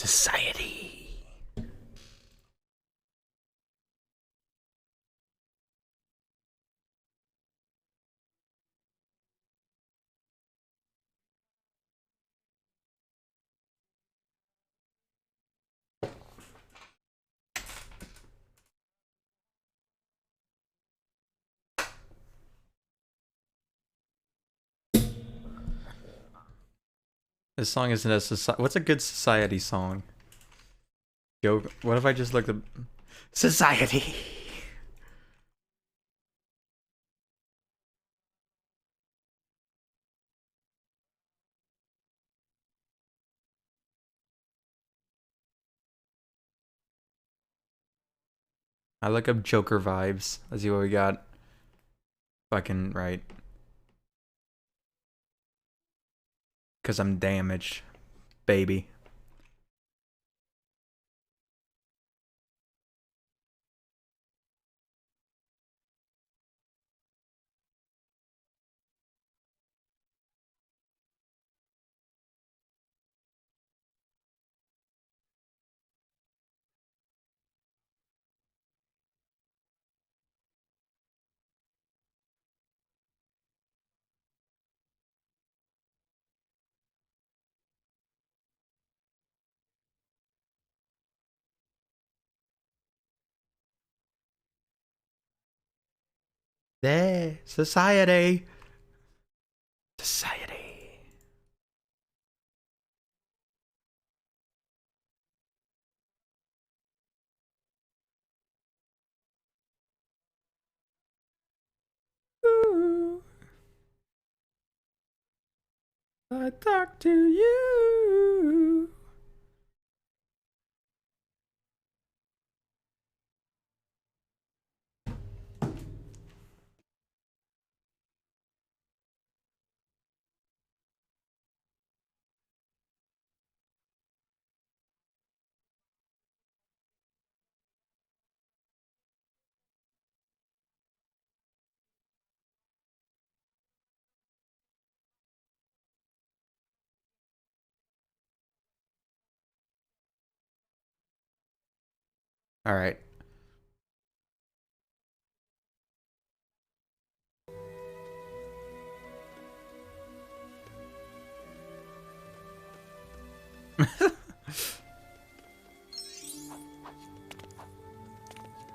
Society. This song isn't a society. What's a good society song? Yo, what if I just looked at society? I look up Joker vibes. Let's see what we got. Fucking right. Cause I'm damaged, baby. There, society. Society. Ooh, I talk to you. All right.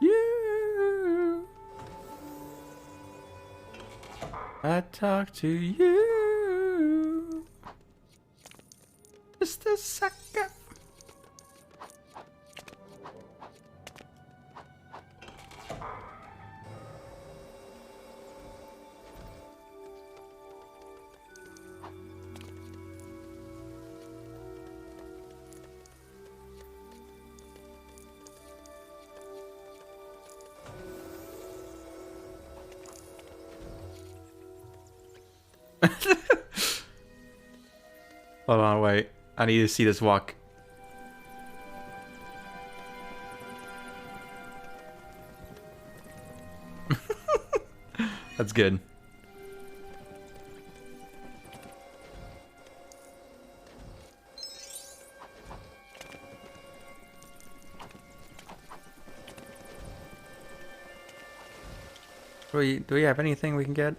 You. I talk to you. Just a second. Hold on, wait. I need to see this walk. That's good. Do we have anything we can get?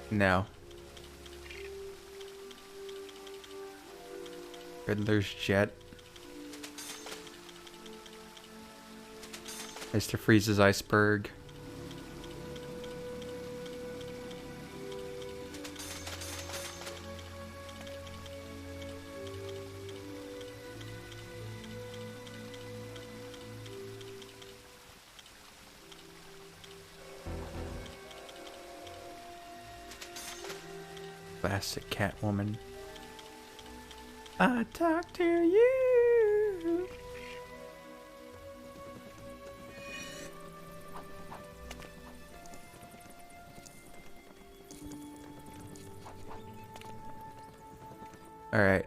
No. Riddler's jet. Mr. Freeze's iceberg. Classic Catwoman. I talk to you. All right.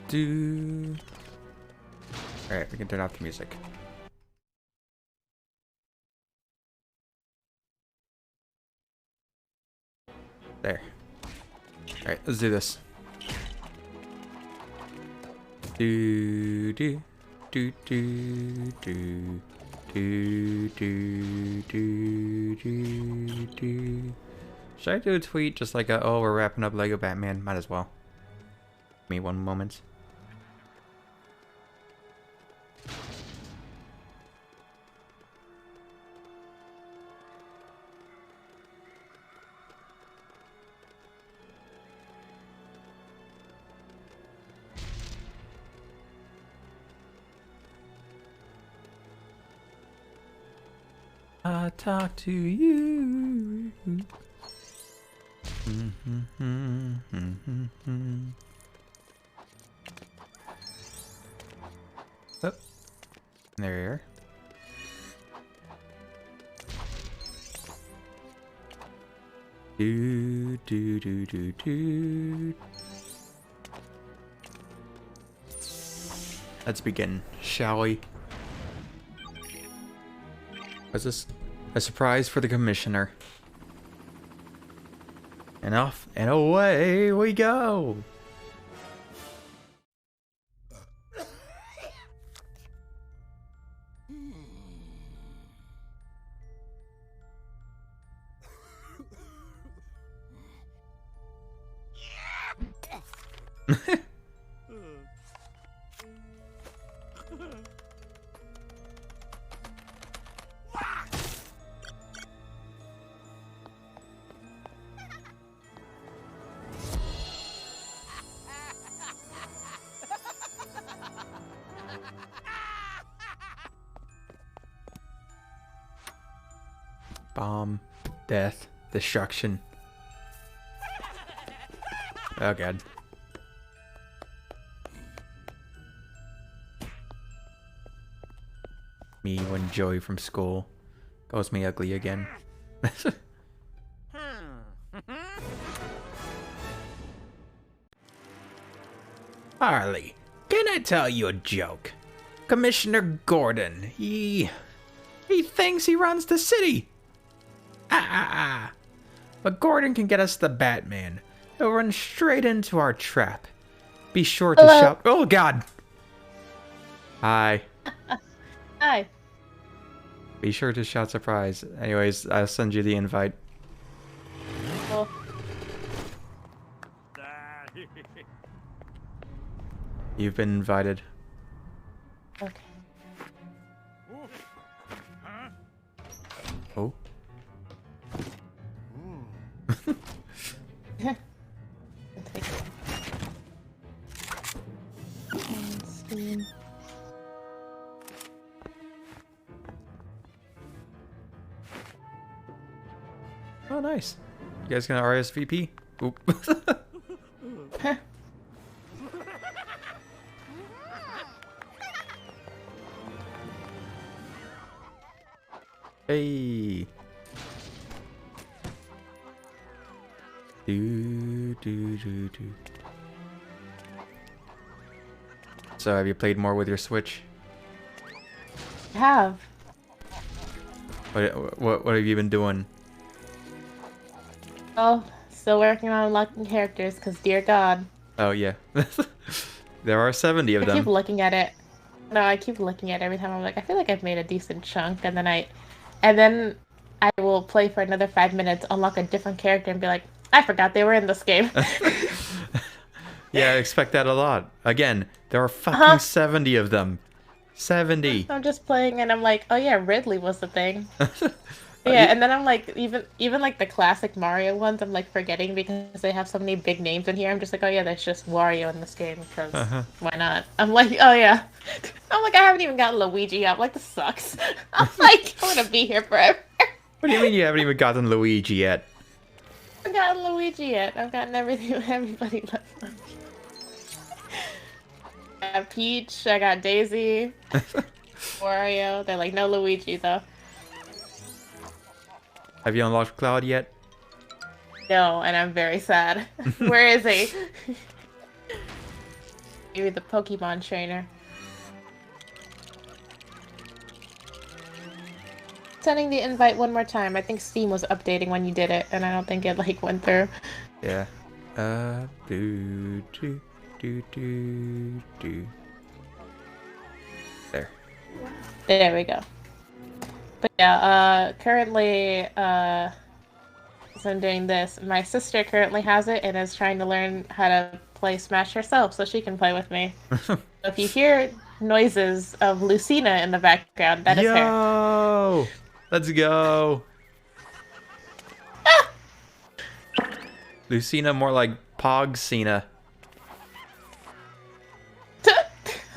Do Alright, we can turn off the music. There. Alright, let's do this. Do do do do do do do do do do. Should I do a tweet just like oh, we're wrapping up Lego Batman? Might as well. Give me one moment. I talk to you. Oh, there you are. Do do do do do. Let's begin, shall we? Was this a surprise for the commissioner? And off and away we go. Bomb, death, destruction. Oh god. Me when Joey from school calls me ugly again. Harley, can I tell you a joke? Commissioner Gordon, he thinks he runs the city. But Gordon can get us the Batman. He'll run straight into our trap. Be sure to shout. Oh god. Hi. Hi. Be sure to shout surprise. Anyways, I'll send you the invite. Cool. You've been invited. Okay. Oh. Oh, nice. You guys gonna RSVP? Oop. Hey. Do do do do. So, have you played more with your Switch? I have. What have you been doing? Oh, still working on unlocking characters, because dear God. Oh yeah, there are 70 of I them. keep looking at it. No, I keep looking at it every time. I'm like, I feel like I've made a decent chunk, and then I will play for another 5 minutes, unlock a different character, and be like, I forgot they were in this game. Yeah, I expect that a lot. Again, there are fucking 70 of them. 70. I'm just playing, and I'm like, oh yeah, Ridley was the thing. Yeah, and then I'm like, even like the classic Mario ones, I'm like forgetting because they have so many big names in here. I'm just like, oh yeah, that's just Wario in this game because why not? I'm like, oh yeah. I'm like, I haven't even gotten Luigi yet. I'm like, this sucks. I'm like, I want to be here forever. What do you mean you haven't even gotten Luigi yet? I haven't gotten Luigi yet. I've gotten everything. Everybody loves Luigi. I got Peach. I got Daisy. Wario. They're like, no Luigi though. Have you unlocked Cloud yet? No, and I'm very sad. Where is he? Maybe the Pokemon trainer. sending the invite one more time. I think Steam was updating when you did it, and I don't think it like went through. Yeah. Do, do, do, do, do. There. There we go. But yeah, currently, as I'm doing this, my sister currently has it and is trying to learn how to play Smash herself so she can play with me. So if you hear noises of Lucina in the background, that is her. Yo! Let's go. Ah! Lucina, more like Pog-Cena.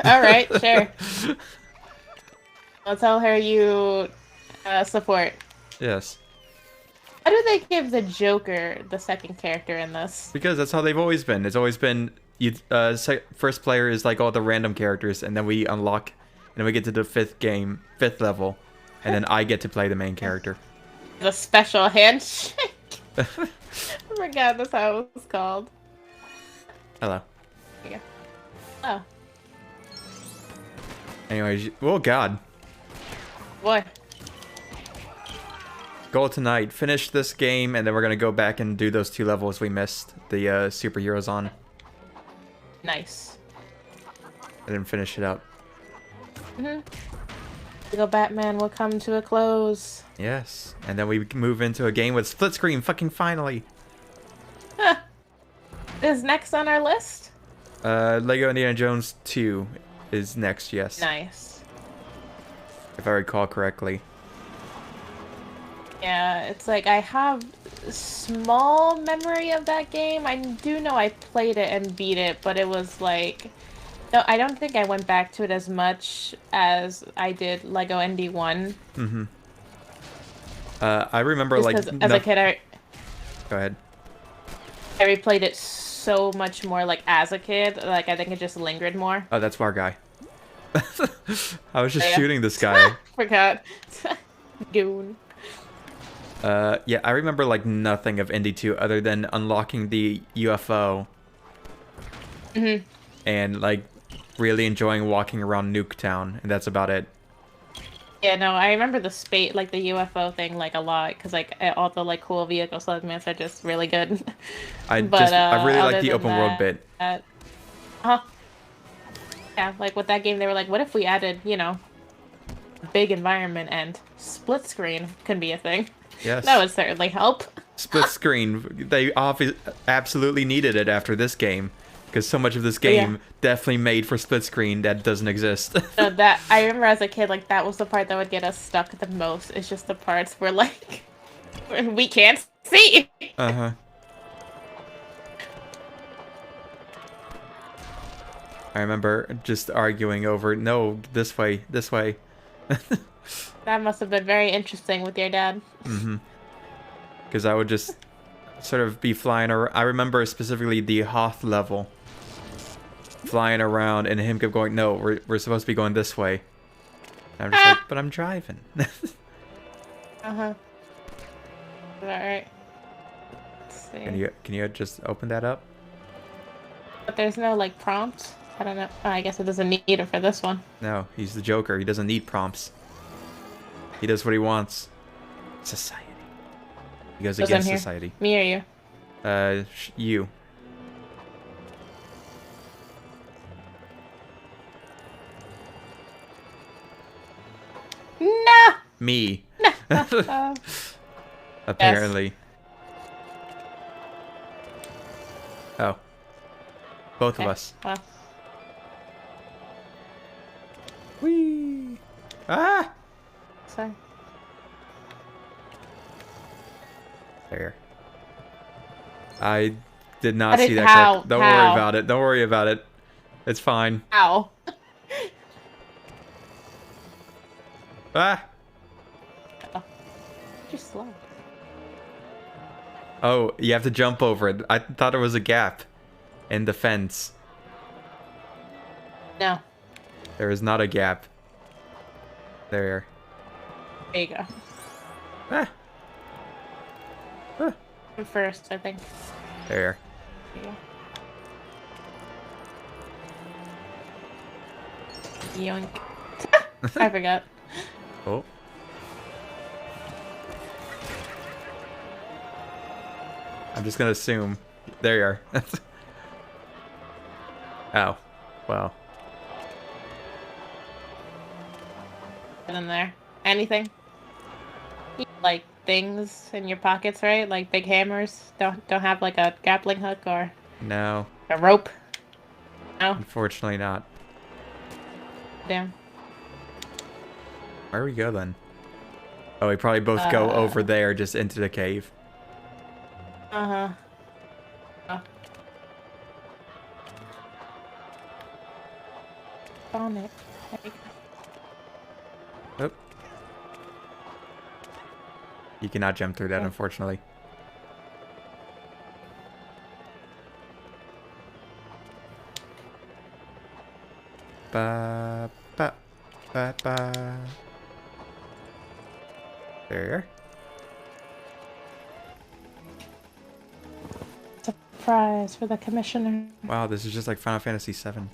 Alright, sure. I'll tell her you support. Yes. Why do they give the Joker the second character in this? Because that's how they've always been. It's always been you. First player is like all the random characters, and then we unlock, and then we get to the fifth level, and then I get to play the main character. The special handshake. I forgot that's how it was called. Hello. There you go. Oh. Anyways, oh god. Boy. Goal tonight, finish this game, and then we're gonna go back and do those 2 levels we missed the superheroes on. Nice. I didn't finish it up. Lego Batman will come to a close. Yes, and then we move into a game with split screen, fucking finally. Huh. Is next on our list? Lego Indiana Jones 2 is next, yes. Nice. If I recall correctly. Yeah, it's like I have small memory of that game. I do know I played it and beat it, but it was like... No, I don't think I went back to it as much as I did Lego ND1. Mm-hmm. I remember Just like... as a kid, Go ahead. I replayed it so much more like as a kid. Like I think it just lingered more. Oh, that's our guy. I was just Yeah. shooting this guy. Forgot. Goon. Yeah, I remember like nothing of Indy 2 other than unlocking the UFO. Mm-hmm. And like really enjoying walking around Nuketown, and that's about it. Yeah, no, I remember the space, like the UFO thing, like a lot, because like all the like cool vehicle segments are just really good. I really like the other open than world bit. Yeah, like with that game, they were like, what if we added, you know, big environment and split screen can be a thing. Yes. That would certainly help. Split screen. They absolutely needed it after this game. Because so much of this game definitely made for split screen that doesn't exist. So that I remember as a kid, like that was the part that would get us stuck the most. It's just the parts where like we can't see. Uh-huh. I remember just arguing over, no, this way, this way. That must have been very interesting with your dad. Mm-hmm. Because I would just sort of be flying around. I remember specifically the Hoth level. Flying around, and him kept going, no, we're supposed to be going this way. And I'm just like, but I'm driving. Uh-huh. Alright. Let's see. Can you just open that up? But there's no, like, prompt? I don't know. Oh, I guess it doesn't need it for this one. No, he's the Joker. He doesn't need prompts. He does what he wants. Society. He goes Who's against in here? society. Me or you? You. No! Me. No! Apparently. Oh. Both of us. Well, Whee! Ah! sorry. There. I did not How see did- that how? clip. Don't How? worry about it. Don't worry about it. It's fine. Ow. Ah! You're slow. Oh, you have to jump over it. I thought it was a gap in the fence. No. There is not a gap. There. There you go. Ah! Ah. I'm first, I think. There. There you go. Yoink. I forgot. Oh. I'm just gonna assume. There you are. Oh. Well. Get in there. Anything? Like things in your pockets, right? Like big hammers. Don't have like a grappling hook or No. a rope. No. Unfortunately not. Damn. Where do we go then? Oh, we probably both go over there, just into the cave. Uh-huh. Oh. Found it. There you go. Oh. You cannot jump through that, Oh. unfortunately. Ba ba ba ba. There you are. Surprise for the commissioner. Wow, this is just like Final Fantasy VII.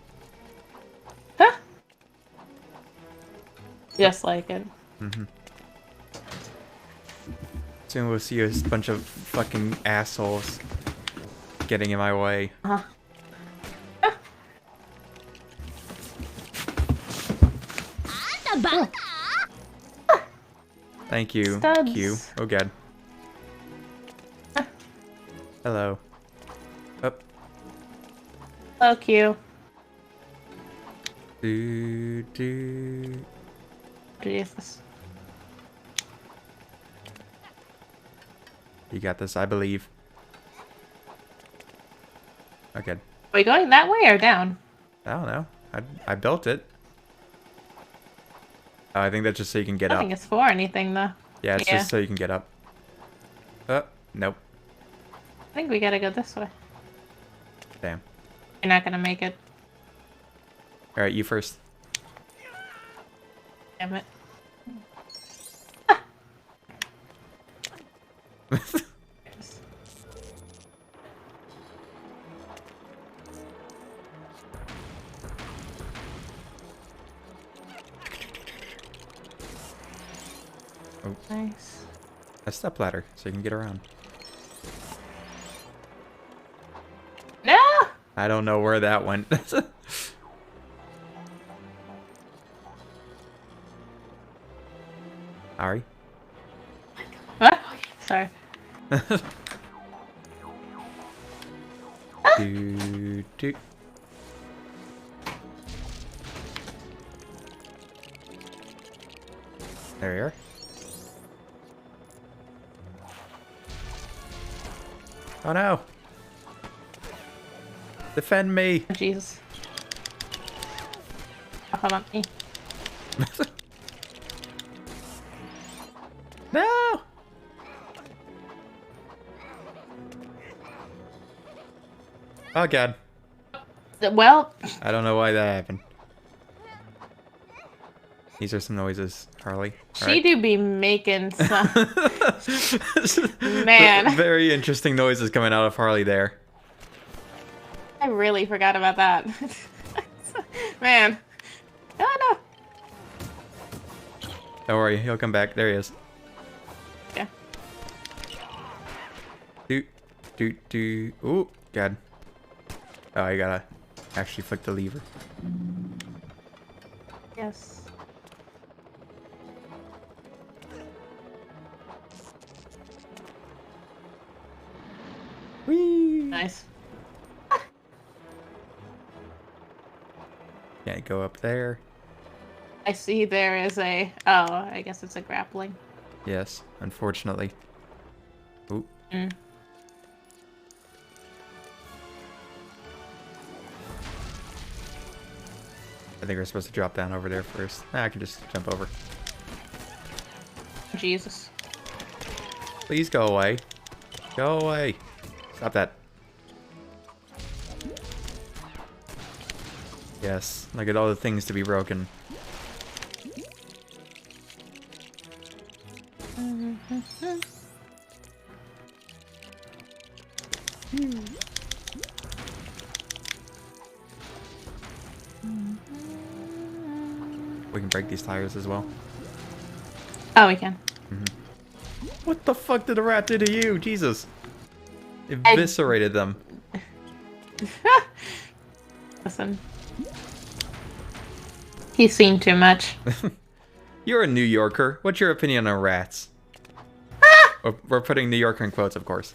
Huh? Just like it. Mm-hmm. Soon we'll see a bunch of fucking assholes getting in my way. Uh-huh. Thank you, Studs. Q. Oh god. Hello. Up. Hello, Q. Do. Jesus. You got this, I believe. Okay. Are we going that way or down? I don't know. I built it. Oh, I think that's just so you can get I up. don't think it's for anything, though. Yeah, it's just so you can get up. Nope. I think we gotta go this way. Damn. You're not gonna make it. Alright, you first. Damn it. Oh. Nice. A step ladder, so you can get around. No! I don't know where that went. Ari? What? Sorry. Do. There you are. Oh no! Defend me! Oh, Jesus. Oh, hold on. No! Oh god. Well, I don't know why that happened. These are some noises, Harley. she do be making some... Man. Very interesting noises coming out of Harley there. I really forgot about that. Man. Oh, no. Don't worry, he'll come back. There he is. Yeah. Do. Ooh, god. Oh, I gotta actually flick the lever. Yes. Whee! Nice. Can't go up there. I see there is a... Oh, I guess it's a grappling. Yes, unfortunately. Ooh. Mm. I think we're supposed to drop down over there first. I can just jump over. Jesus. Please go away. Go away. Stop that. Yes, look at all the things to be broken. We can break these tires as well. Oh, we can. What the fuck did the rat do to you? Jesus. Eviscerated them. Listen. He's seen too much. You're a New Yorker. What's your opinion on rats? We're putting New Yorker in quotes, of course.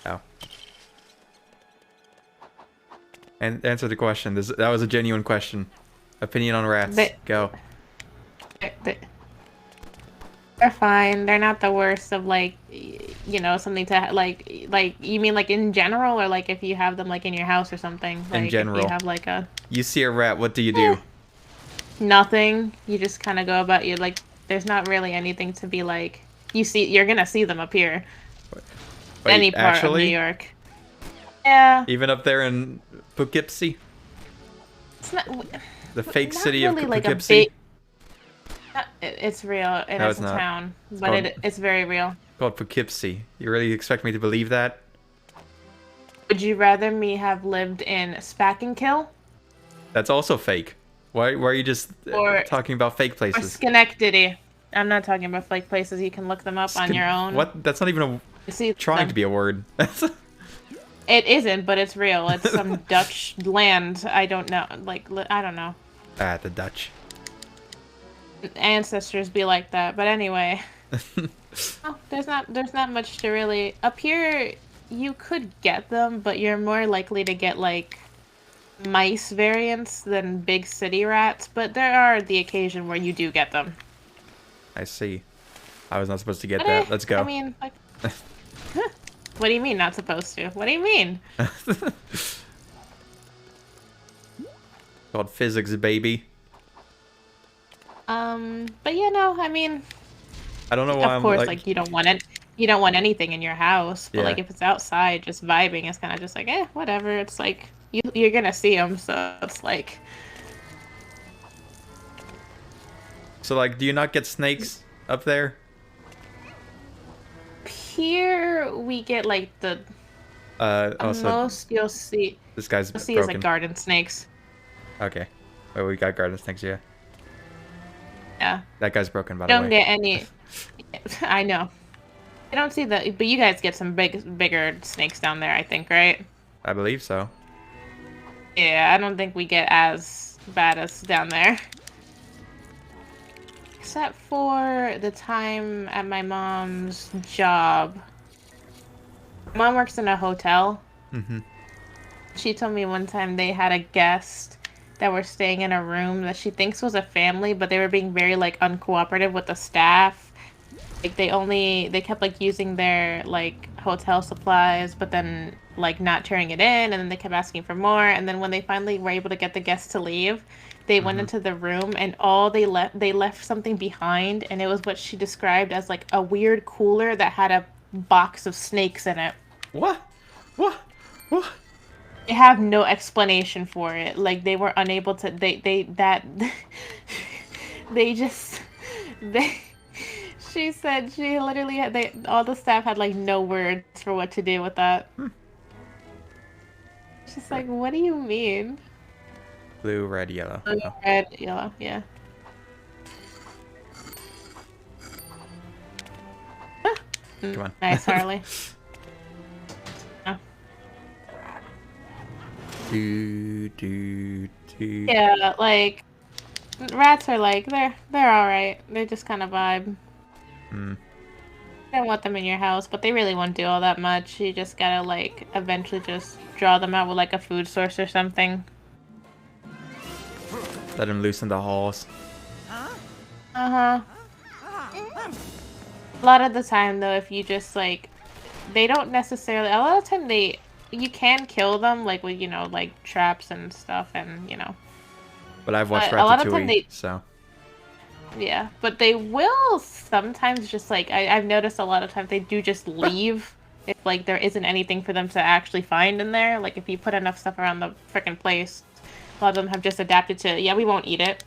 Oh. And answer the question. That was a genuine question. Opinion on rats. Go. They're fine. They're not the worst of, like, you know, something to like you mean like in general, or like if you have them like in your house or something. Like in general. If you have like a. You see a rat, what do you do? Nothing. You just kind of go about you like. There's not really anything to be like. You're gonna see them up here. Wait, any part actually? of New York. Yeah. Even up there in Poughkeepsie? It's not. The fake not city really of like Poughkeepsie? It's real. No, It's it's a not. town, but it's very real. Called Poughkeepsie. You really expect me to believe that? Would you rather me have lived in Spackenkill That's also fake. Why are you just talking about fake or places? Schenectady? I'm not talking about fake places. You can look them up on your own. What? That's not even trying to be a word. It isn't, but it's real. It's some Dutch land. I don't know. Like, I don't know. Ah, the Dutch. Ancestors be like that. But anyway. Oh, there's not much to really... Up here, you could get them, but you're more likely to get, like, mice variants than big city rats. But there are the occasion where you do get them. I see. I was not supposed to get that. Let's go. I mean, like... What do you mean not supposed to? What do you mean? Called physics, baby. But yeah, no, I mean... I don't know why of course, like, you don't want it. You don't want anything in your house, but like if it's outside, just vibing, it's kind of just like, whatever. It's like you're gonna see them, so it's like. So like, do you not get snakes up there? Here we get like the. Also, most you'll see. This guy's you'll see broken. is like garden snakes. Okay. Oh, we got garden snakes, yeah. Yeah. That guy's broken, by the way. Don't get any. I know. I don't see the, but you guys get some bigger snakes down there, I think, right? I believe so. Yeah, I don't think we get as bad as down there. Except for the time at my mom's job. Mom works in a hotel. Mm-hmm. She told me one time they had a guest that were staying in a room that she thinks was a family, but they were being very, like, uncooperative with the staff. Like, they kept, like, using their, like, hotel supplies, but then, like, not turning it in, and then they kept asking for more, and then when they finally were able to get the guests to leave, they went into the room, and they left something behind, and it was what she described as, like, a weird cooler that had a box of snakes in it. What? What? What? They have no explanation for it. Like, they were unable to, she said she literally had, all the staff had, like, no words for what to do with that. She's like, what do you mean? Blue, red, yellow. Blue, red, yellow, yeah. Come on. Nice, Harley. Yeah, like, rats are like, they're alright. They just kind of vibe. You don't want them in your house, but they really won't do all that much. You just gotta, like, eventually just draw them out with, like, a food source or something. Let them loose in the halls. Uh-huh. A lot of the time, though, if you just, like, they don't necessarily, a lot of the time you can kill them, like, with, you know, like, traps and stuff, and, you know. But I've watched a lot of time Ratatouille, so. Yeah, but they will sometimes just, like, I've noticed a lot of times they do just leave if, like, there isn't anything for them to actually find in there. Like, if you put enough stuff around the frickin' place, a lot of them have just adapted to, yeah, we won't eat it.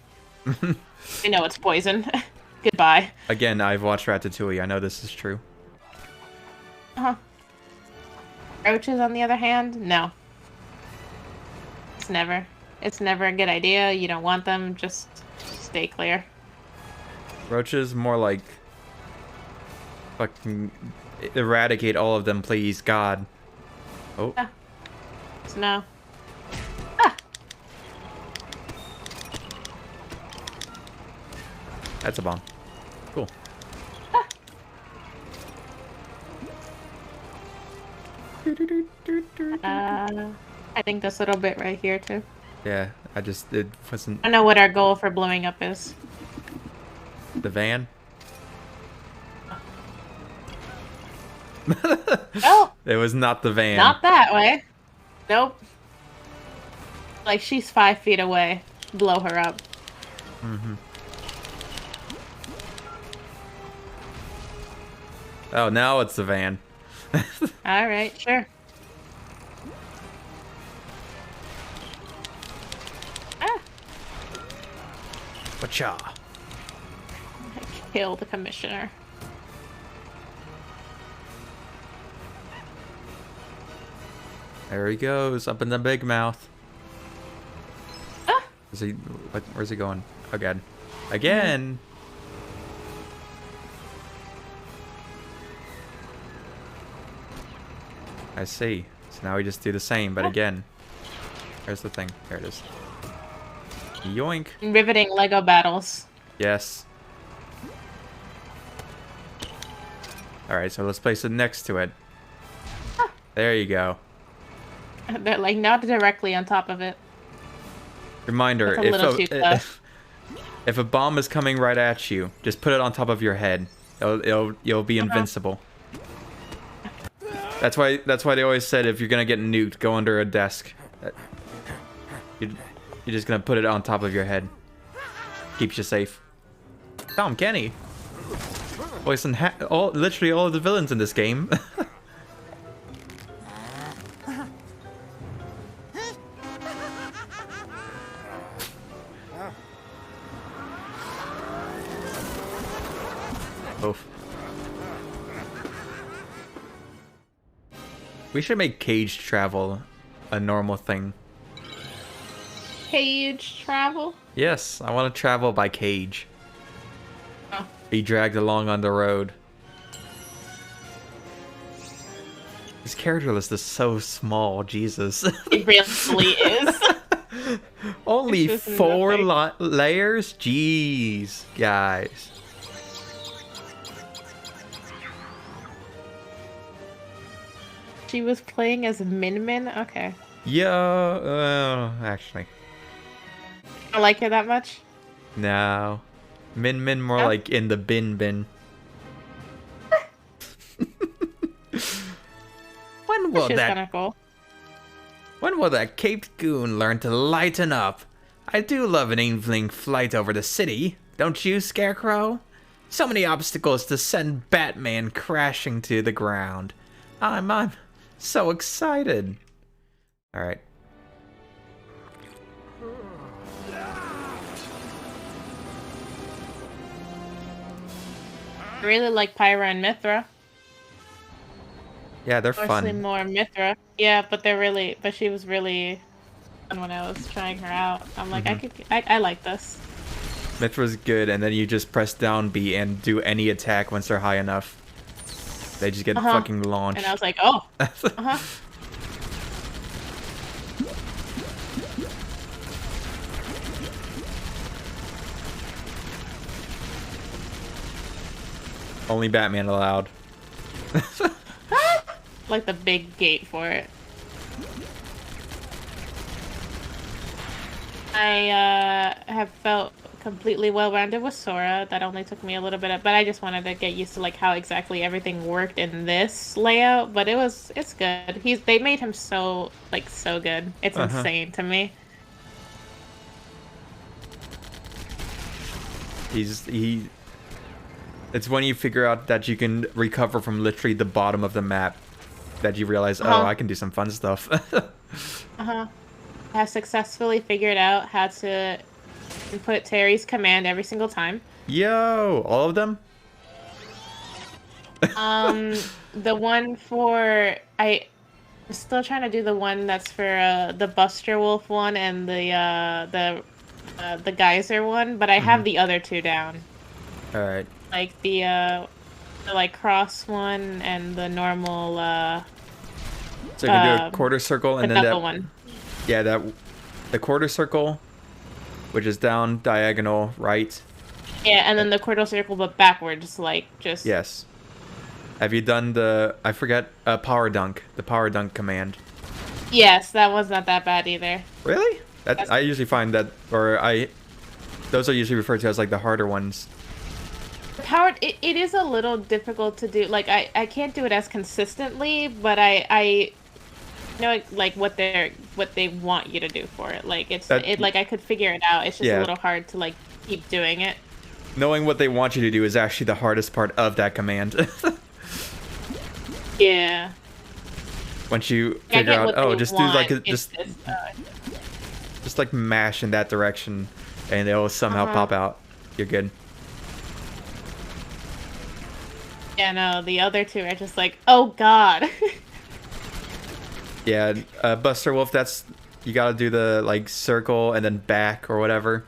We know it's poison. Goodbye. Again, I've watched Ratatouille. I know this is true. Uh-huh. Roaches, on the other hand, no. It's never a good idea. You don't want them. Just stay clear. Roaches, more like Fucking eradicate all of them, please, God. Oh. Ah. Snow. That's a bomb. Cool. I think this little bit right here too. Yeah, it wasn't I don't know what our goal for blowing up is. the van. Oh, It was not the van. not that way. Nope. Like she's 5 feet away. Blow her up. Mm-hmm. Oh, now it's the van. All right, sure. Ah, Wacha. kill the commissioner. There he goes, up in the big mouth. Ah, Is he? Where's he going? Again. Again. I see. So now we just do the same, but again. Here's the thing. There it is. Yoink. riveting Lego battles. Yes. Alright, so let's place it next to it. There you go. They're like not directly on top of it. Reminder, That's a little too tough. if a bomb is coming right at you, just put it on top of your head. You'll be invincible. That's why they always said if you're gonna get nuked, go under a desk. You're just gonna put it on top of your head. Keeps you safe. Tom Kenny. Voicing literally all of the villains in this game. Oof. We should make cage travel a normal thing. Cage travel? Yes, I want to travel by cage. Oh. Be dragged along on the road. His character list is so small, Jesus. It really is. Only It's just 4 nothing. layers? Jeez, guys. She was playing as Min Min? Okay. Yeah, actually. I like her that much? No. Min Min more No? like in the bin. When will She's that kinda cool. When will that caped goon learn to lighten up? I do love an evening flight over the city, don't you, Scarecrow? So many obstacles to send Batman crashing to the ground. I'm so excited. Alright. I really like Pyra and Mithra. Yeah, they're Mostly fun. more Mithra. Yeah, but she was really fun when I was trying her out. I'm like, I like this. Mithra's good, and then you just press down B and do any attack once they're high enough. They just get fucking launched. And I was like, oh. Uh-huh. Only Batman allowed. Like the big gate for it. I have felt completely well-rounded with Sora. That only took me a little bit, but I just wanted to get used to like how exactly everything worked in this layout. But it's good. They made him so good. It's insane to me. It's when you figure out that you can recover from literally the bottom of the map that you realize, oh, I can do some fun stuff. I have successfully figured out how to input Terry's command every single time. Yo, all of them? The one for I'm still trying to do the one that's for the Buster Wolf one and the Geyser one, but I have the other two down. All right. Like the the like cross one and the normal So you can do a quarter circle and the then double that one. yeah, the quarter circle, which is down diagonal right. Yeah, and then the quarter circle but backwards, like just Yes. Have you done the I forget power dunk, the power dunk command? yes, that was not that bad either. Really? That I usually find that those are usually referred to as like the harder ones. Powered, it is a little difficult to do. Like I can't do it as consistently, but I know like what they want you to do for it. Like like I could figure it out. It's just a Yeah. little hard to like keep doing it. Knowing what they want you to do is actually the hardest part of that command. Yeah. Once you I figure get out, what oh, they just do want, like it's just like mash in that direction, and it'll somehow pop out. You're good. yeah, no, the other two are just like, oh god. Yeah, Buster Wolf. That's you gotta do the like circle and then back or whatever.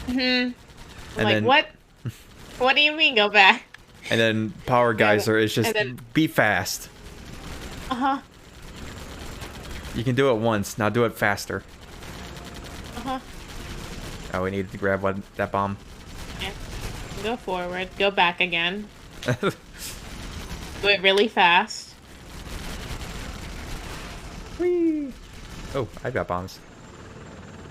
I'm And like, then- what? What do you mean go back? And then Power Geyser is just then- be fast. Uh-huh. You can do it once. Now do it faster. Uh-huh. Oh, we need to grab that bomb. Yeah. Go forward. Go back again. Do it really fast. Whee! Oh, I got bombs.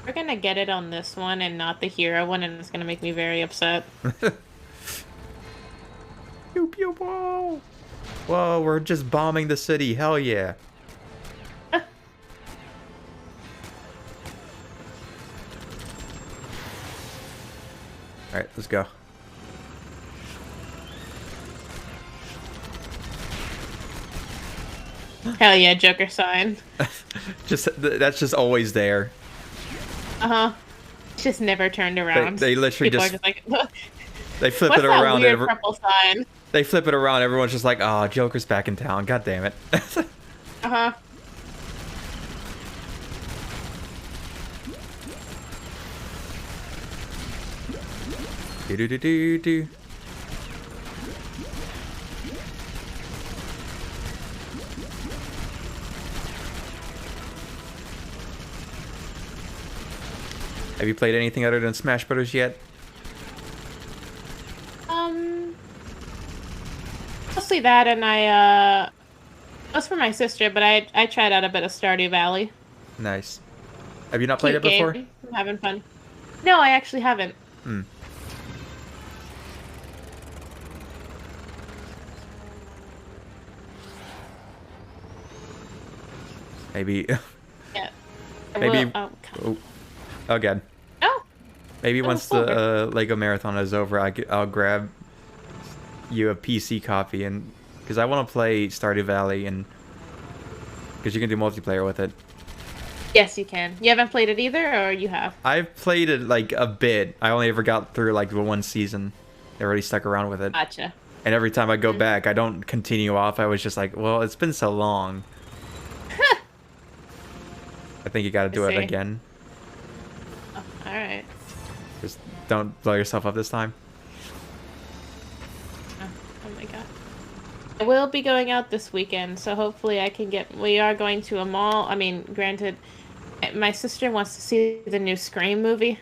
We're gonna get it on this one and not the hero one, and it's gonna make me very upset. Pew pew whoa! Whoa, we're just bombing the city. Hell yeah! All right, let's go. Hell yeah, Joker sign. That's just always there. Uh-huh. It's just never turned around. They literally People just are just like, they flip what's it that around. weird purple sign? They flip it around. Everyone's just like, "Oh, Joker's back in town. God damn it!" Uh-huh. Do do do do do. Have you played anything other than Smash Brothers yet? Mostly that, and that's for my sister, but I tried out a bit of Stardew Valley. Nice. Have you not played Cute it before? game. I'm having fun. No, I actually haven't. Hmm. Maybe. Yeah. I Maybe. will- oh, God. Oh, again. No. Maybe Oh, once the Lego Marathon is over, I'll grab you a PC copy and because I want to play Stardew Valley and because you can do multiplayer with it. Yes, you can. You haven't played it either, or you have? I've played it like a bit. I only ever got through like the one season. I already stuck around with it. Gotcha. And every time I go back, I don't continue off. I was just like, well, it's been so long. I think you got to do I it see. again. Oh, all right. Just don't blow yourself up this time. Oh my god. I will be going out this weekend, so hopefully I can get. We are going to a mall. I mean, granted, my sister wants to see the new Scream movie.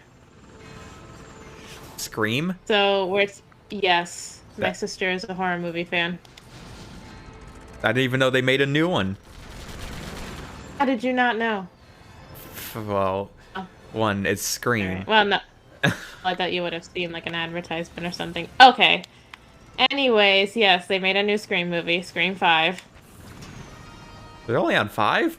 Scream? So yes, my That- sister is a horror movie fan. I didn't even know they made a new one. How did you not know? Well, Oh. one, it's Scream. Alright. Well, no. I thought you would have seen like an advertisement or something. Okay. Anyways, yes, they made a new Scream movie, Scream 5. They're only on 5?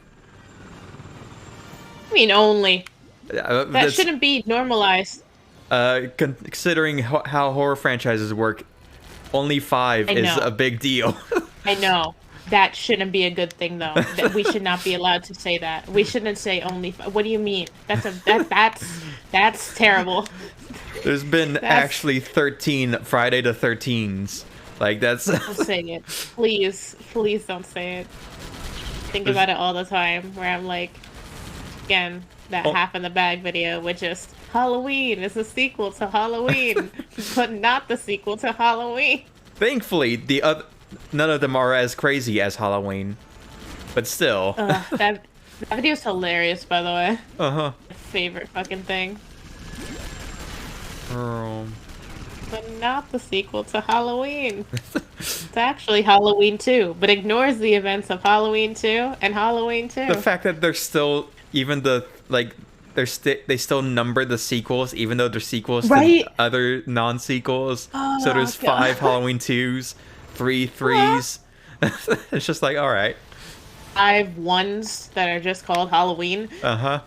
I mean, only. That That's- shouldn't be normalized. Considering how horror franchises work, only 5 I is know. a big deal. I know. That shouldn't be a good thing, though. That we should not be allowed to say that. We shouldn't say only. What do you mean? That's terrible. There's been actually 13 Friday the 13s. Like, that's... Don't say it, please. Please don't say it. Think about it all the time. Where I'm like, again, that Oh. half in the bag video, which is Halloween is a sequel to Halloween, but not the sequel to Halloween. Thankfully, none of them are as crazy as Halloween, but still. That video's hilarious, by the way. Uh-huh. Favorite fucking thing. Um, But not the sequel to Halloween. It's actually Halloween 2, but ignores the events of Halloween 2 and Halloween 2. the fact that they're still even the like they still number the sequels even though they're sequels Right. to other non-sequels. Oh, So there's God. 5 Halloween 2s, 3 3s. It's just like, all right. 5 ones that are just called Halloween. Uh-huh.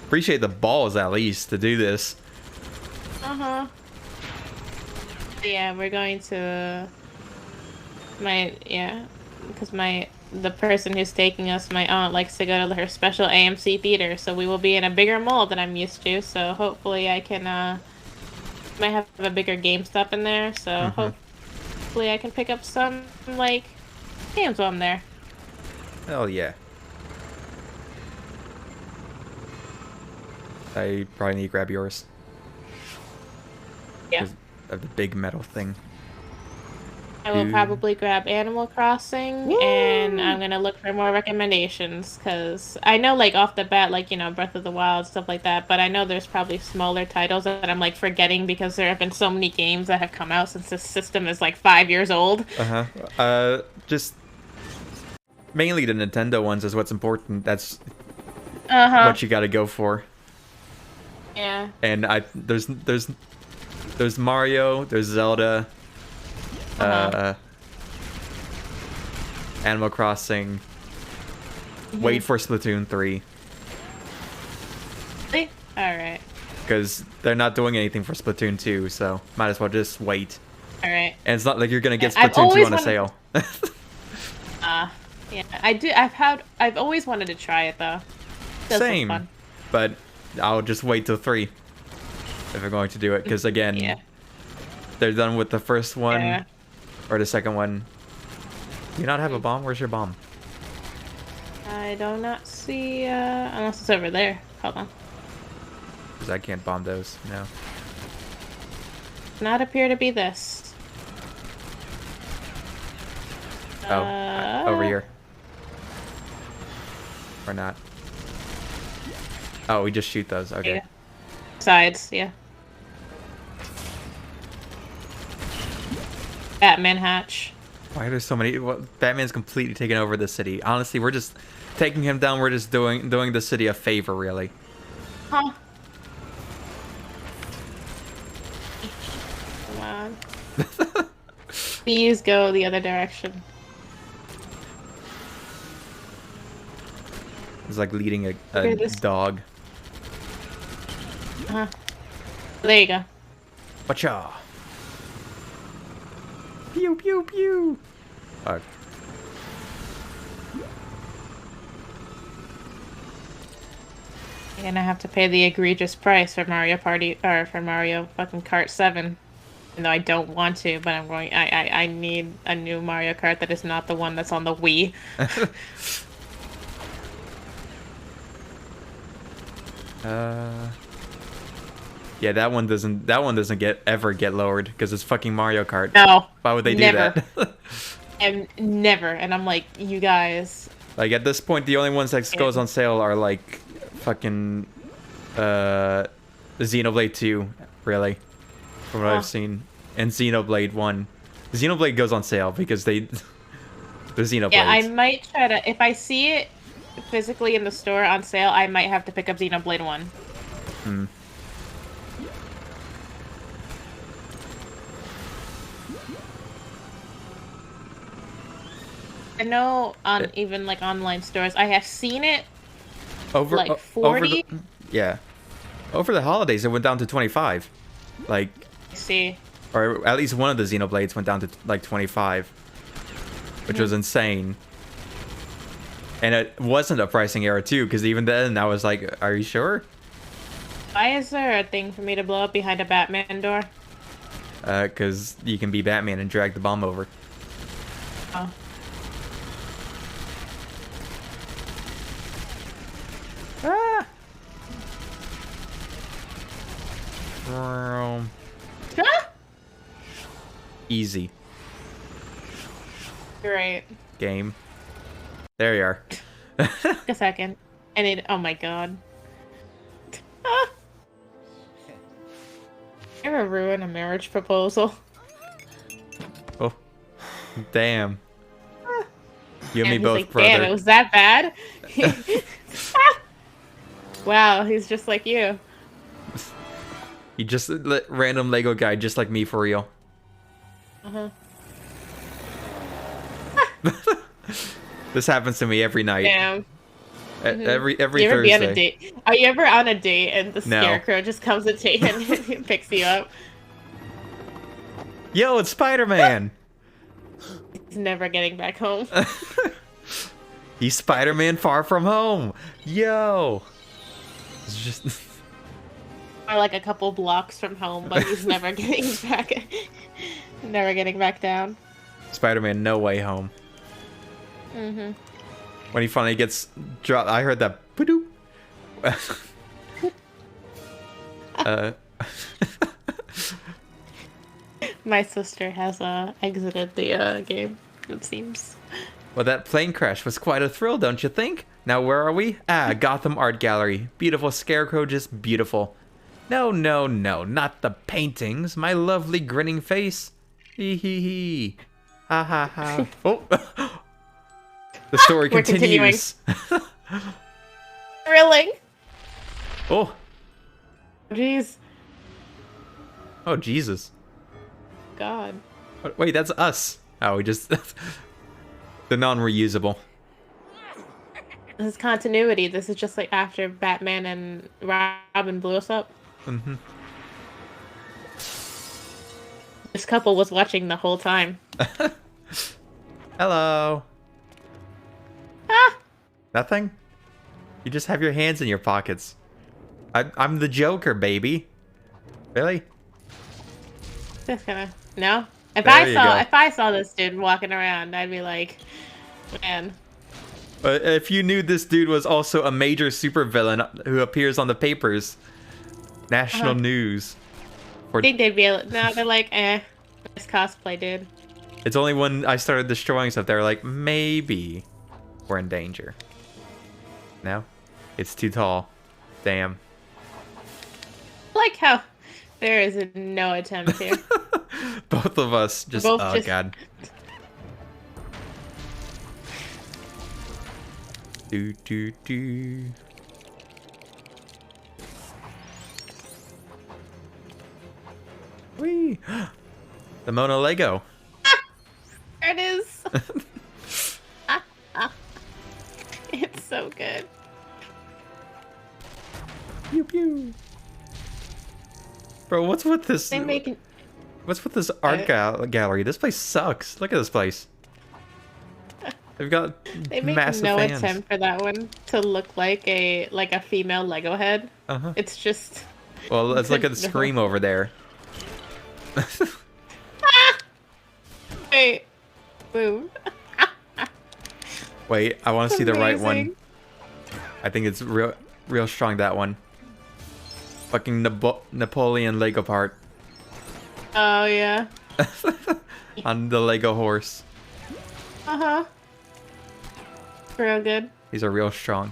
Appreciate the balls at least to do this. Uh-huh. Yeah, we're going to because the person who's taking us, my aunt, likes to go to her special AMC theater, so we will be in a bigger mall than I'm used to, so hopefully I can might have a bigger GameStop in there, so hopefully I can pick up some like games while I'm there. Hell yeah. I probably need to grab yours. Yeah. 'Cause of the big metal thing. I will probably grab Animal Crossing, and I'm gonna look for more recommendations, because I know, like, off the bat, like, you know, Breath of the Wild, stuff like that, but I know there's probably smaller titles that I'm, like, forgetting, because there have been so many games that have come out since this system is, like, 5 years old. Just mainly the Nintendo ones is what's important. That's Uh-huh. what you gotta go for. Yeah. And there's Mario, there's Zelda, Animal Crossing. Wait for Splatoon 3. Alright. Because they're not doing anything for Splatoon 2, so might as well just wait. Alright. And it's not like you're gonna get I've Splatoon 2 always on a wanted- sale. Yeah, I've always wanted to try it, though. Does look Same. fun. But I'll just wait till 3 if I'm going to do it. Because again, Yeah. they're done with the first one Yeah. or the second one. Do you not have a bomb? Where's your bomb? I do not see, unless it's over there. Hold on. Because I can't bomb those. No. Not appear to be this. Oh, over here. Or not. Oh, we just shoot those. Okay. Yeah. Sides, yeah. Batman hatch. Why are there so many? Well, Batman's completely taken over the city. Honestly, we're just taking him down. We're just doing the city a favor, really. Huh. Come on. Please go the other direction. It's like leading Look a at this. dog. Uh-huh. There you go. Wacha. Pew pew pew. Fuck. You're gonna have to pay the egregious price for Mario Party, or for Mario fucking Kart 7. Even though I don't want to, but I'm going. I need a new Mario Kart that is not the one that's on the Wii. Yeah, that one doesn't ever get lowered because it's fucking Mario Kart. No. Why would they do never. that? And never. And I'm like, you guys. Like at this point, the only ones that goes on sale are like fucking Xenoblade 2, really, from what I've seen, and Xenoblade 1. Xenoblade goes on sale because the Xenoblades. Yeah, I might try to. If I see it physically in the store on sale, I might have to pick up Xenoblade 1. Hmm. I know on even like online stores, I have seen it Over like over 40. yeah, over the holidays it went down to 25, like, See, or at least one of the Xenoblades went down to like 25, which was insane. And it wasn't a pricing error too, because even then I was like, "Are you sure?" why is there a thing for me to blow up behind a Batman door? Because you can be Batman and drag the bomb over. Oh. Ah. Ah! Easy. Great. Game. There you are. A second. I need. Oh my god. Ah. Ever ruin a marriage proposal? Oh. Damn. You and me And he's both, like, brother. damn, it was that bad? Wow, he's just like you. You just random Lego guy, just like me for real. Uh-huh. This happens to me every night. Damn. Every You ever Thursday. be on a date? Are you ever on a date and the No. scarecrow just comes and and picks you up? Yo, it's Spider-Man. He's never getting back home. He's Spider-Man Far From Home. Yo. It's just Or like a couple blocks from home, but he's never getting back. Never getting back down. Spider-Man No Way Home. Mm-hmm. When he finally gets dropped, I heard that. Poo-doo. My sister has exited the game, it seems. Well, that plane crash was quite a thrill, don't you think? Now, where are we? Ah, Gotham Art Gallery. Beautiful scarecrow, just beautiful. No, no, no, not the paintings. My lovely grinning face. Hee hee hee. Ha ha ha. Oh. The story We're continues. Thrilling! Oh. Jeez. Oh, Jesus. God. Wait, that's us. Oh, we just... The non-reusable. This is continuity. This is just like after Batman and Robin blew us up. Mm-hmm. This couple was watching the whole time. Hello. Ah! Nothing? You just have your hands in your pockets. I'm the Joker, baby. Really? Just gonna... No? If There you go. I saw this dude walking around, I'd be like, man. If you knew this dude was also a major supervillain who appears on the papers, national news. I think they'd be able... No, they're like, nice cosplay, dude. It's only when I started destroying stuff they were like, maybe we're in danger. No? It's too tall. Damn. I like how there is no attempt here. Both of us just... Both oh, just- God. Do, do, do. Whee! The Mono Lego. There it is. It's so good. Pew pew. Bro, what's with this? They make What's with this art gallery? This place sucks. Look at this place. They've got they make massive no fans. attempt for that one to look like a female Lego head. Uh-huh. It's just Well, let's look at the No. Scream over there. wait, move. Wait, I want to see the right one. Amazing. I think it's real strong, that one. Fucking Napoleon Lego part. Oh yeah. On the Lego horse. Uh-huh. Real good. These are real strong.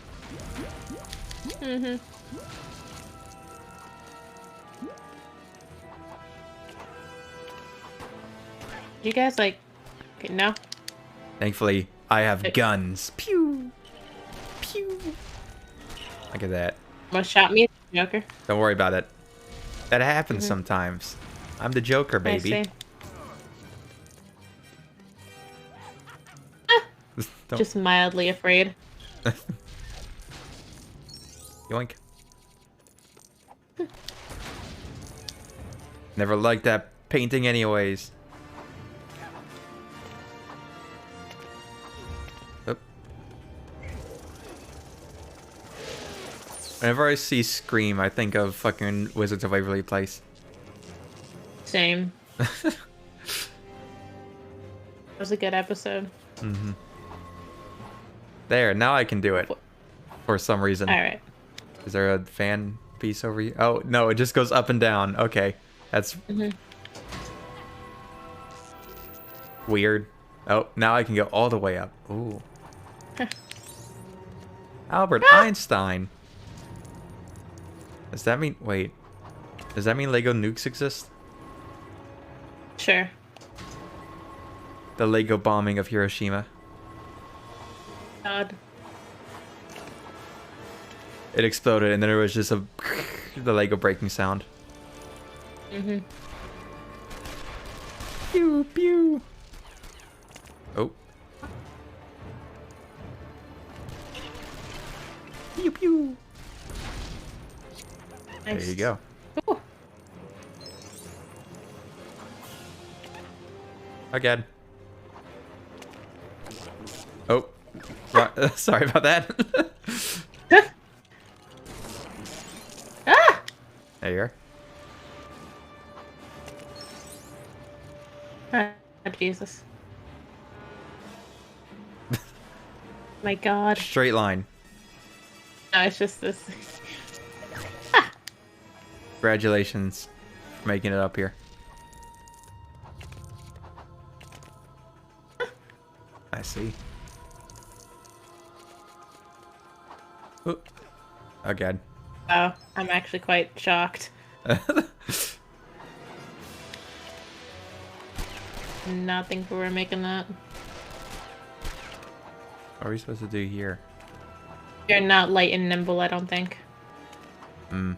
Mm-hmm. You guys like... Okay, no? Thankfully, I have guns. Pew! Pew! Look at that. Almost shot me, Joker. Don't worry about it. That happens sometimes. I'm the Joker, I baby. see. Don't- Just mildly afraid. Yoink. Never liked that painting anyways. Oop. Whenever I see Scream, I think of fucking Wizards of Waverly Place. Same. It was a good episode. Mm-hmm. There, now I can do it. For some reason. Alright. Is there a fan piece over here? Oh, no, it just goes up and down. Okay. That's... weird. Oh, now I can go all the way up. Ooh. Albert Einstein. Does that mean... Wait. Does that mean Lego nukes exist? Sure. The Lego bombing of Hiroshima. God. It exploded and then there was just a... the Lego breaking sound. Mm-hmm. Pew, pew. Oh. Pew, pew. Nice. There you go. Ooh. Again. Oh. Sorry about that. Ah! There you are. Oh, Jesus. My God. Straight line. No, it's just this. Congratulations for making it up here. I see. Oh. Again. Oh, I'm actually quite shocked. Not think we were making that. What are we supposed to do here? You're not light and nimble, I don't think. Hmm.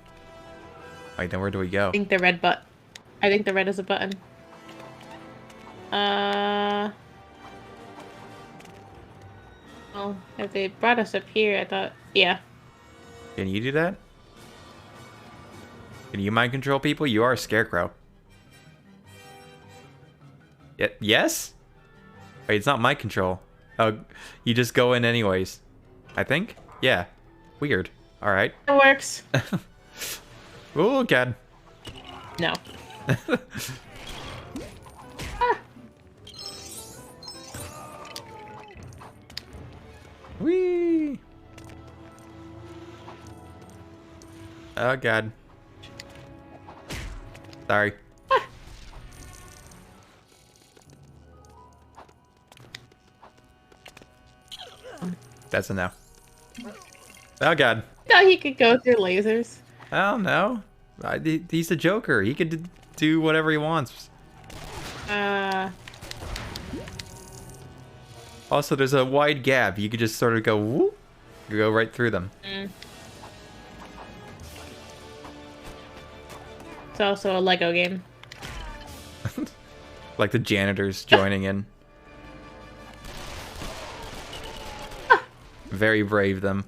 Wait, then where do we go? I think the red I think the red is a button. Well, if they brought us up here, I thought, yeah. Can you do that? Can you mind control people? You are a scarecrow. Yes? Wait, it's not mind control. Oh, you just go in anyways. I think? Yeah. Weird. Alright. It works. Oh, God. No. Ah. Whee! Oh, God. Sorry. Ah. That's a no. Oh, God. I thought he could go through lasers. I don't know. He's a Joker. He could do whatever he wants. Also, there's a wide gap. You could just sort of go whoop. You go right through them. Mm. It's also a Lego game. Like the janitors joining in. Very brave, them.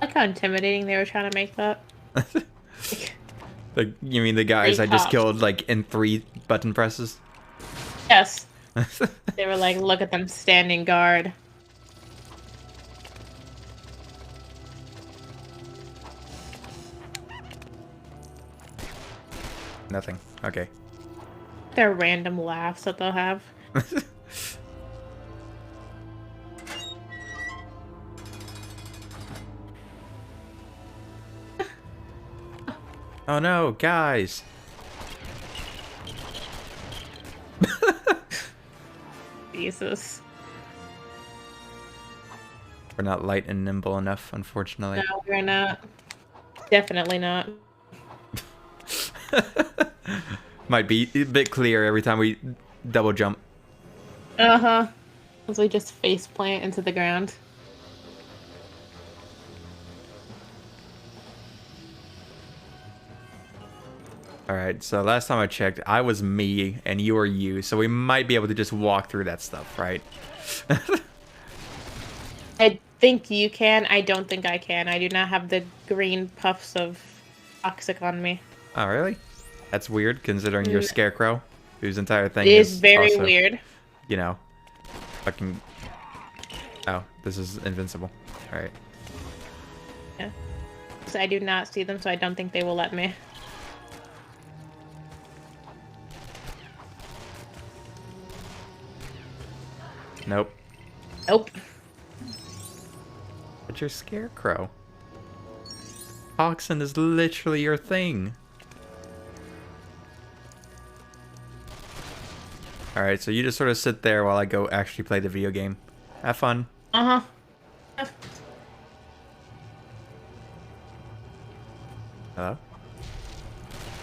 I like how intimidating they were trying to make that. You mean the guys I just killed, like, in 3 button presses? Yes. They were like, look at them standing guard. Nothing. Okay. Their random laughs that they'll have. Oh no, guys! Jesus. We're not light and nimble enough, unfortunately. No, we're not. Definitely not. Might be a bit clear every time we double jump. Uh-huh. As we just face plant into the ground. Alright, so last time I checked, I was me and you were you, so we might be able to just walk through that stuff, right? I think you can. I don't think I can. I do not have the green puffs of toxic on me. Oh, really? That's weird, considering you're a scarecrow, whose entire thing It is is very also, weird. you know, fucking... Oh, this is invincible. Alright. Yeah. So I do not see them, so I don't think they will let me. Nope. Nope. But you're Scarecrow. Toxin is literally your thing. Alright, so you just sort of sit there while I go actually play the video game. Have fun. Uh-huh. Hello?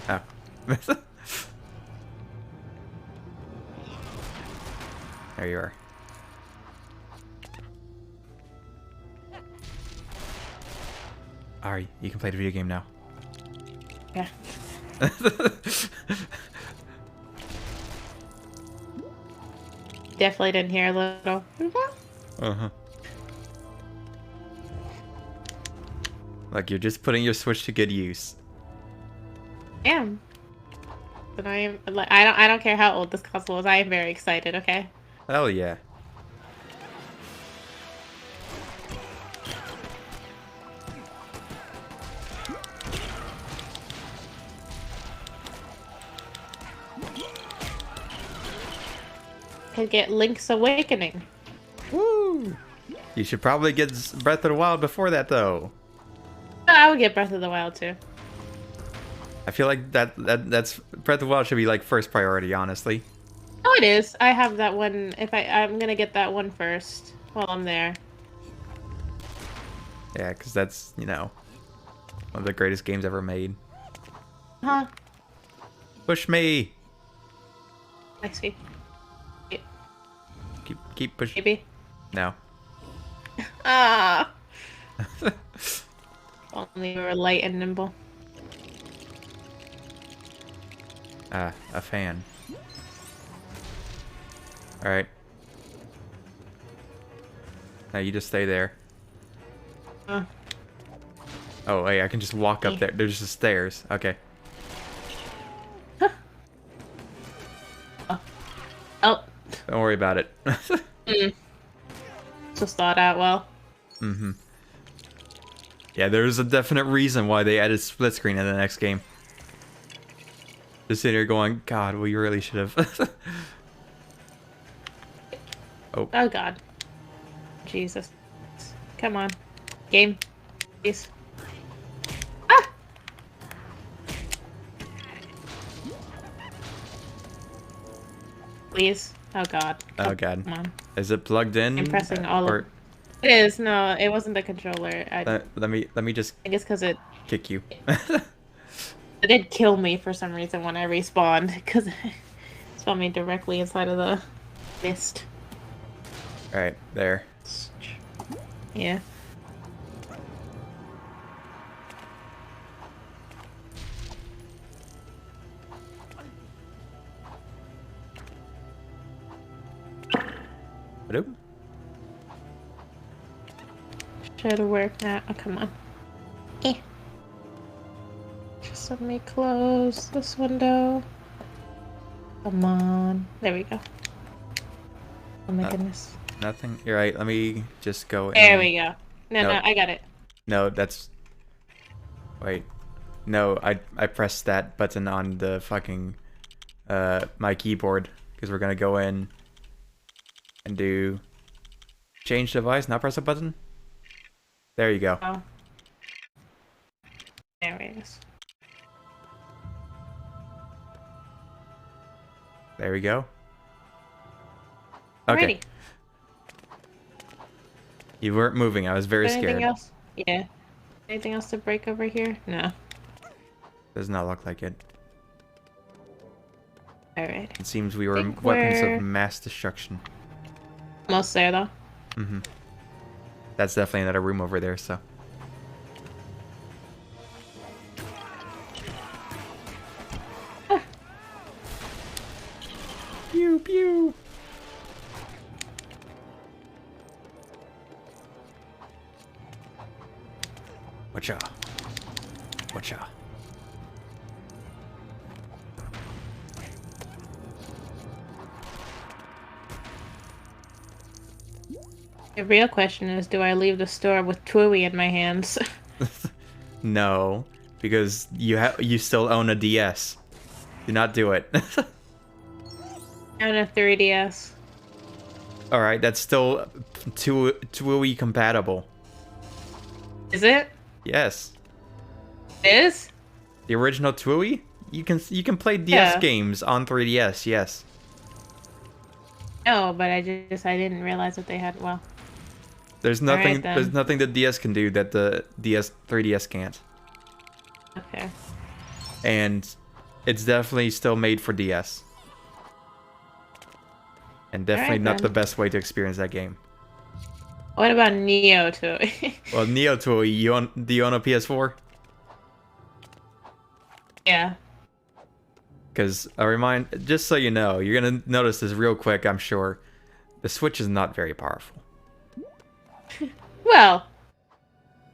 Oh. There you are. Alright, you can play the video game now. Yeah. Definitely didn't hear a little. Uh-huh. Like you're just putting your Switch to good use. Damn. But I am like I don't care how old this console is. I am very excited. Okay. Hell yeah. Could get Link's Awakening. Woo! You should probably get Breath of the Wild before that, though. I would get Breath of the Wild too. I feel like that's Breath of the Wild should be like first priority, honestly. Oh, it is. I have that one. If I'm gonna get that one first while I'm there. Yeah, because that's, you know, one of the greatest games ever made. Huh? Push me. Next week. Keep pushing. Maybe. No. Ah. Only we were light and nimble. Ah, a fan. Alright. Now you just stay there. Oh, wait, I can just walk up there. There's just stairs. Okay. Oh. Don't worry about it. Just thought out well. Mm-hmm. Yeah, there's a definite reason why they added split screen in the next game. Just sitting here going, God, we really should have. Oh. Oh God. Jesus. Come on. Game. Please. Ah! Please. Oh God. Oh God. Come on. Is it plugged in? I'm pressing all or, of it. Is. No, it wasn't the controller. let me just I guess because it kick you. did kill me for some reason when I respawned. Because it spawned me directly inside of the mist. Alright, there. Yeah. Hello? Should work now. Oh, come on. Eh. Just let me close this window. Come on. There we go. Oh my goodness. Nothing? You're right, let me just go There we go. No, No. no, I got it. No, that's... Wait. No, I pressed that button on the fucking... my keyboard. Because we're gonna go in... and do... change device, now press a button? There you go. Oh. There it is. There we go. Okay. Alrighty. You weren't moving, I was very Anything scared. else? Yeah. Anything else to break over here? No. Does not look like it. Alright. It seems we were Think weapons we're- of mass destruction. Almost there though. Mm-hmm. That's definitely another room over there, so. Pew pew. Watcha. Watcha. The real question is, do I leave the store with Twiwi in my hands? No, because you still own a DS. Do not do it. And a 3DS. All right, that's still TUI compatible. Is it? Yes, It is? the original TUI. You can play DS Yeah. games on 3DS. Yes. No, but I didn't realize that they had. Well, There's all right nothing. There's then. nothing the DS can do that the 3DS can't, Okay. and it's definitely still made for DS, and All definitely right not the then. best way to experience that game. What about Neo too? Well, Neo Toy, do you own a PS4? Yeah. Because just so you know, you're gonna notice this real quick. I'm sure the Switch is not very powerful. Well,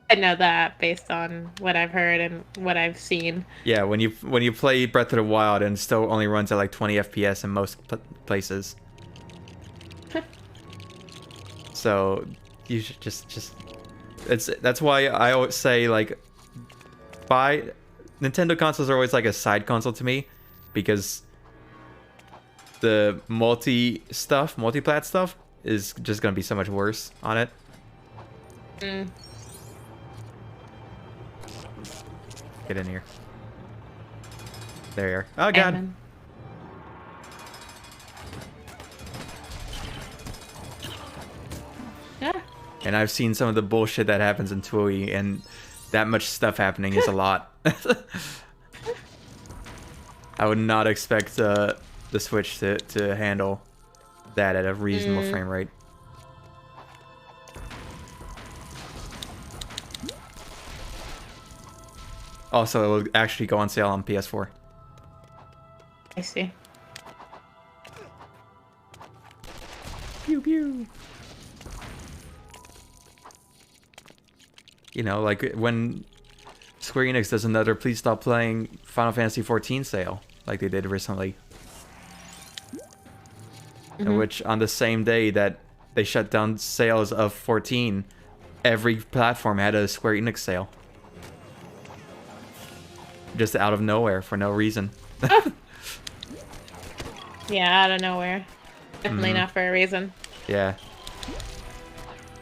I know that based on what I've heard and what I've seen. Yeah, when you play Breath of the Wild and it still only runs at like 20 FPS in most places. So you should just that's why I always say like buy Nintendo consoles are always like a side console to me because the multi-plat stuff is just gonna be so much worse on it. Mm. Get in here. There you are. Oh god. Amen. Yeah. And I've seen some of the bullshit that happens in Toei, and that much stuff happening is a lot. I would not expect the Switch to handle that at a reasonable frame rate. Also, it will actually go on sale on PS4. I see. Pew pew. You know, like when Square Enix does another Please Stop Playing Final Fantasy XIV sale, like they did recently. In which, on the same day that they shut down sales of 14, every platform had a Square Enix sale. Just out of nowhere, for no reason. Yeah, out of nowhere. Definitely not for a reason. Yeah.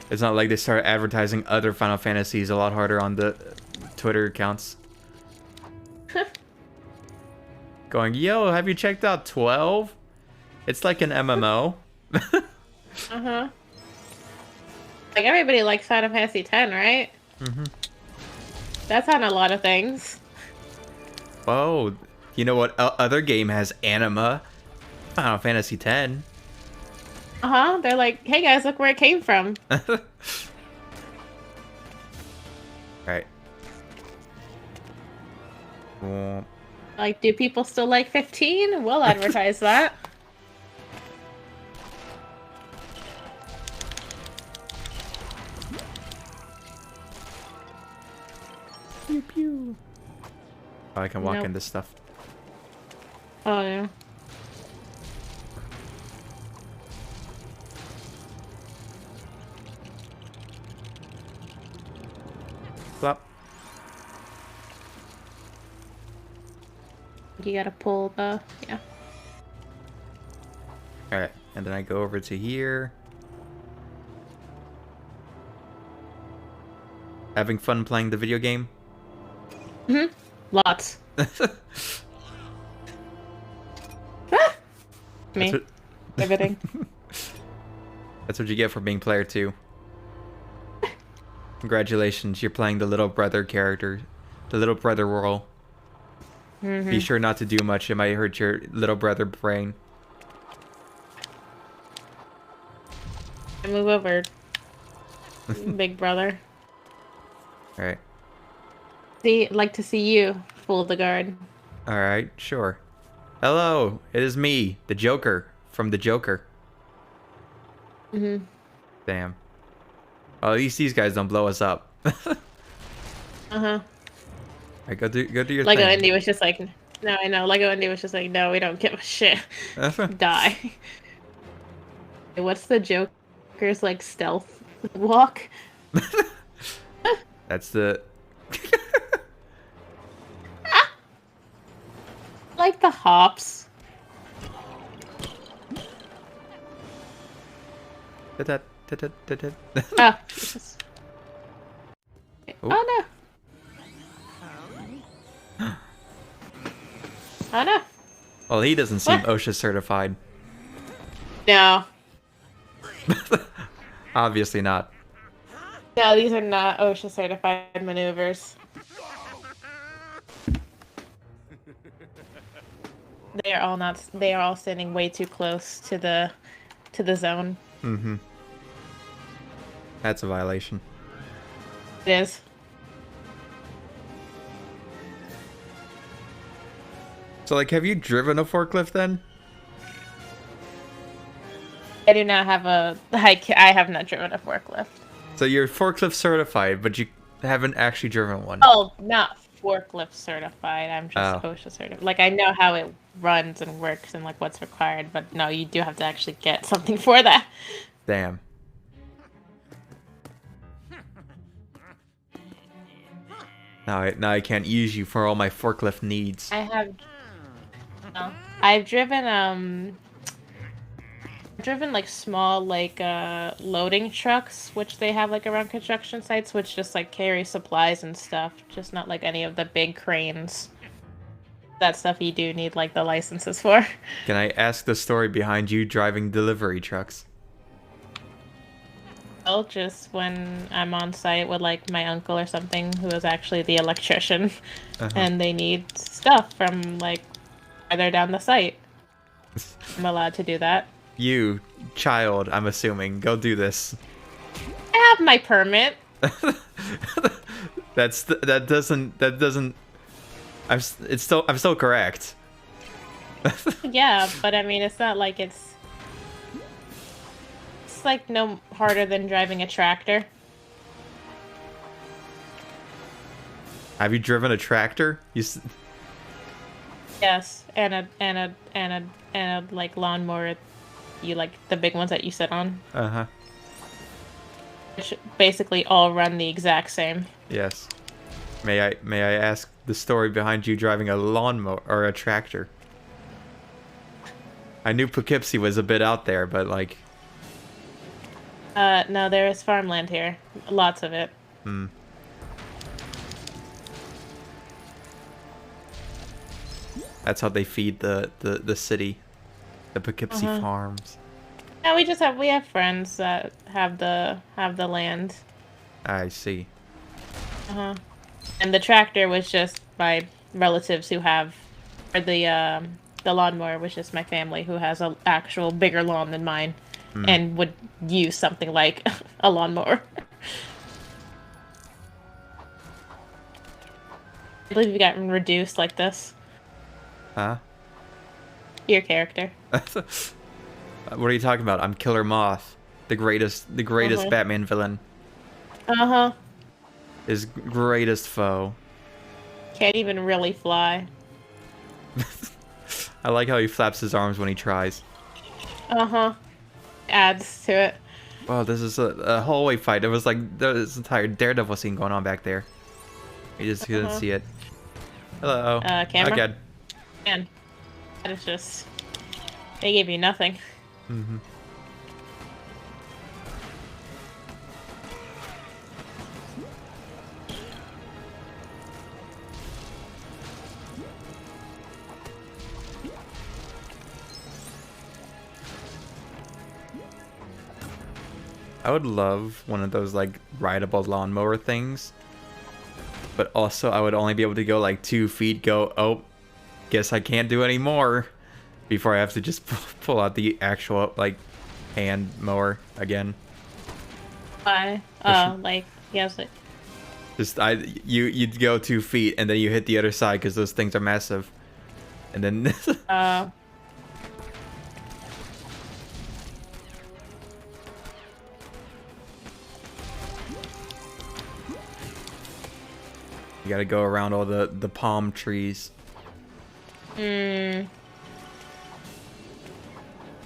It's not like they started advertising other Final Fantasies a lot harder on the Twitter accounts. Going, yo, have you checked out 12? It's like an MMO. Uh-huh. Like, everybody likes Final Fantasy X, right? Mm-hmm. That's on a lot of things. Oh, you know what other game has anima? Final Fantasy X. Uh-huh. They're like, hey guys, look where it came from. Right. Well, Like, do people still like 15? We'll advertise that. pew pew. Oh, I can walk Nope. into stuff. Oh, yeah. Flop. You gotta pull the... Yeah. Alright, and then I go over to here. Having fun playing the video game? Mm-hmm. Lots. Ah! Me. That's Riveting. That's what you get for being player 2. Congratulations, you're playing the little brother character. The little brother role. Be sure not to do much, it might hurt your little brother brain. Move over, big brother. Alright. Like to see you fool the guard. Alright, sure. Hello, it is me, the Joker, from the Joker. Mm-hmm. Damn. Well, at least these guys don't blow us up. Uh-huh. Alright, go do your Lego thing. Indy was just like, no, I know. Lego Indy was just like, no, we don't give a shit. Die. What's the Joker's, like, stealth walk? That's the... Like the hops. Oh, Jesus. Ooh. Oh, no. Oh, no. Well, he doesn't seem What? OSHA certified. No. Obviously not. No, these are not OSHA certified maneuvers. They are all not. They are all standing way too close to the zone. Mm-hmm. That's a violation. It is. So, like, have you driven a forklift then? I do not have a. I have not driven a forklift. So you're forklift certified, but you haven't actually driven one. Oh, not forklift certified. I'm just Oh. OSHA certified. Like I know how it runs and works and like what's required, but no, you do have to actually get something for that. Damn. Now I can't use you for all my forklift needs. I have. No, I've driven like small like loading trucks, which they have like around construction sites, which just like carry supplies and stuff. Just not like any of the big cranes. That stuff you do need like the licenses for. Can I ask the story behind you driving delivery trucks? Well, just when I'm on site with like my uncle or something who is actually the electrician, and they need stuff from like farther down the site. I'm allowed to do that. You, child, I'm assuming, go do this. I have my permit. That doesn't. I'm still correct. Yeah, but I mean, it's not like it's like no harder than driving a tractor. Have you driven a tractor? Yes, and a like lawnmower. You like the big ones that you sit on, Uh-huh. which basically all run the exact same. Yes. May I ask the story behind you driving a lawnmower or a tractor? I knew Poughkeepsie was a bit out there, but like. No, there is farmland here, lots of it. Hmm. That's how they feed the city, the Poughkeepsie farms. No, we have friends that have the land. I see. And the tractor was just my relatives who have, or the lawnmower was just my family who has a actual bigger lawn than mine, and would use something like a lawnmower. I believe you got reduced like this. Huh? Your character. What are you talking about? I'm Killer Moth, the greatest Batman villain. His greatest foe. Can't even really fly. I like how he flaps his arms when he tries. Adds to it. Wow, this is a hallway fight. It was like this entire Daredevil scene going on back there. You just couldn't see it. Hello. Camera? Again. Man, that is just... They gave you nothing. Mm-hmm. I would love one of those like rideable lawnmower things, but also I would only be able to go like 2 feet. Go, oh, guess I can't do any more before I have to just pull out the actual like hand mower again. Why? Oh, like, yes. Just you'd go 2 feet and then you hit the other side because those things are massive, and then. You gotta go around all the palm trees. Hmm.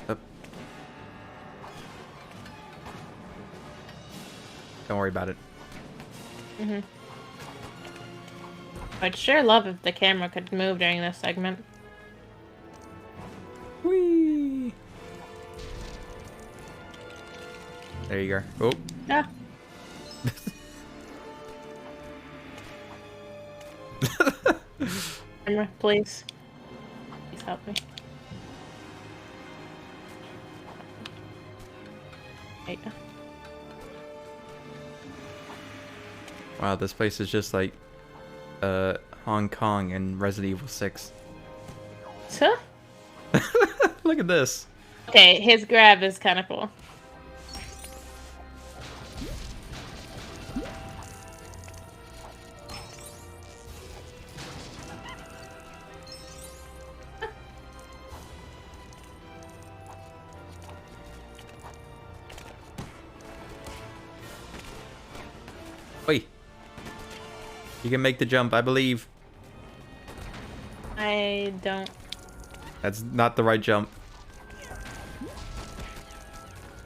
Up. Don't worry about it. I'd sure love if the camera could move during this segment. Whee! There you go. Oh. Yeah. Camera, please. Please help me. Right. Wow, this place is just like Hong Kong and Resident Evil 6. So? Look at this. Okay, his grab is kind of cool. Wait. You can make the jump, I believe. I don't. That's not the right jump.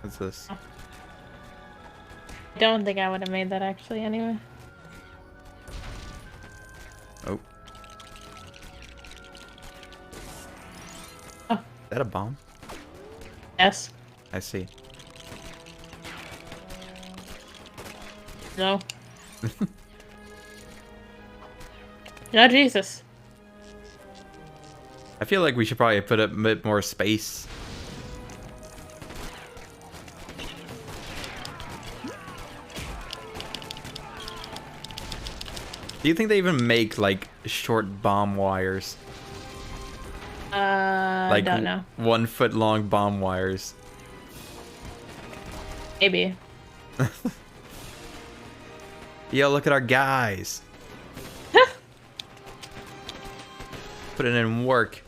What's this? I don't think I would have made that actually anyway. Oh. Oh. Is that a bomb? Yes. I see. No. No, Jesus. I feel like we should probably put a bit more space. Do you think they even make like short bomb wires? I don't know. 1 foot long bomb wires. Maybe. Yo, look at our guys. Putting in work.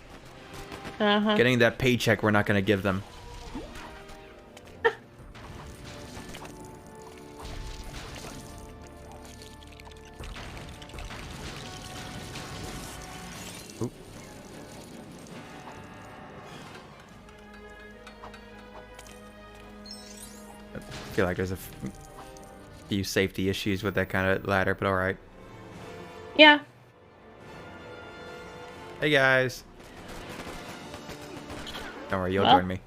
Uh-huh. Getting that paycheck we're not gonna give them. Oop. I feel like there's a few safety issues with that kind of ladder, but alright. Yeah. Hey guys. Don't worry, you'll Well. join me.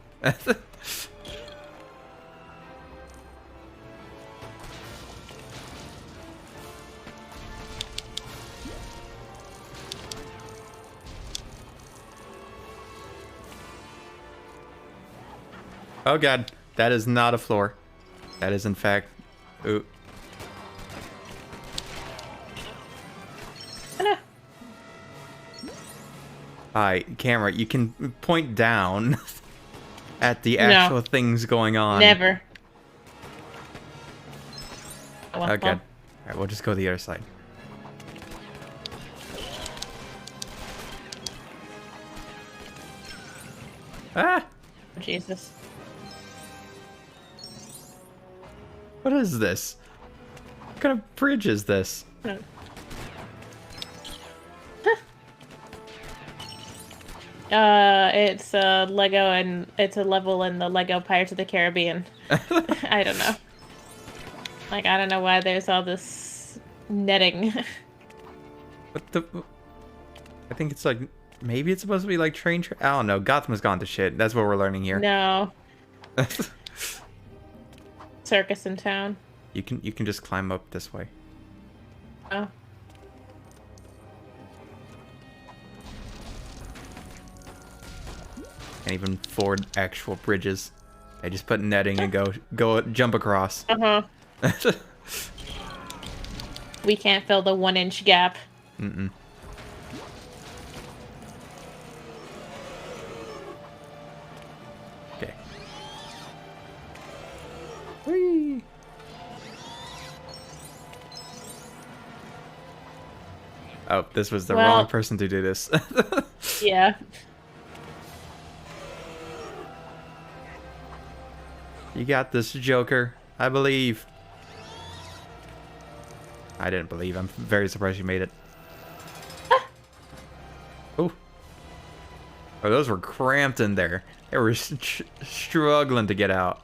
Oh god, that is not a floor. That is in fact... Ooh. Hi, camera, you can point down at the actual things going on. Never. Oh god. Alright, we'll just go to the other side. Ah! Jesus. What is this? What kind of bridge is this? No. It's a Lego and it's a level in the Lego Pirates of the Caribbean. I don't know. Like, I don't know why there's all this netting. What the... I think it's like... Maybe it's supposed to be like train... I don't know. Gotham has gone to shit. That's what we're learning here. No. Circus in town. You can just climb up this way. Oh. And even ford actual bridges. They just put netting and go jump across. Uh-huh. We can't fill the 1-inch gap. Mm-mm. Okay. Whee! Oh, this was the wrong person to do this. Yeah. You got this, Joker. I believe. I didn't believe. I'm very surprised you made it. Ooh. Oh, those were cramped in there. They were struggling to get out.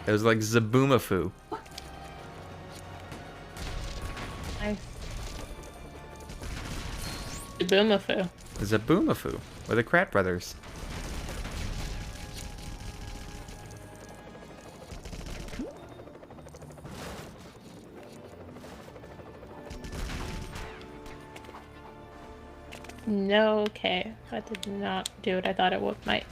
It was like Zaboomafoo. Nice. Zaboomafoo. Zaboomafoo. With the Krat brothers. No, okay. That did not do what I thought it might.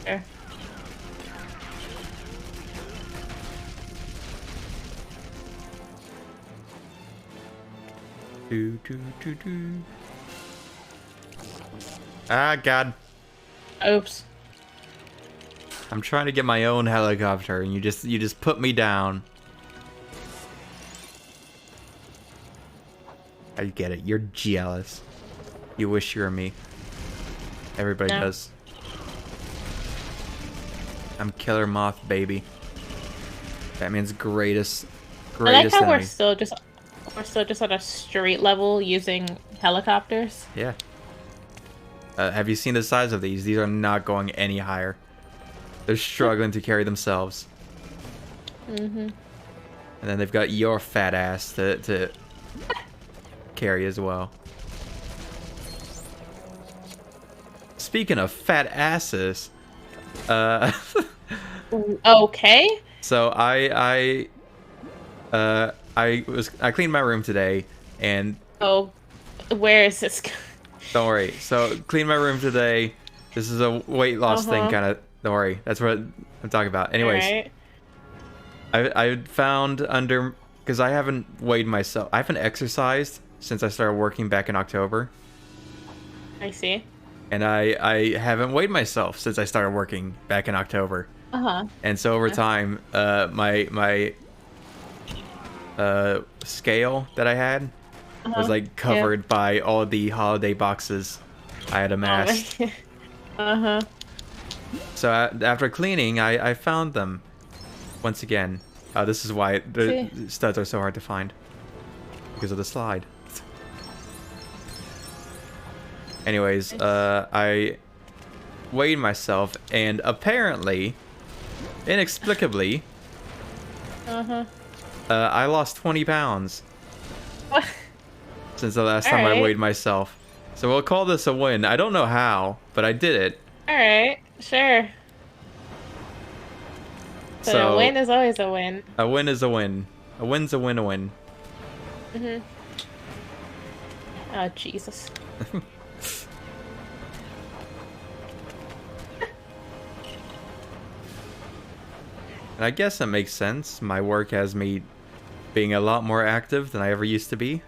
Sure. Do, do, do, do. Ah, God. Oops. I'm trying to get my own helicopter, and you just put me down. I get it. You're jealous. You wish you were me. Everybody No. does. I'm Killer Moth, baby. Batman's greatest I like how enemy. we're still just on a street level using helicopters. Yeah. Have you seen the size of these? These are not going any higher. They're struggling to carry themselves. Mm-hmm. And then they've got your fat ass to carry as well. Speaking of fat asses, Okay. so I cleaned my room today, and Oh, where is this? don't worry. So cleaned my room today. This is a weight loss thing, kind of. Don't worry. That's what I'm talking about. Anyways, Alright. I found under, because I haven't weighed myself. I haven't exercised since I started working back in October. I see. And I haven't weighed myself since I started working back in October. Uh-huh. And so over time, my scale that I had was like covered by all the holiday boxes I had amassed. Uh-huh. So after cleaning, I found them once again. This is why the studs are so hard to find, because of the slide. Anyways, I weighed myself, and apparently, inexplicably, I lost 20 pounds What? since the last time I weighed myself. So we'll call this a win. I don't know how, but I did it. Alright, sure. So a win is always a win. A win is a win. A win's a win-a-win. Mm-hmm. Oh, Jesus. And I guess that makes sense. My work has me being a lot more active than I ever used to be.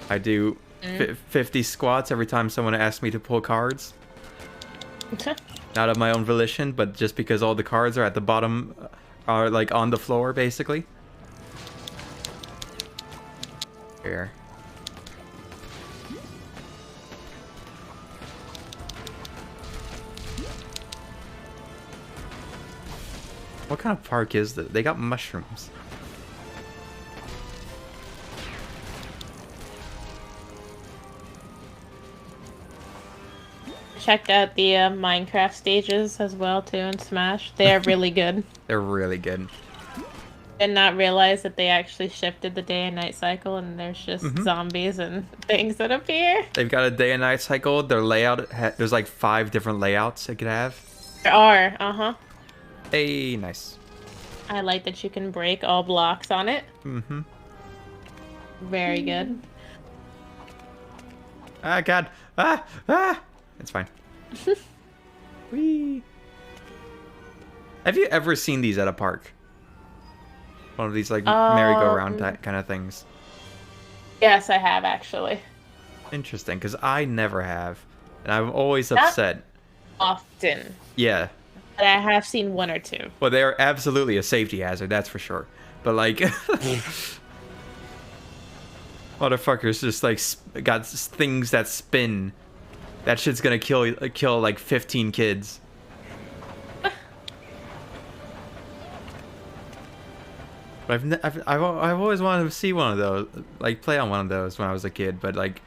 I do 50 squats every time someone asks me to pull cards. Not of my own volition, but just because all the cards are at the bottom, are like on the floor, basically. Here. What kind of park is that? They got mushrooms. Checked out the Minecraft stages as well too in Smash. They are really good. They're really good. Did not realize that they actually shifted the day and night cycle, and there's just zombies and things that appear. They've got a day and night cycle. Their layout, there's like 5 different layouts it could have. There are, Hey, nice. I like that you can break all blocks on it. Mm-hmm. Very good. Ah, God. Ah! It's fine. Whee! Have you ever seen these at a park? One of these, like, merry-go-round kind of things. Yes, I have, actually. Interesting, because I never have. And I'm always upset. Often. Yeah. But I have seen one or two. Well, they are absolutely a safety hazard, that's for sure. But, like... motherfuckers just, like, got things that spin. That shit's gonna kill like 15 kids. But I've always wanted to see one of those, like play on one of those when I was a kid, but like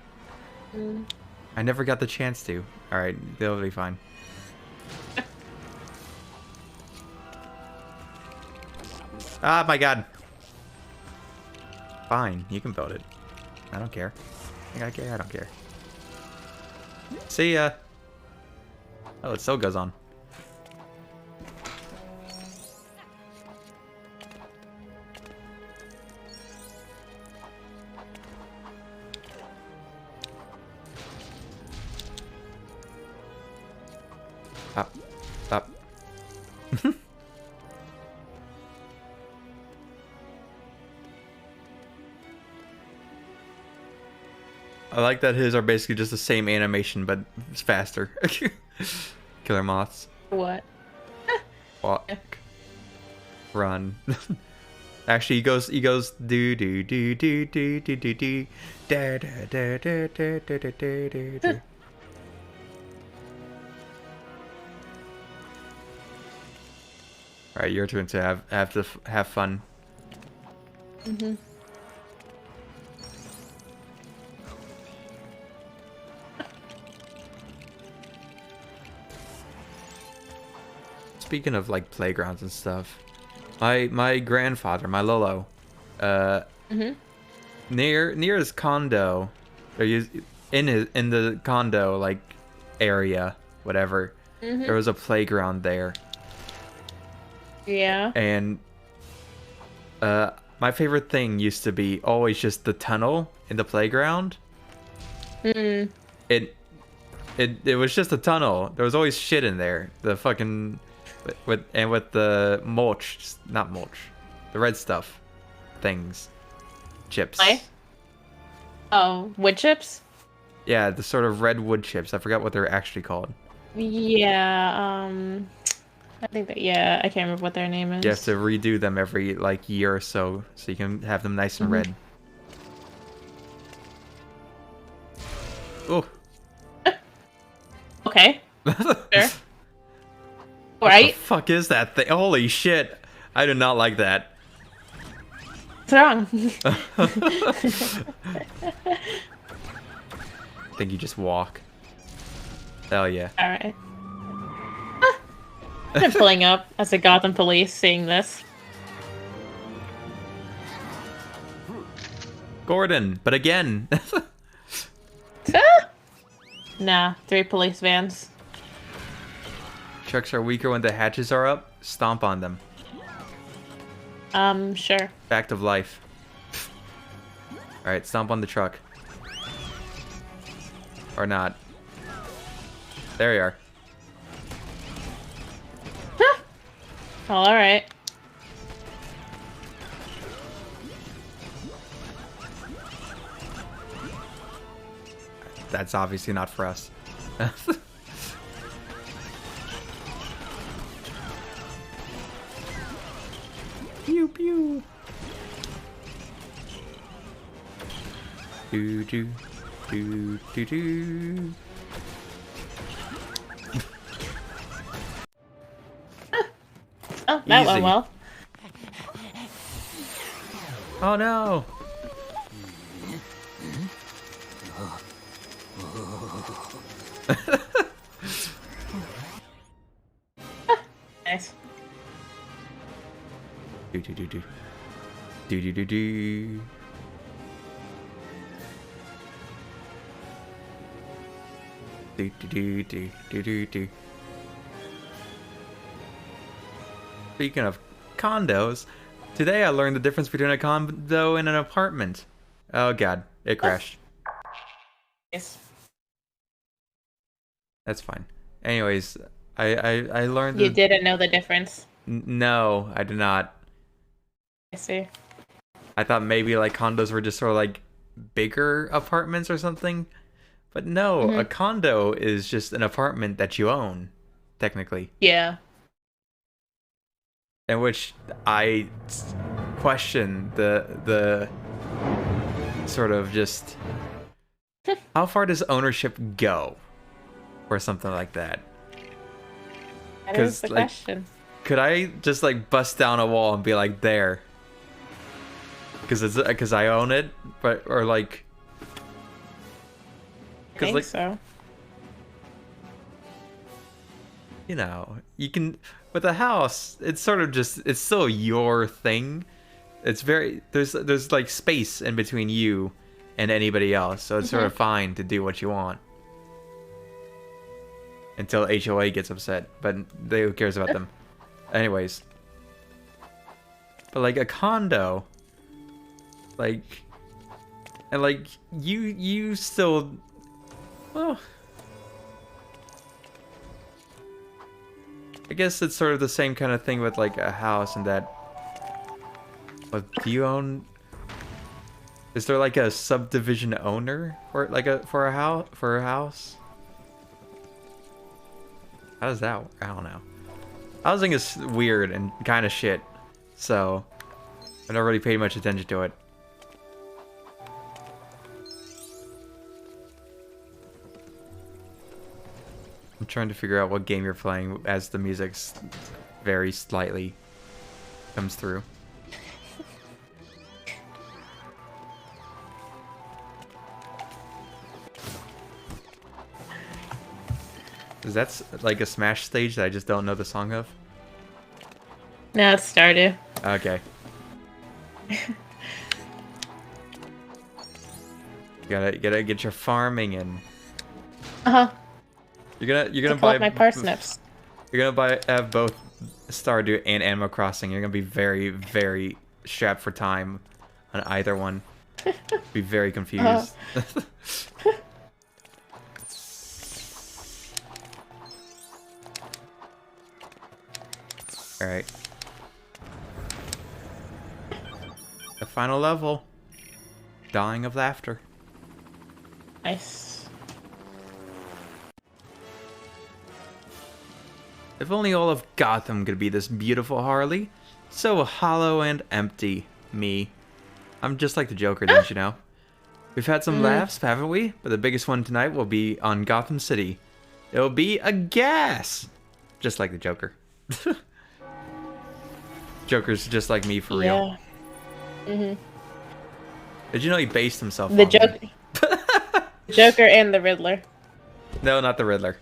I never got the chance to. All right, they'll be fine. Ah, my God. Fine, you can build it. I don't care. I gotta care. I don't care. See ya. Oh, it still goes on. Up. Up. I like that his are basically just the same animation, but it's faster. Killer moths. What? Walk. Run. Actually, he goes do do do do do do do do da da da da da da da da da. All right, your turn to have fun. Mhm. Speaking of like playgrounds and stuff, my grandfather, my Lolo, Mhm. near his condo, or in the condo like area, whatever, Mhm. there was a playground there, Yeah. and my favorite thing used to be always just the tunnel in the playground. Mm. It was just a tunnel. There was always shit in there. The fucking with the mulch, not mulch, the red stuff, things, chips. Play? Oh, wood chips? Yeah, the sort of red wood chips. I forgot what they're actually called. Yeah. I think that. Yeah, I can't remember what their name is. You have to redo them every like year or so you can have them nice and red. Oh. Okay. Sure. What Right? the fuck is that thing? Holy shit! I do not like that. What's wrong? I think you just walk. Hell yeah. All right. I'm pulling up as a Gotham police seeing this. Gordon, but again. Nah, 3 police vans. Trucks are weaker when the hatches are up. Stomp on them. Sure. Fact of life. Alright, stomp on the truck. Or not. There you are. All right. That's obviously not for us. Pew pew. Do do do do do. Oh, that Easy. went well. Oh no. Nice. Do do do do. Do do do do. Do do do do do do do. Speaking of condos, today I learned the difference between a condo and an apartment. Oh god, it crashed. Nice. That's fine. Anyways, I learned You didn't know the difference. No, I did not. I see. I thought maybe like condos were just sort of like bigger apartments or something. But no, a condo is just an apartment that you own, technically. Yeah. In which I question the sort of just how far does ownership go or something like that? That is the like, question. could I just like bust down a wall and be like there? Because I own it, but or like. I think like, so. You know, you can with a house. It's sort of just it's still your thing. It's very there's like space in between you and anybody else, so it's sort of fine to do what you want until HOA gets upset. But who cares about them? Anyways, but like a condo, like and like you still. Well, I guess it's sort of the same kind of thing with like a house and that. But do you own? Is there like a subdivision owner for like a house? How does that work? I don't know. Housing is weird and kind of shit, so I've never really paid much attention to it. I'm trying to figure out what game you're playing as the music very slightly comes through. Is that like a Smash stage that I just don't know the song of? No, it's Stardew. Okay. You gotta get your farming in. Uh-huh. You're gonna Buy buy my parsnips. You're gonna have both Stardew and Animal Crossing. You're gonna be very, very strapped for time on either one. Be very confused. Alright. The final level. Dying of laughter. Nice. If only all of Gotham could be this beautiful, Harley. So hollow and empty. Me. I'm just like the Joker, don't you know? We've had some laughs, haven't we? But the biggest one tonight will be on Gotham City. It'll be a gas! Just like the Joker. Joker's just like me for real. Mm-hmm. Did you know he based himself on The me? Joker. Joker and the Riddler. No, not the Riddler.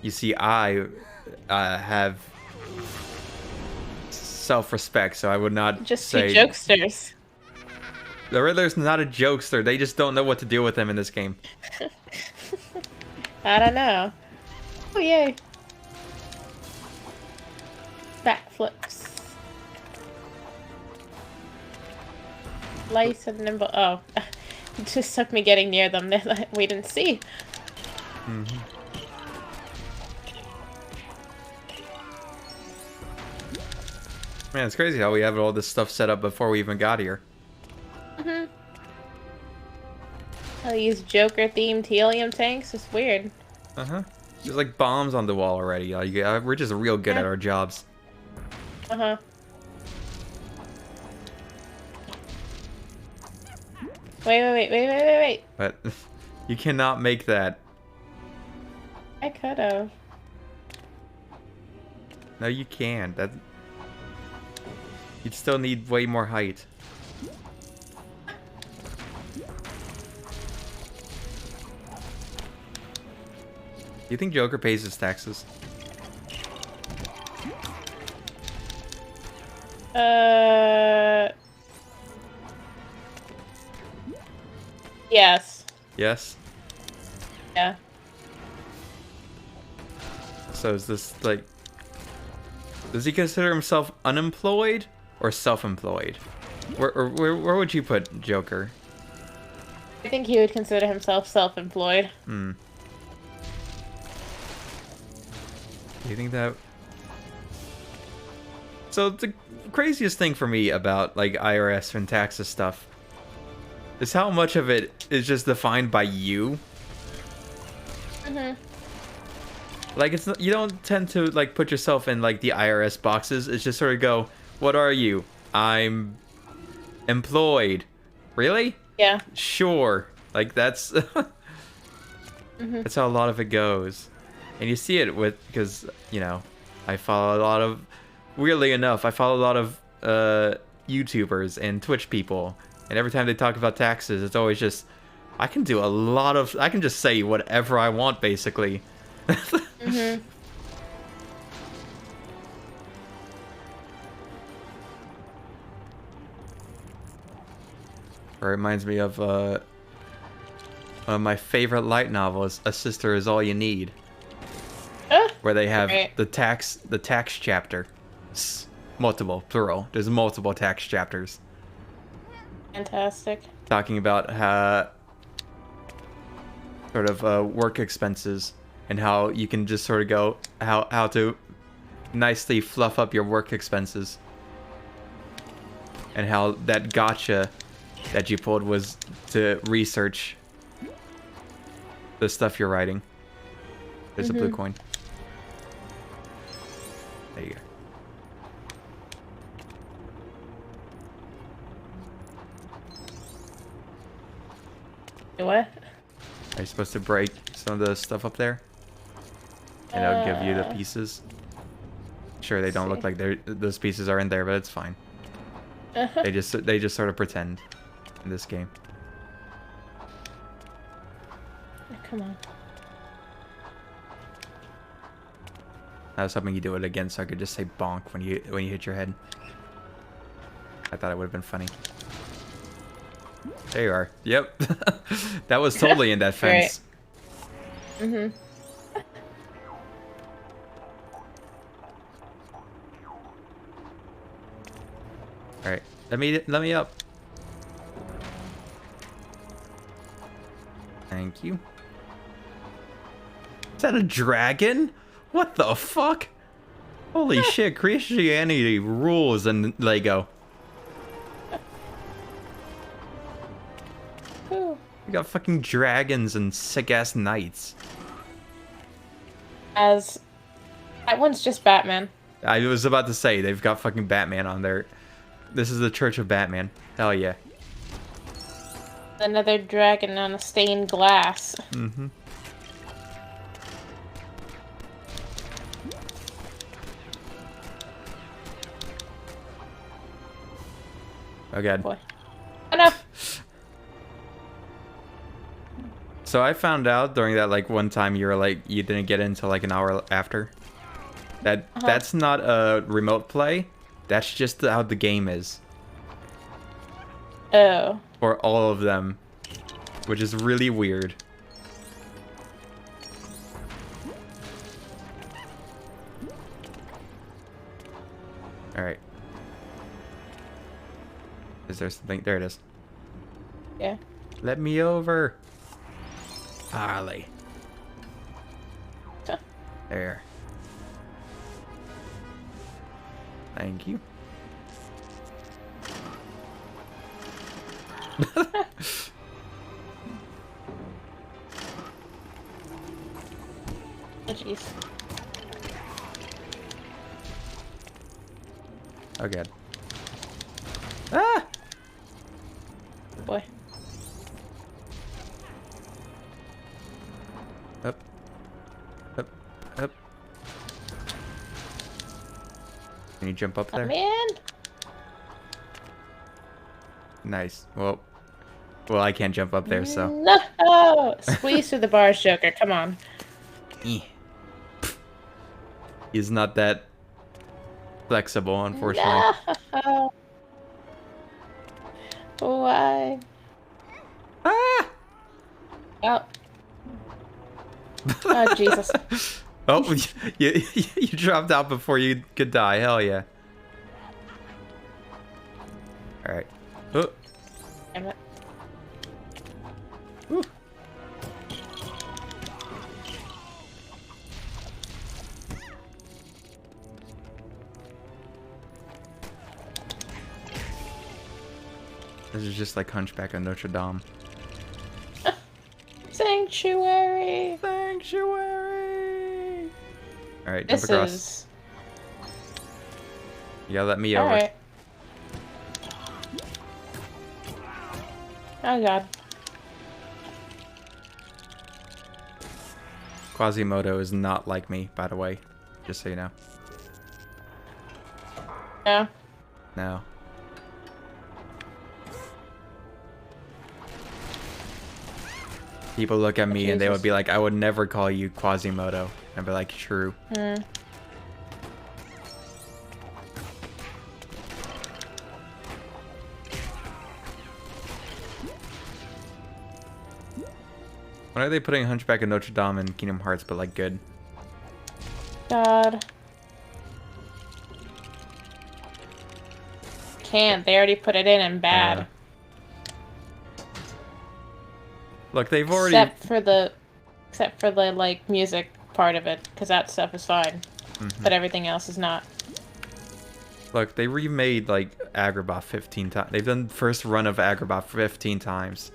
You see, I have self-respect, so I would not Just say... two jokesters. The Riddler's not a jokester. They just don't know what to do with him in this game. I don't know. Oh, yay. Backflips. Light and nimble. Oh. It just took me getting near them. We didn't see. Mm-hmm. Man, it's crazy how we have all this stuff set up before we even got here. Mm-hmm. I'll use Joker-themed helium tanks. It's weird. Uh-huh. There's like bombs on the wall already. We're just real good at our jobs. Uh-huh. Wait. But you cannot make that. I could've. No, you can't. You'd still need way more height. Do you think Joker pays his taxes? Yes. Yes? Yeah. So is this like... Does he consider himself unemployed or self-employed? Where would you put Joker? I think he would consider himself self-employed. Hmm. Do you think that... So the craziest thing for me about like IRS and taxes stuff is how much of it is just defined by you. Mm-hmm. Like it's not, you don't tend to like put yourself in like the IRS boxes. It's just sort of go, what are you? I'm employed. Really? Yeah. Sure. Like that's Mm-hmm. that's how a lot of it goes. And you see it with, because, you know, I follow a lot of, weirdly enough, I follow a lot of YouTubers and Twitch people. And every time they talk about taxes, it's always just, I can just say whatever I want, basically. Mm-hmm. It reminds me of one of my favorite light novels, A Sister Is All You Need. Where they have the tax chapter. Multiple, plural. There's multiple tax chapters. Fantastic. Talking about sort of work expenses and how you can just sort of go how to nicely fluff up your work expenses, and how that gotcha that you pulled was to research the stuff you're writing. There's a blue coin. There you go. What? Are you supposed to break some of the stuff up there? And it'll give you the pieces. Sure, they don't look like those pieces are in there, but it's fine. They just sort of pretend in this game. Come on. I was hoping you do it again so I could just say bonk when you hit your head. I thought it would have been funny. There you are. Yep. That was totally in that fence. Right. Mm-hmm. Alright. Let me up. Thank you. Is that a dragon? What the fuck? Holy shit, Christianity rules in Lego. We got fucking dragons and sick-ass knights. As... That one's just Batman. I was about to say, they've got fucking Batman on there. This is the Church of Batman. Hell yeah. Another dragon on a stained glass. Mm-hmm. Oh god. Boy. Oh no! So I found out during that like one time you were like you didn't get in until like an hour after. That's not a remote play. That's just how the game is. Oh. For all of them, which is really weird. All right. Is there something? There it is. Yeah. Let me over. Harley. Huh. There. Thank you. Oh jeez. Oh god. Ah! Boy. Up. Up. Up. Can you jump up there? Oh, man. Nice. Well, I can't jump up there, so. No! Squeeze through the bars, Joker. Come on. He's not that flexible, unfortunately. No! Why? Ah! Oh. Oh, Jesus. Oh, you dropped out before you could die. Hell yeah. Alright. Oh. Damn it. Ooh. This is just like Hunchback of Notre Dame. Sanctuary! Sanctuary! Alright, jump This across. is... You gotta let me over. Alright. Oh god. Quasimodo is not like me, by the way. Just so you know. No. No. People look at me and they would be like, I would never call you Quasimodo. I'd be like, true. Hmm. When are they putting Hunchback of Notre Dame in Kingdom Hearts, but like good? God. Can't. They already put it in bad. Look, they've already... Except for the like music part of it, because that stuff is fine. But everything else is not. Look, they remade like Agrabah 15 times. They've done the first run of Agrabah 15 times.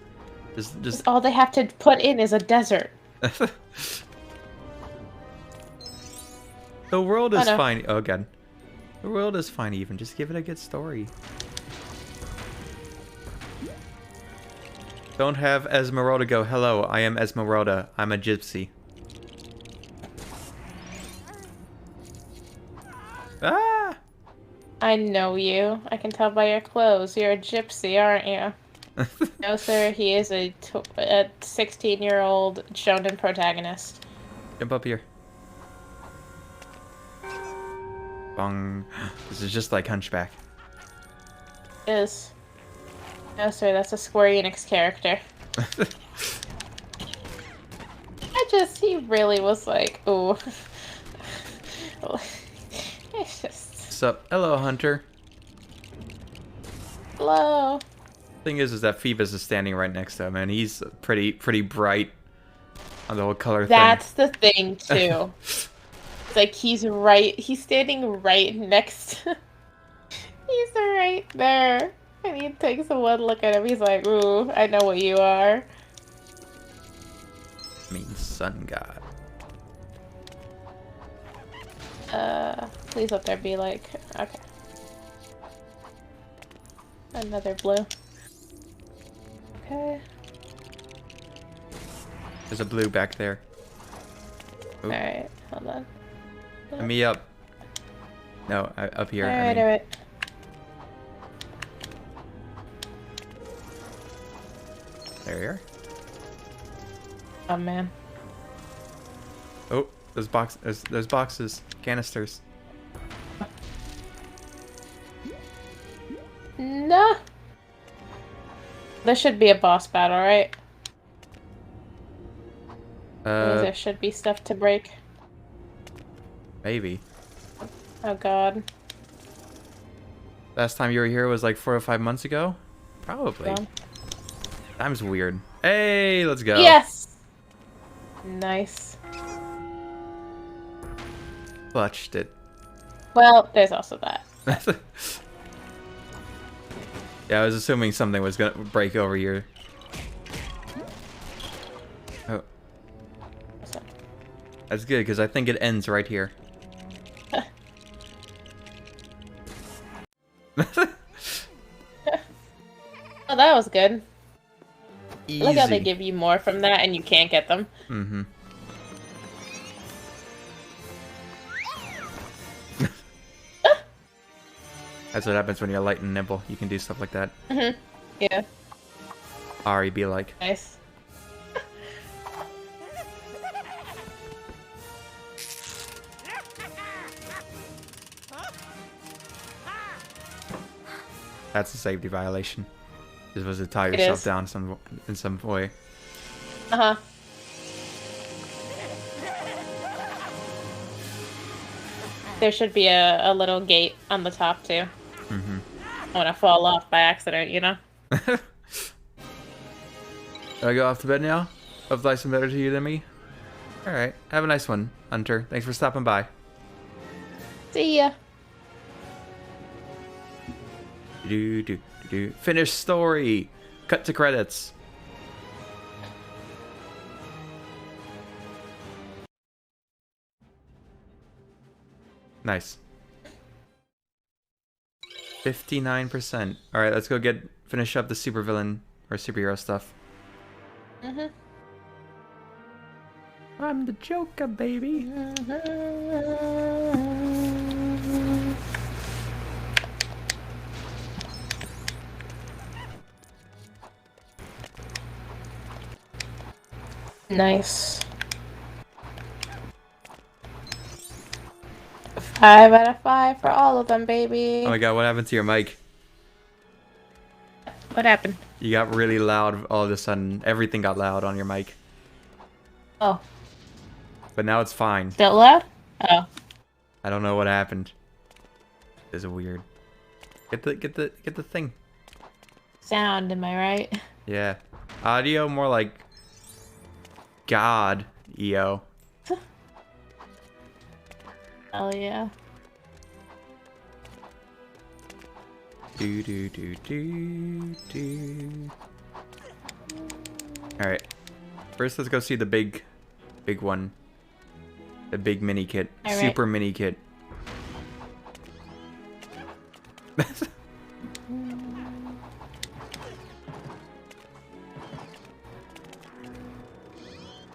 Just All they have to put in is a desert. The world is no. fine. Oh god. The world is fine even. Just give it a good story. Don't have Esmeralda go, hello, I am Esmeralda. I'm a gypsy. Ah! I know you. I can tell by your clothes. You're a gypsy, aren't you? No, sir. He is a 16-year-old shonen protagonist. Jump up here. Bong. This is just like Hunchback. Is. No, sir. That's a Square Enix character. He really was like, ooh. It's just. Sup? Hello, Hunter. Hello. Thing is that Phoebus is standing right next to him, and he's pretty bright on the whole color That's thing. the thing, too. It's like he's standing right next to... He's right there. And he takes one look at him, he's like, ooh, I know what you are. Means sun god. Please let there be like, okay. Another blue. Okay. There's a blue back there. Oop. Alright, hold on. Let me up. No, up here. Alright, I mean. alright. There you are. Oh man. Oh, there's boxes, canisters. No. There should be a boss battle, right? There should be stuff to break. Maybe. Oh god. Last time you were here was like 4 or 5 months ago? Probably. Well. Time's weird. Hey, let's go. Yes! Nice. Clutched it. Well, there's also that. Yeah, I was assuming something was gonna break over here. Oh. That's good, because I think it ends right here. Oh, that was good. Easy. Look how they give you more from that and you can't get them. Mm-hmm. That's what happens when you're light and nimble. You can do stuff like that. Mm-hmm. Yeah. Ari be like. Nice. That's a safety violation. You're supposed to tie It yourself is. down in some way. Uh-huh. There should be a little gate on the top, too. Mm-hmm. I want to fall off by accident, you know? Do I go off to bed now? Hope life's been better to you than me? Alright. Have a nice one, Hunter. Thanks for stopping by. See ya. Finish story. Cut to credits. Nice. 59%. Alright, let's go finish up the supervillain or superhero stuff. Mm-hmm. I'm the Joker, baby. Nice. 5 out of 5 for all of them, baby. Oh my god, what happened to your mic? What happened? You got really loud all of a sudden. Everything got loud on your mic. Oh. But now it's fine. Still loud? Oh. I don't know what happened. This is weird. Get the thing. Sound, am I right? Yeah. Audio more like God, EO. Hell yeah. Do do do do do. All right. First, let's go see the big one. The big mini kit. All right. Super mini kit.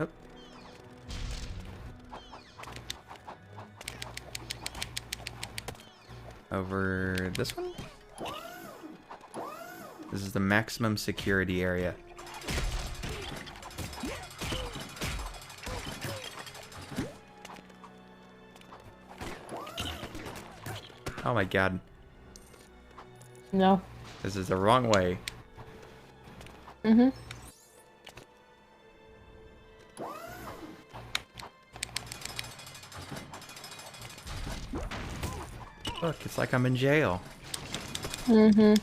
Oh. Over this one? This is the maximum security area. Oh my god. No. This is the wrong way. Mm-hmm. Look, it's like I'm in jail. Mm-hmm.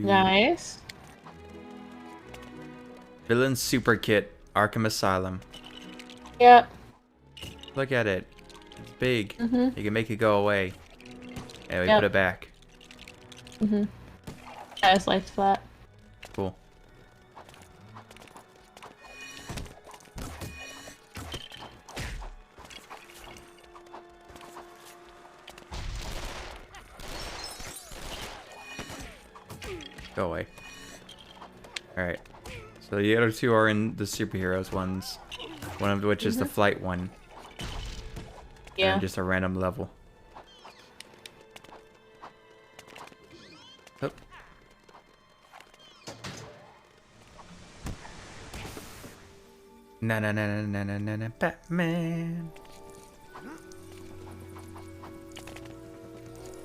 Nice. Villain Super Kit, Arkham Asylum. Yep. Look at it. It's big. Mm-hmm. You can make it go away. And we Yep. put it back. Mm-hmm. I just liked that. Cool. Go away. Alright. So the other two are in the superheroes ones. One of which is the flight one. Yeah. And just a random level. Oh. Na na na na na na na na Batman.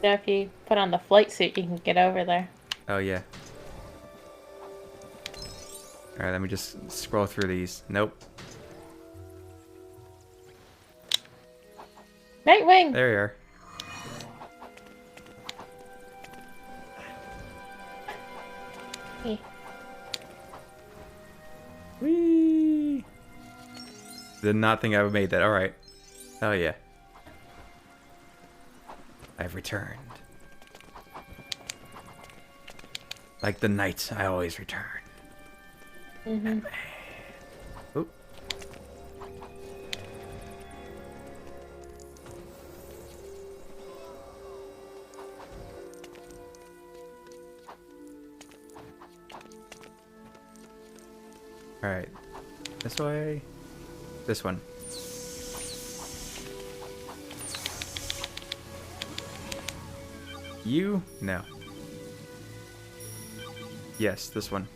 So if you put on the flight suit, you can get over there. Oh yeah. Alright, let me just scroll through these. Nope. Nightwing! There you are. Hey. Whee! Did not think I would made that. Alright. Oh yeah. I've returned. Like the knights, I always return. Mm-hmm. Oh. Alright. This way. This one. You? No. Yes, this one.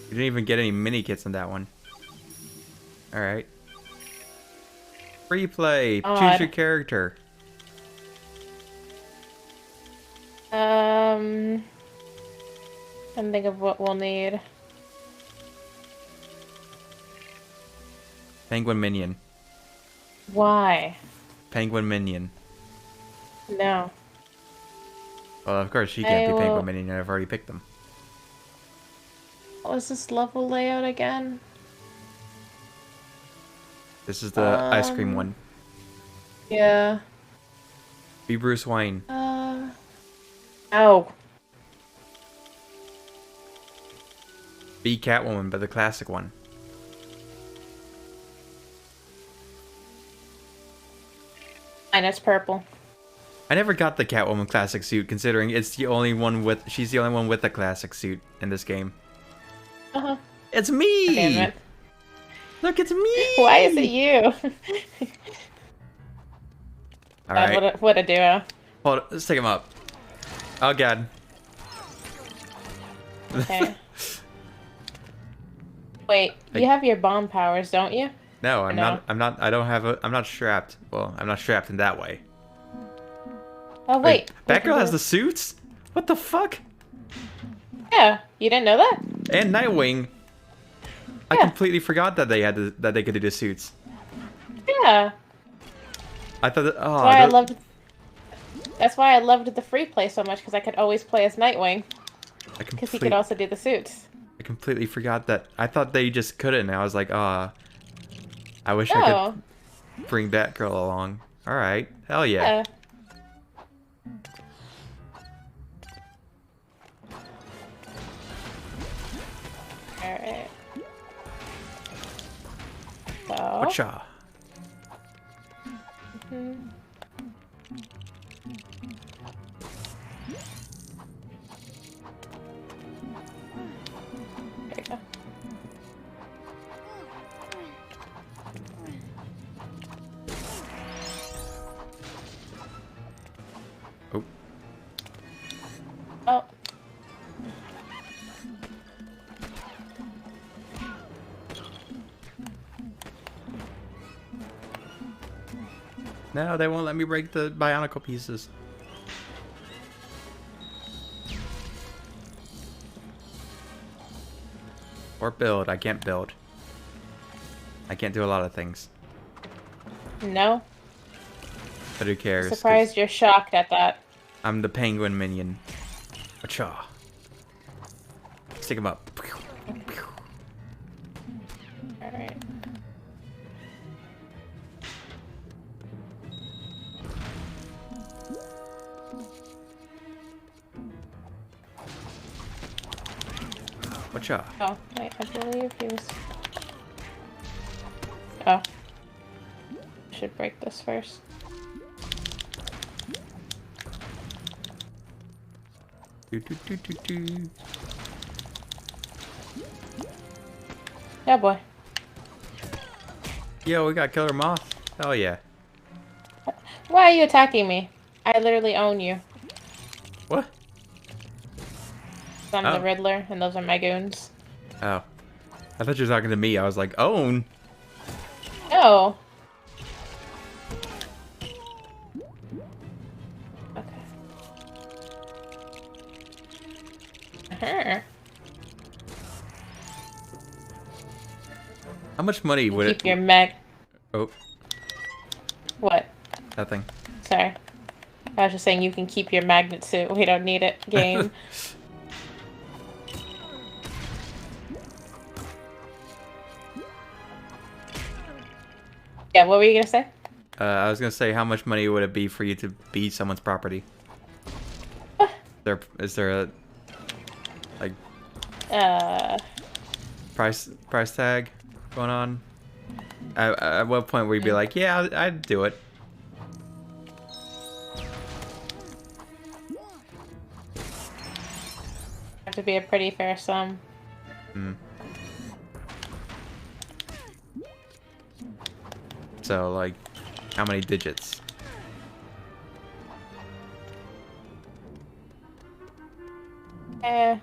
You didn't even get any mini kits on that one. Alright. Free play. Choose Odd. your character. Can think of what we'll need. Penguin Minion. Why? Penguin Minion. No. Well, of course she can't be I will- Penguin Minion. I've already picked them. What was this level layout again? This is the ice cream one. Yeah. Be Bruce Wayne. Oh. Be Catwoman, but the classic one. Mine is purple. I never got the Catwoman classic suit, considering it's the only one with. She's the only one with a classic suit in this game. Uh-huh. It's me. Damn it. Look, it's me. Why is it you? All right. What a duo. Hold on, let's take him up. Oh god. Okay. Wait, you have your bomb powers, don't you? No, I'm No. not. I'm not. I don't have a. I'm not strapped. Well, I'm not strapped in that way. Oh wait. Batgirl has the suits. What the fuck? Yeah, you didn't know that? And Nightwing. I Yeah. completely forgot that they had that they could do the suits. Yeah. I thought that, That's why I oh, loved. That's why I loved the free play so much because I could always play as Nightwing because he could also do the suits. I completely forgot that. I thought they just couldn't. And I was like, ah, I wish I Oh, could bring Batgirl along. All right, hell yeah. yeah. Alright. So. Whatcha? Mhm. There you go. Oh, Oh. no, they won't let me break the Bionicle pieces. Or build. I can't build. I can't do a lot of things. No. But who cares? 'Cause Surprised you're shocked at that. I'm the penguin minion. Whatcha? Stick him up. Alright. Whatcha? Oh, wait, I believe he was. Oh. Should break this first. Do, do, do, do, do. Yeah, boy. Yo, we got Killer Moth. Hell yeah. Why are you attacking me? I literally own you. What? I'm Oh. the Riddler, and those are my goons. Oh. I thought you were talking to me. I was like, own? No. Okay. How much money would Keep it... your mag. Oh, What? nothing. Sorry. I was just saying you can keep your magnet suit. We don't need it. Game. Yeah, what were you gonna say? I was gonna say, how much money would it be for you to be someone's property? Is there a... like... price tag going on? At what point would you be like, yeah, I'd do it? Have to be a pretty fair sum. Hmm. So, like, how many digits? Eh.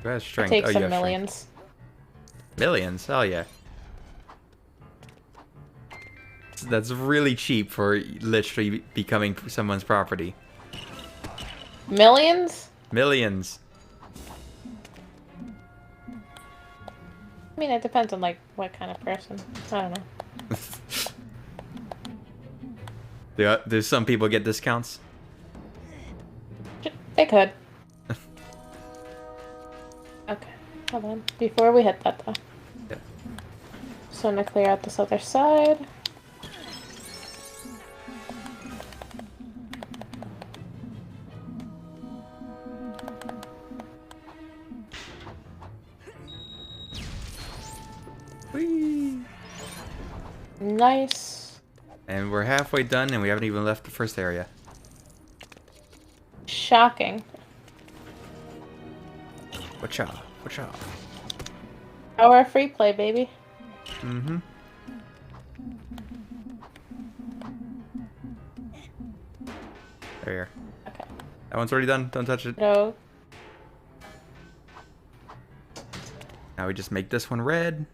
Who has strength? Take Oh, you some have strength. millions. Millions? Hell yeah. That's really cheap for literally becoming someone's property. Millions? Millions. I mean, it depends on, like, what kind of person. I don't know. Do some people get discounts? They could. Okay, hold on. Before we hit that, though. Yeah. So I'm gonna clear out this other side. Whee! Nice. And we're halfway done and we haven't even left the first area. Shocking. Whatcha? Whatcha? Our free play, baby. Mm-hmm. There. Okay. That one's already done. Don't touch it. No. Now we just make this one red.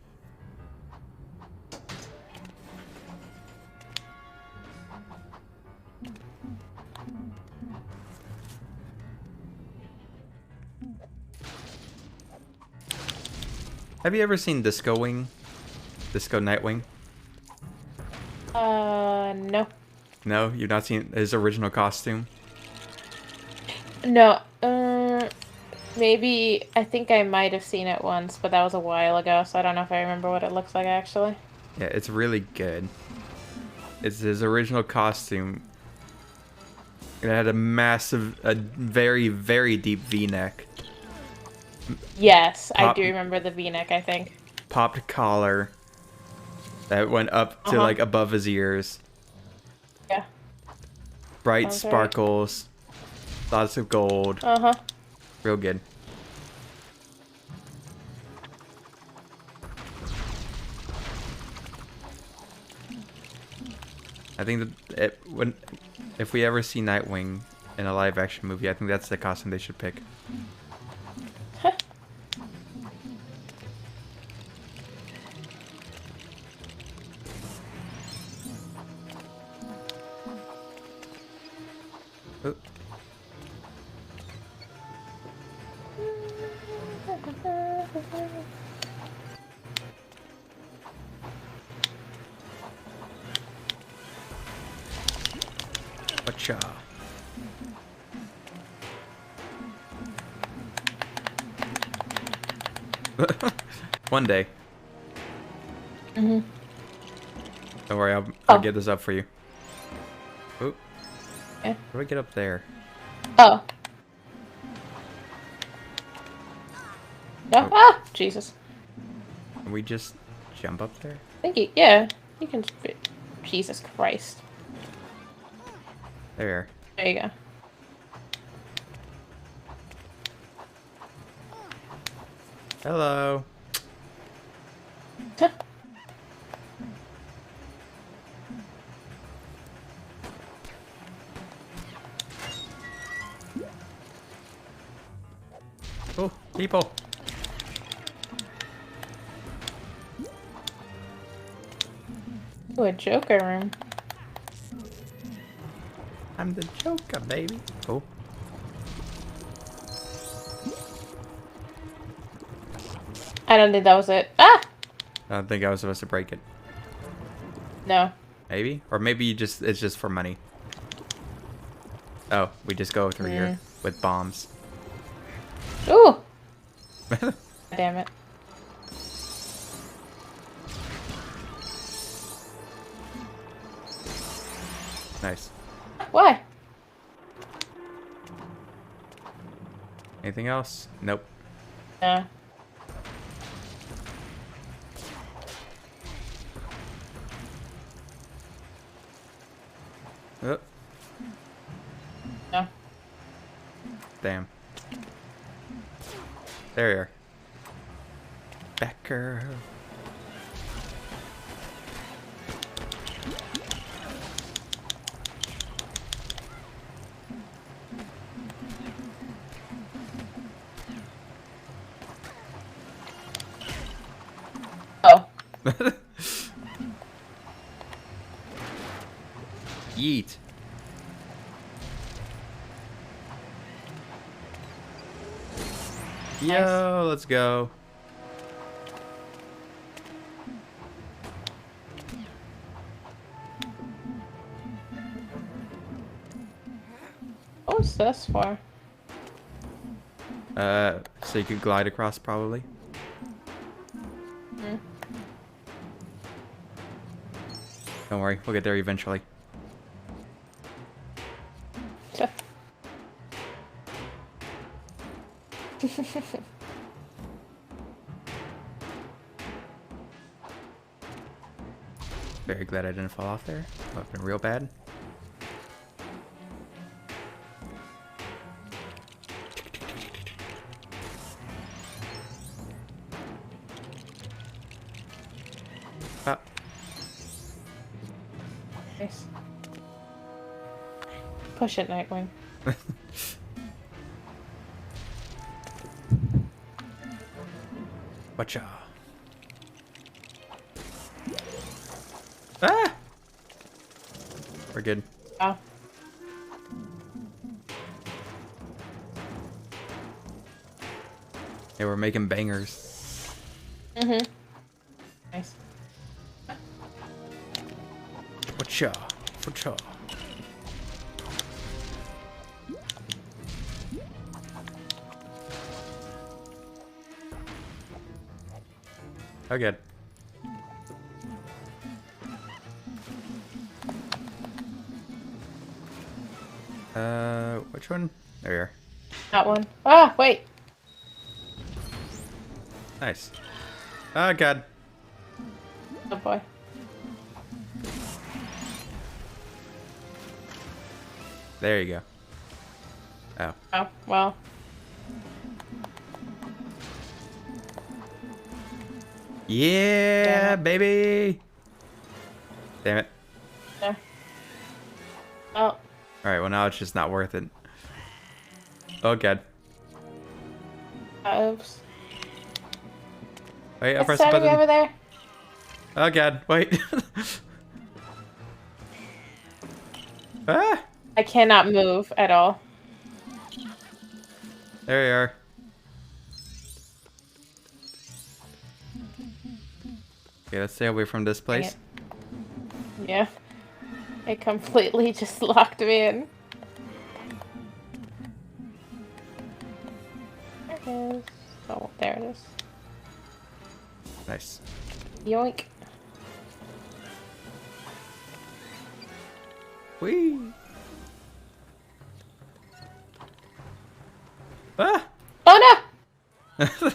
Have you ever seen Disco Wing? Disco Nightwing? No. No, you've not seen his original costume? No. Maybe, I think I might have seen it once, but that was a while ago, so I don't know if I remember what it looks like, actually. Yeah, it's really good. It's his original costume. It had a very, very deep V-neck. Yes, I Pop- do remember the V-neck, I think. Popped collar that went up to like above his ears. Yeah. Bright Sounds right. sparkles. Lots of gold. Uh-huh. Real good. I think that if we ever see Nightwing in a live action movie, I think that's the costume they should pick. Oh. Whatcha? One day. Mm-hmm. Don't worry, I'll get this up for you. Oh. Yeah. How do I get up there? Oh. No? Oh. Ah! Jesus. Can we just jump up there? Yeah. You can... Jesus Christ. There. There you go. Hello. Oh, people. Ooh, a Joker room. I'm the Joker, baby. Oh. I don't think that was it. Ah! I don't think I was supposed to break it. No. Maybe? Or maybe it's just for money. Oh, we just go through here with bombs. Ooh! Damn it. Nice. Why? Anything else? Nope. No. Oh, No. damn. There you are. Becker. Oh. Yeet. Yo, let's go. What was this for? So you could glide across probably. Hmm. Don't worry, we'll get there eventually. Very glad I didn't fall off there. That would have been real bad. Ah. Nice. Push it, Nightwing. Watcha. Ah! We're good. Oh. Yeah, we're making bangers. Mm-hmm. Nice. Whatcha? Whatcha? Oh, good. Which one? There you are. That one. Ah, wait. Nice. Oh, God. Oh boy. There you go. Oh. Oh, well. Yeah, baby! Damn it. Yeah. Oh. Alright, well now it's just not worth it. Oh, God. Oops. Wait, I It's pressed the starting button. over there. Oh, God. Wait. Ah! I cannot move at all. There you are. Okay, let's stay away from this Dang place. it. Yeah. It completely just locked me in. There it is. Oh, there it is. Nice. Yoink. Whee! Ah! Oh no!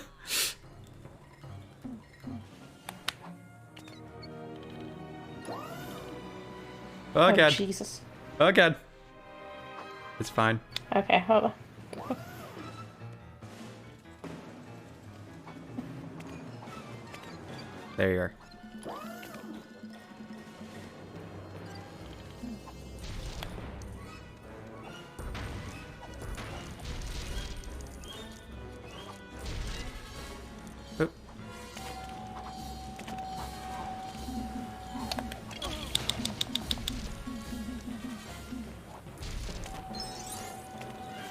Oh, God. Jesus. Oh, God. It's fine. Okay, hold on. There you are. Oop.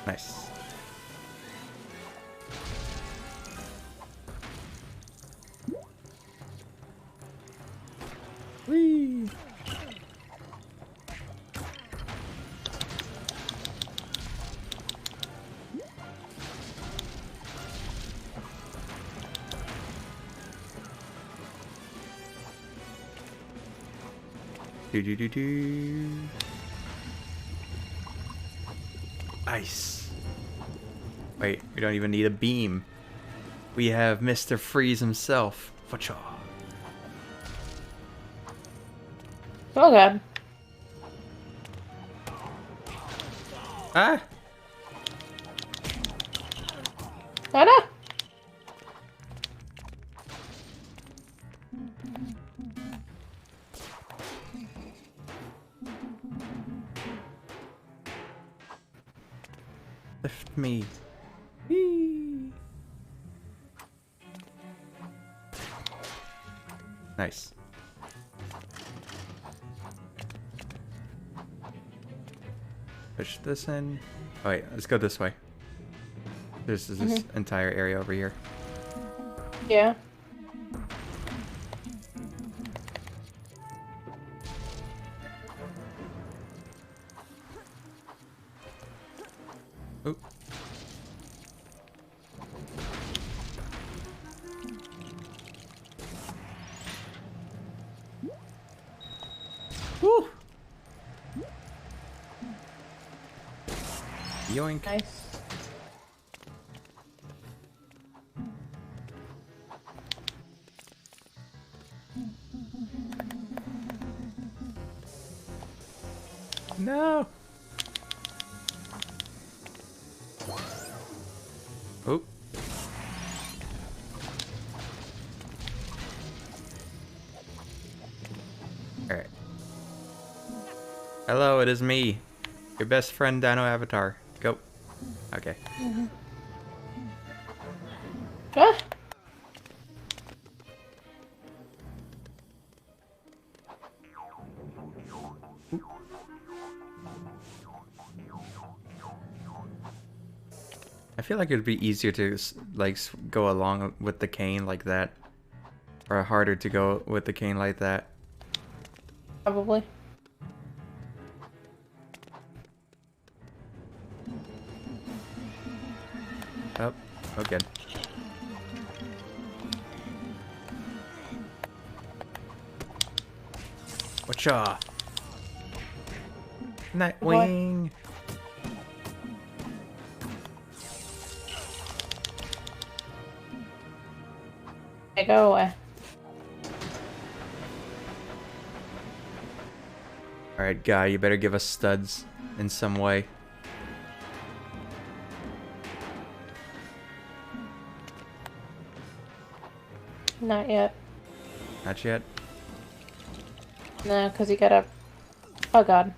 Nice. Whee! Do do do do. Ice. Wait, we don't even need a beam. We have Mr. Freeze himself. Whatcha? Oh god. Ah! Oh no! Lift me. Whee! Nice. Push this in. Oh wait, let's go this way. This is this entire area over here. Yeah. Oop. Woo! Yoink. Nice. No. Oop. Alright. Hello, it is me. Your best friend, Dino Avatar. Go. Okay. Ah! I feel like it'd be easier to like go along with the cane like that. Or harder to go with the cane like that. Probably. Oh, okay. Whatcha? Nightwing. Okay, go away. Alright, guy, you better give us studs in some way. Not yet. Not yet? No, because you gotta... Oh god.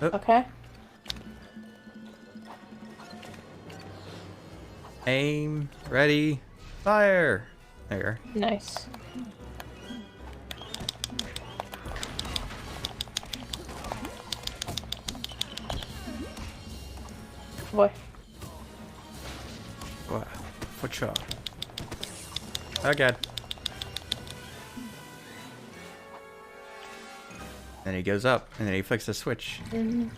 Oh. Okay. Aim, ready, fire! There. Nice. Boy. What? Whatcha? Oh god. Then he goes up, and then he flicks the switch. Mm-hmm. Then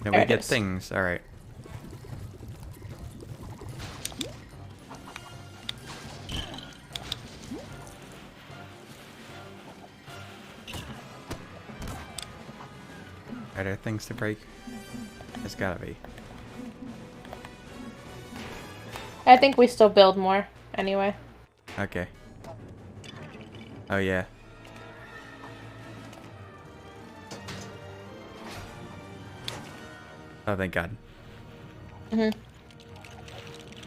There we it get is. things. Alright. Are there things to break? There's gotta be. I think we still build more, anyway. Okay. Oh yeah. Oh, thank God. Mm-hmm.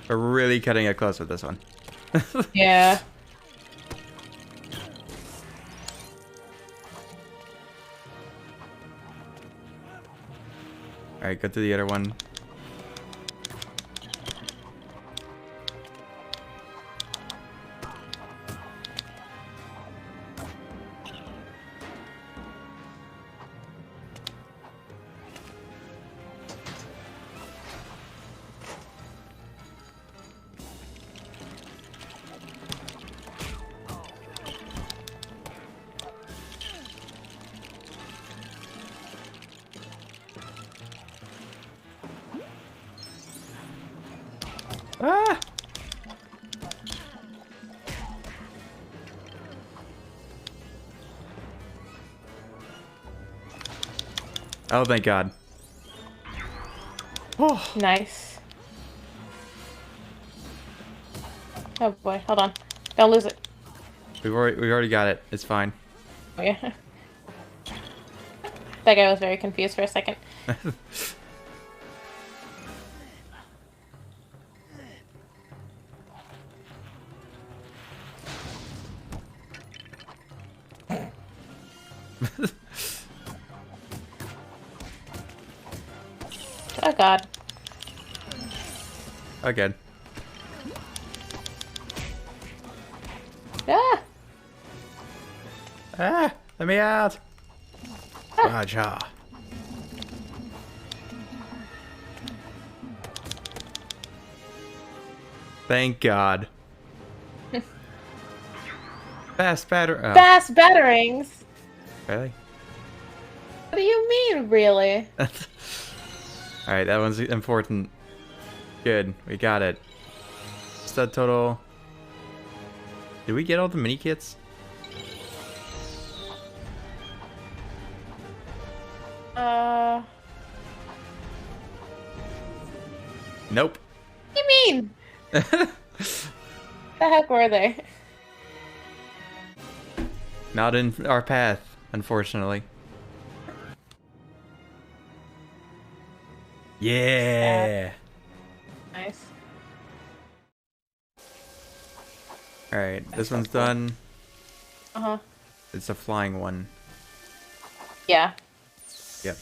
We're really cutting it close with this one. Yeah. Alright, go to the other one. Ah! Oh, thank God. Oh. Nice. Oh boy, hold on. Don't lose it. We already got it. It's fine. Oh yeah. That guy was very confused for a second. Oh god. Again. Ah! Ah! Let me out! Raja. Thank God. Fast batter. Oh, Fast batterings? really? What do you mean, really? Alright, that one's important. Good, we got it. Stud total. Did we get all the mini kits? Nope. What do you mean? The heck were they? Not in our path, unfortunately. Yeah. Nice. Alright, this one's done. Uh-huh. It's a flying one. Yeah. Yep.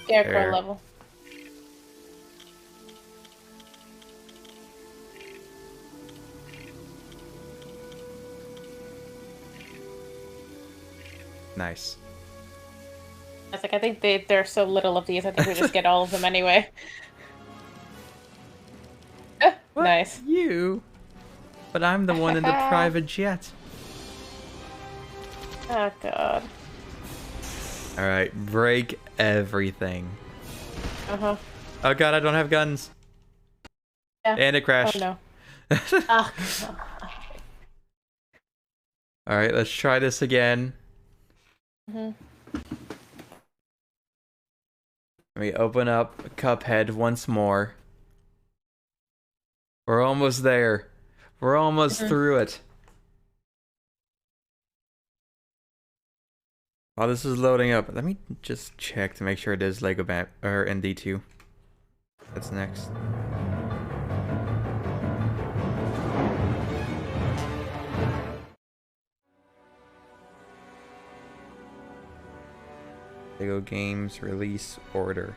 Scarecrow There. level. Nice. I was like, I think there are so little of these. I think we just get all of them anyway. What? Nice. You? But I'm the one in the private jet. Oh god. Alright, break everything. Uh-huh. Oh god, I don't have guns. Yeah. And it crashed. Oh no. Ah. Alright, let's try this again. Mm-hmm. Let me open up Cuphead once more. We're almost there. We're almost through it. While this is loading up, let me just check to make sure it is Lego Map or ND2. That's next. Lego Games release order.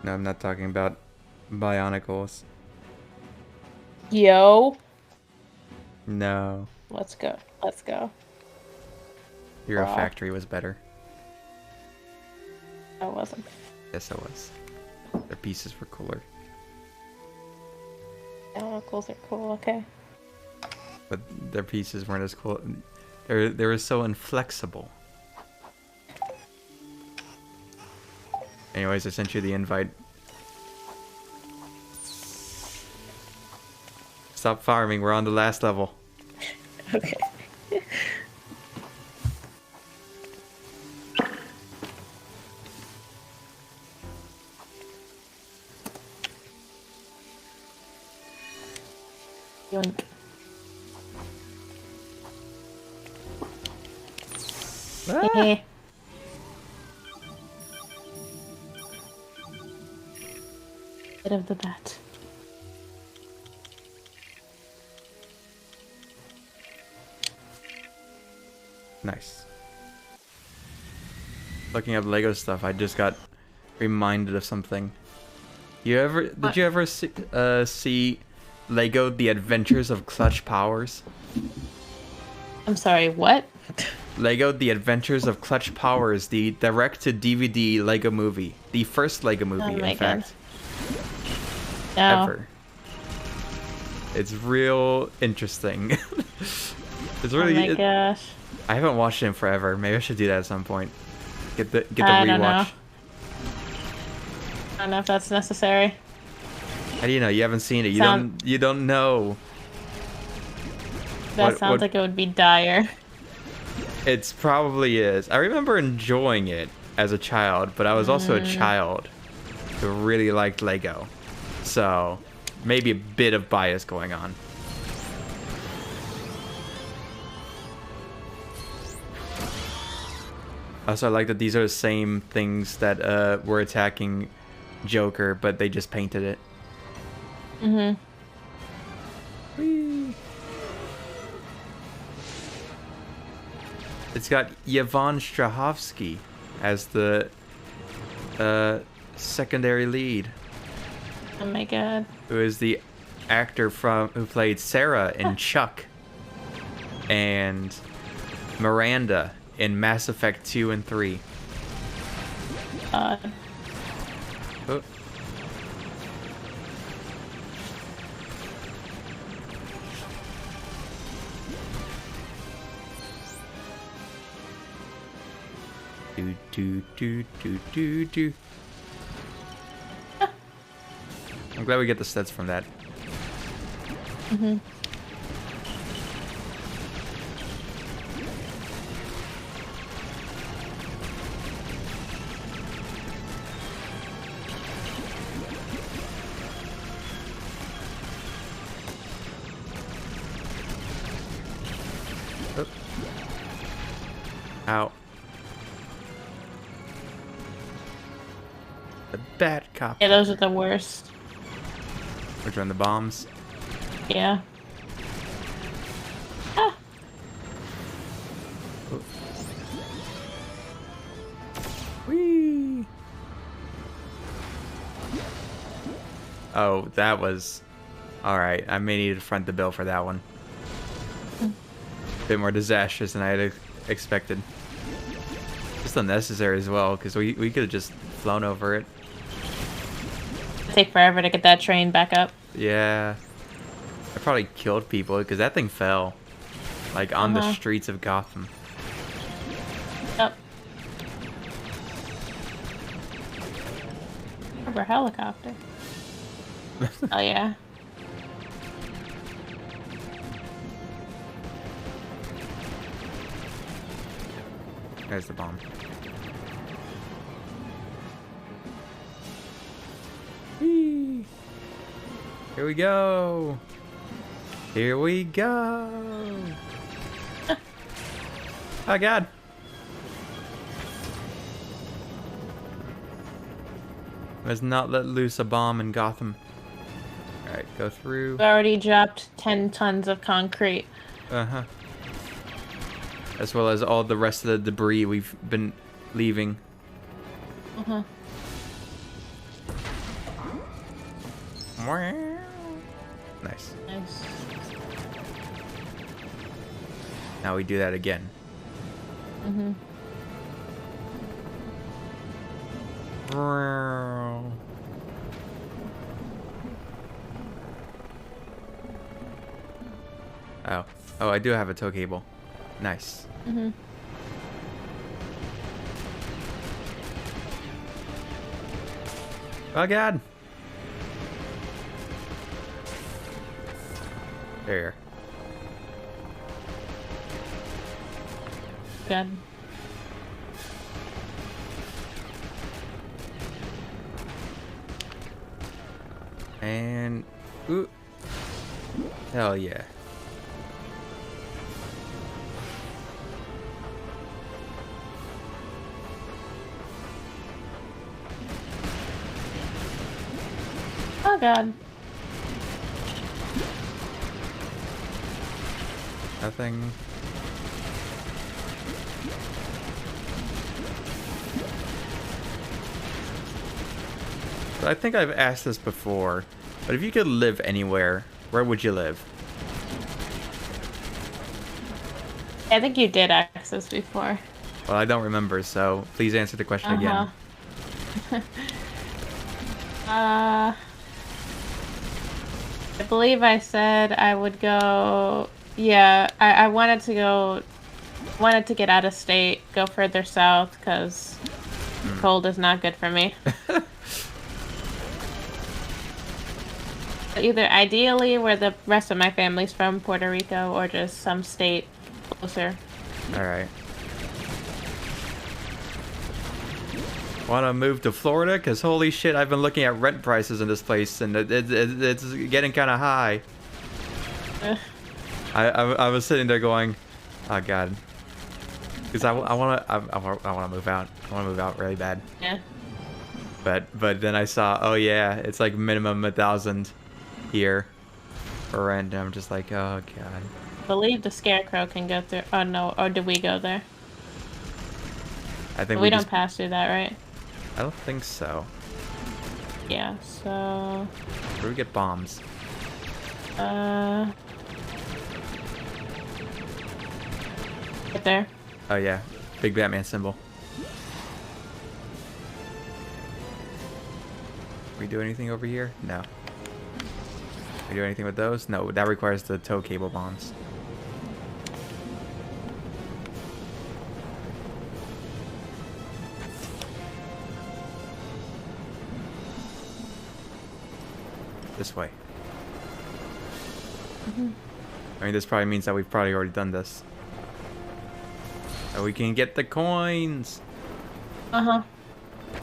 No, I'm not talking about Bionicles. Yo. No. Let's go. Let's go. Hero Wow. Factory was better. I wasn't. Yes, it was. Their pieces were cooler. Chemicals are cool, okay. But their pieces weren't as cool. They were so inflexible. Anyways, I sent you the invite. Stop farming, we're on the last level. Okay. Yoink. Ah! Bit of the bat. Nice. Looking up Lego stuff, I just got reminded of something. Did you ever see Lego The Adventures of Clutch Powers? I'm sorry, what? Lego The Adventures of Clutch Powers, the direct-to-DVD Lego movie. The first Lego movie, my in fact. No. Ever. It's real interesting. It's really... Oh my gosh. I haven't watched it in forever. Maybe I should do that at some point. Get the I don't know. rewatch. I don't know if that's necessary. How do you know? You haven't seen it. You don't know. That sounds like it would be dire. It probably is. I remember enjoying it as a child, but I was also a child who really liked Lego. So, maybe a bit of bias going on. Also, I like that these are the same things that were attacking Joker, but they just painted it. Mm-hmm. Whee. It's got Yvonne Strahovski as the secondary lead. Oh my god. Who is the actor who played Sarah in Chuck and Miranda in Mass Effect 2 and 3. God. Oh. Do do do do do do. I'm glad we get the stats from that. Mm-hmm. Oh. Ow. The bad cop. Yeah, those are the worst. Which one? The bombs? Yeah. Ah. Oh. Whee! Oh, that was... Alright, I may need to front the bill for that one. A bit more disastrous than I had expected. Just unnecessary as well, because we could have just flown over it. It'd take forever to get that train back up. Yeah. I probably killed people, because that thing fell. Like, on the streets of Gotham. Yep. Rubber helicopter. Oh, yeah. There's the bomb. Whee! Here we go. Here we go. Oh god. Let's not let loose a bomb in Gotham. Alright, go through. We've already dropped 10 tons of concrete. Uh-huh. As well as all the rest of the debris we've been leaving. Uh-huh. Nice. Nice. Now we do that again. Mm-hmm. Oh. Oh, I do have a tow cable. Nice. Mm-hmm. Oh god. There. Good. And ooh. Hell yeah. Oh god. Nothing. So I think I've asked this before, but if you could live anywhere, where would you live? I think you did ask this before. Well, I don't remember, so please answer the question again. I believe I said I would go. Yeah, I wanted to go. Wanted to get out of state, go further south, because cold is not good for me. Either ideally where the rest of my family's from, Puerto Rico, or just some state closer. Alright. Want to move to Florida? Because holy shit, I've been looking at rent prices in this place, and it's getting kind of high. I was sitting there going, oh god. Because I want to move out. I want to move out really bad. Yeah. But then I saw, oh yeah, it's like minimum 1,000 here for rent. And I'm just like, oh god. I believe the Scarecrow can go through. Oh no, or did we go there? I think we don't pass through that, right? I don't think so. Yeah, so... Where do we get bombs? Right there. Oh yeah, big Batman symbol. We do anything over here? No. We do anything with those? No, that requires the tow cable bombs. This way. I mean, this probably means that we've probably already done this. So we can get the coins. Uh-huh.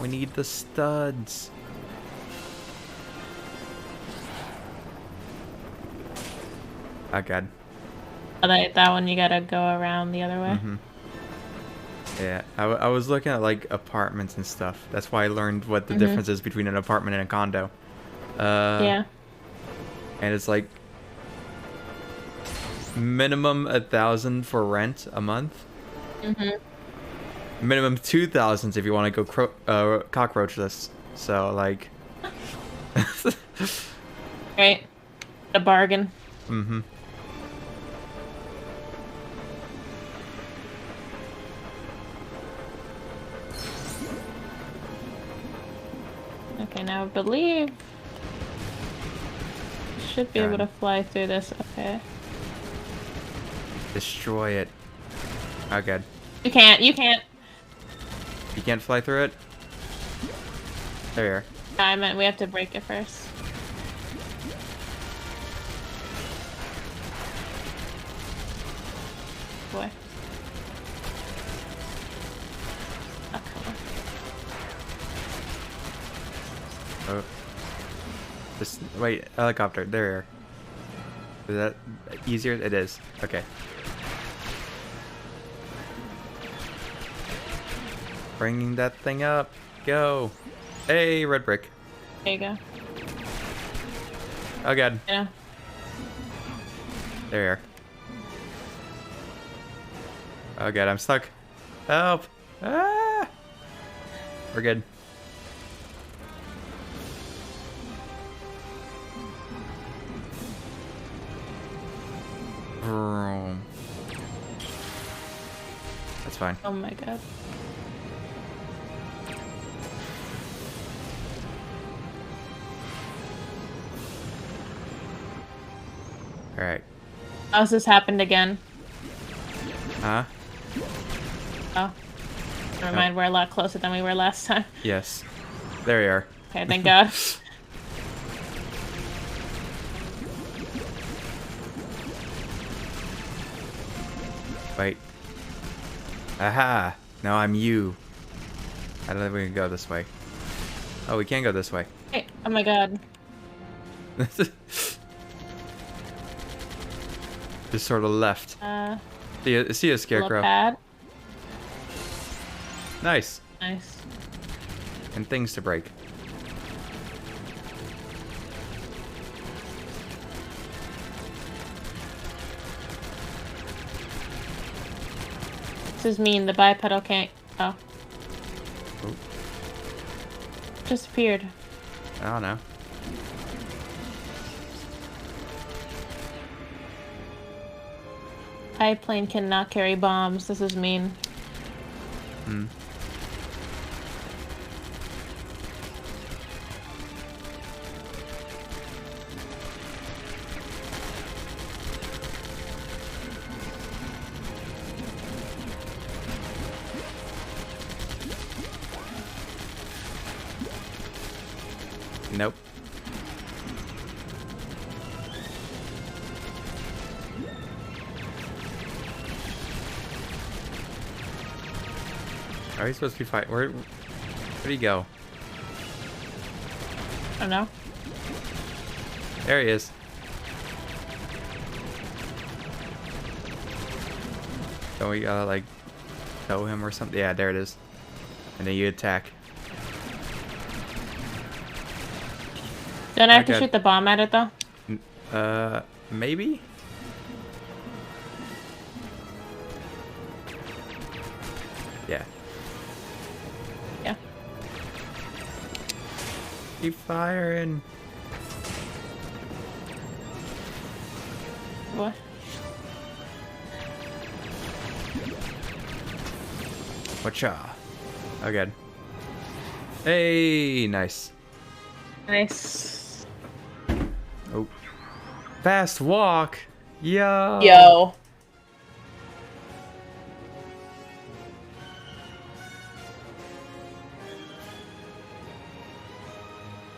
We need the studs. Oh god. Oh, that one you gotta go around the other way. Yeah, I was looking at like apartments and stuff. That's why I learned what the difference is between an apartment and a condo. Yeah. And it's like minimum 1,000 for rent a month. Minimum 2,000 if you want to go cockroachless. So like, Right? A bargain. Mm-hmm. Okay, now I believe should be able to Done. fly through this. Okay. Destroy it. Oh, good. You can't. You can't. You can't fly through it? There you are. I meant we have to break it first. Boy. Oh, come on. Oh. Just wait, helicopter. There you are. Is that easier? It is. Okay. Bringing that thing up. Go. Hey, red brick. There you go. Oh god. Yeah. There you are. Oh god, I'm stuck. Help! Ah! We're good. Vroom. That's fine. Oh my god. Alright. How's this happened again? Huh? Oh. Never mind, we're a lot closer than we were last time. Yes. There you are. Okay, thank god. Wait. Aha! Now I'm you. I don't think we can go this way. Oh, we can go this way. Hey, oh my god. Just sort of left. See a scarecrow. Pad. Nice. Nice. And things to break. This is mean, the bipedal can't. Oh. Oh. Disappeared. I don't know. Biplane cannot carry bombs. This is mean. Hmm. Nope. Are we supposed to be fighting? Where do you go? I don't know. There he is. Don't we like tow him or something? Yeah, there it is. And then you attack. Don't I have to Okay. shoot the bomb at it though? Maybe? Yeah. Yeah. Keep firing. What? Whatcha? Oh, good. Hey, nice. Nice. Oh. Fast walk. Yo. Yo.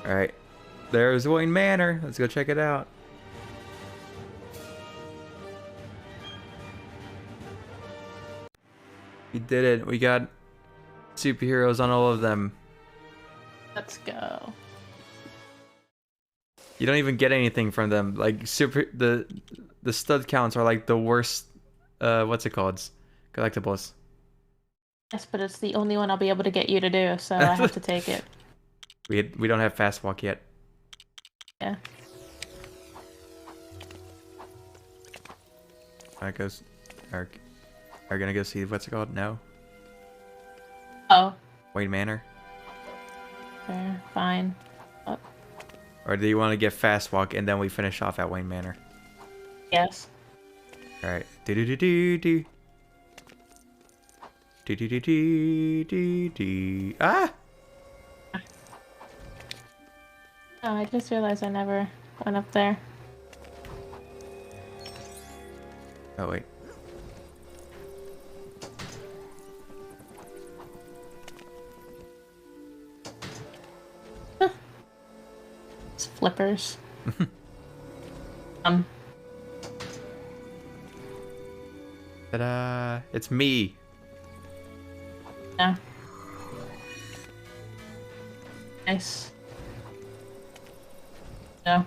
Alright. There's Wayne Manor. Let's go check it out. We did it. We got superheroes on all of them. Let's go. You don't even get anything from them. Like the stud counts are like the worst what's it called? Collectibles. Yes, but it's the only one I'll be able to get you to do, so I have to take it. We don't have fast walk yet. Yeah. Alright, goes are gonna go see what's it called? No. Oh. Wayne Manor. Fair. Fine. Oh. Or Or do you want to get fast walk and then we finish off at Wayne Manor? Yes. All right. Do do do do do. Do do do do do do. Ah! Oh, I just realized I never went up there. Oh wait. It's flippers. Ta-da! It's me. Yeah. Nice. No.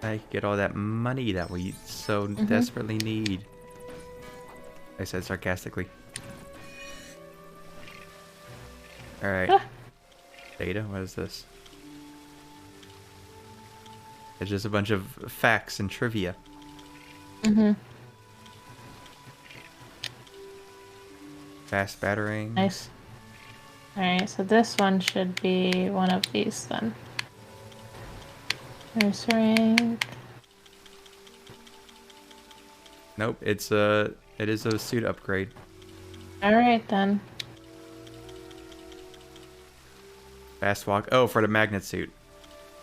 I get all that money that we so desperately need. I said sarcastically. Alright. Ah. Data? What is this? It's just a bunch of facts and trivia. Fast battering. Nice. Alright, so this one should be one of these then. Nurse rank. Nope, it is a suit upgrade. Alright then. Fast walk. Oh, for the magnet suit.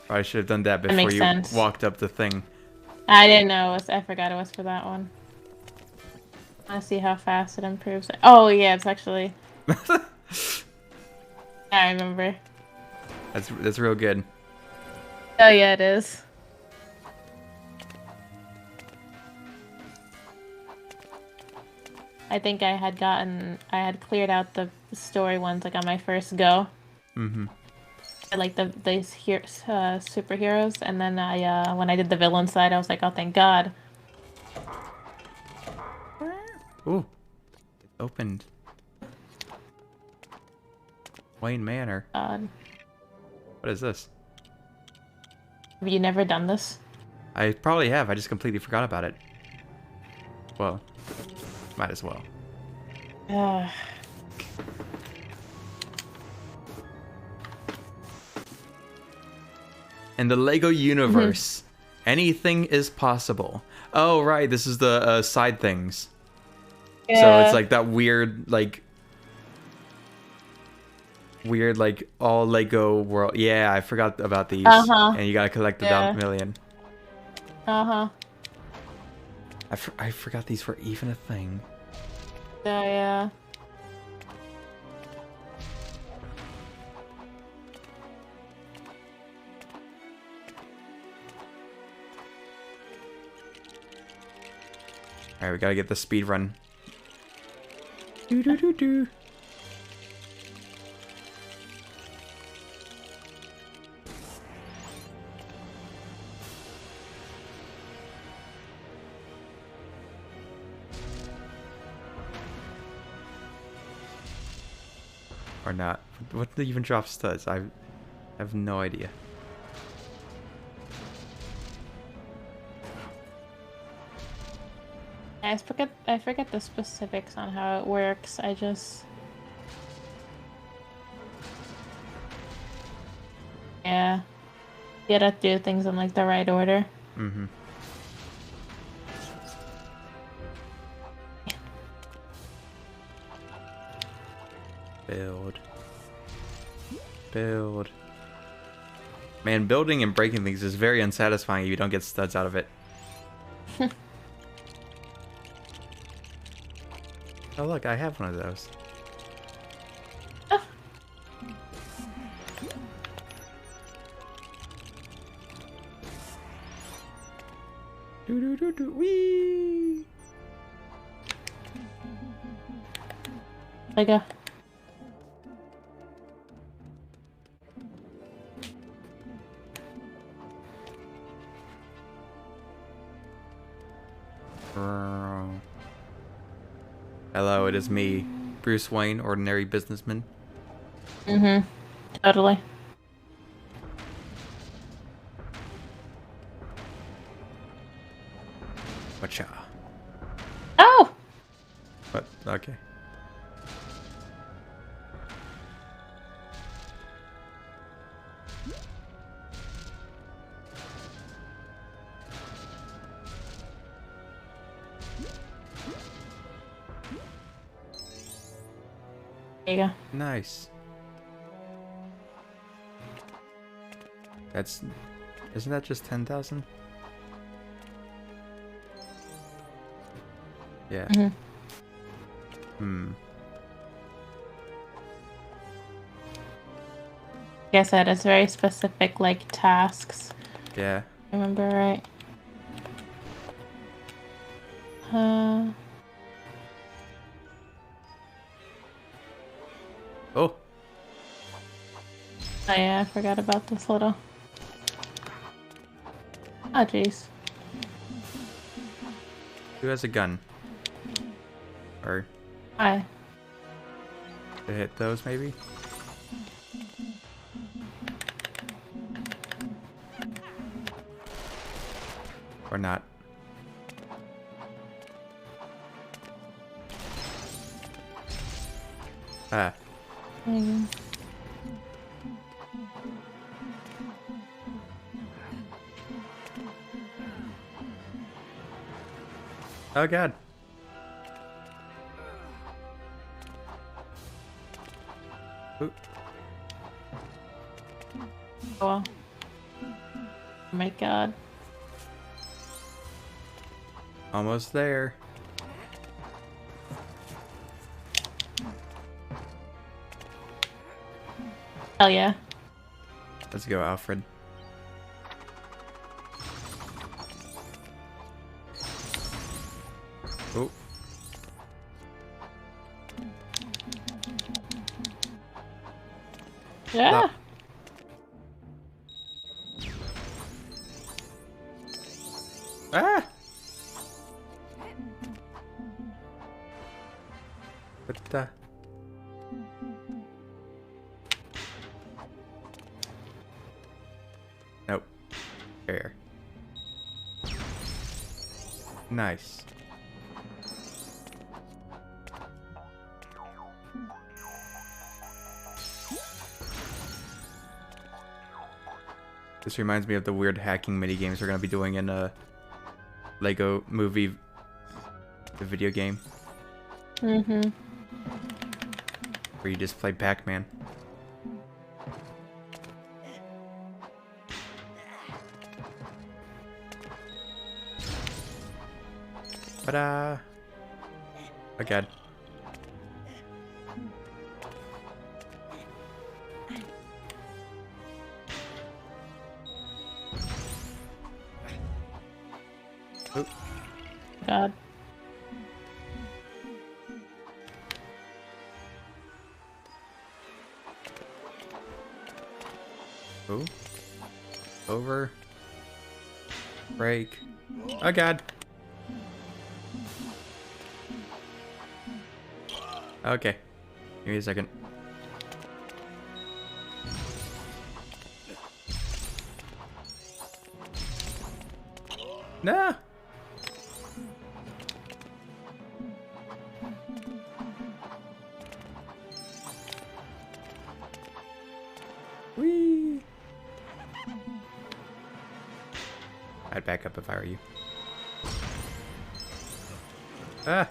Probably should have done that before makes you sense. walked up the thing. I didn't know it was, I forgot it was for that one. I want to see how fast it improves. Oh yeah, it's actually. I remember. That's real good. Oh yeah, it is. I think I had cleared out the story ones like on my first go. Mm-hmm. I like these superheroes, and then I when I did the villain side, I was like, oh thank God. Ooh. It opened. Wayne Manor. God. What is this? Have you never done this? I probably have. I just completely forgot about it. Well, might as well. In the Lego universe, anything is possible. Oh, right. This is the side things. Yeah. So it's like that weird, all Lego world. Yeah, I forgot about these. And you gotta collect the $1,000,000. I forgot these were even a thing. Yeah. Alright, we gotta get the speed run. Do do do do. Or not. What even drop studs? I have no idea. I forget the specifics on how it works. I just you gotta do things in like the right order. Mm-hmm. Build. Man, building and breaking things is very unsatisfying if you don't get studs out of it. Oh look, I have one of those. Do do do do wee. Lego. Hello, it is me, Bruce Wayne, ordinary businessman. Totally. Whatcha? Oh! What? Okay. There you go. Nice. That's... Isn't that just 10,000? Yeah. Mhm. Hmm. Like I said, it's very specific, like, tasks. Yeah. Remember right? Oh! Oh yeah, I forgot about this little... Oh jeez. Who has a gun? Or Hi. to hit those, maybe? Or not? Ah. Mm. Oh god. Ooh. Oh my god. Almost there. Hell yeah. Let's go, Alfred. Oh. Yeah. Stop. Ah! What the? Nope. There. Nice. This reminds me of the weird hacking mini games we're gonna be doing in Lego Movie, the video game, Mm-hmm. where you just play Pac-Man. Ta-da! Oh god. Oh, God. oh. Over. Break. Oh god. Okay. Give me a second. No. Whee. I'd back up if I were you. Ah.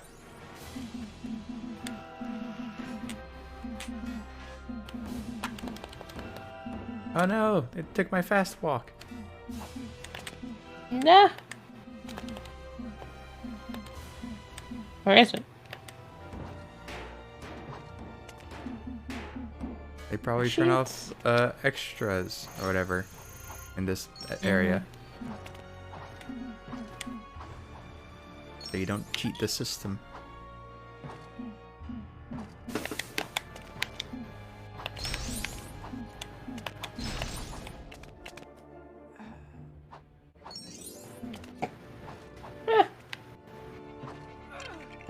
Oh no, it took my fast walk. Nah. Where is it? They probably turn off extras or whatever in this area. So you don't cheat the system.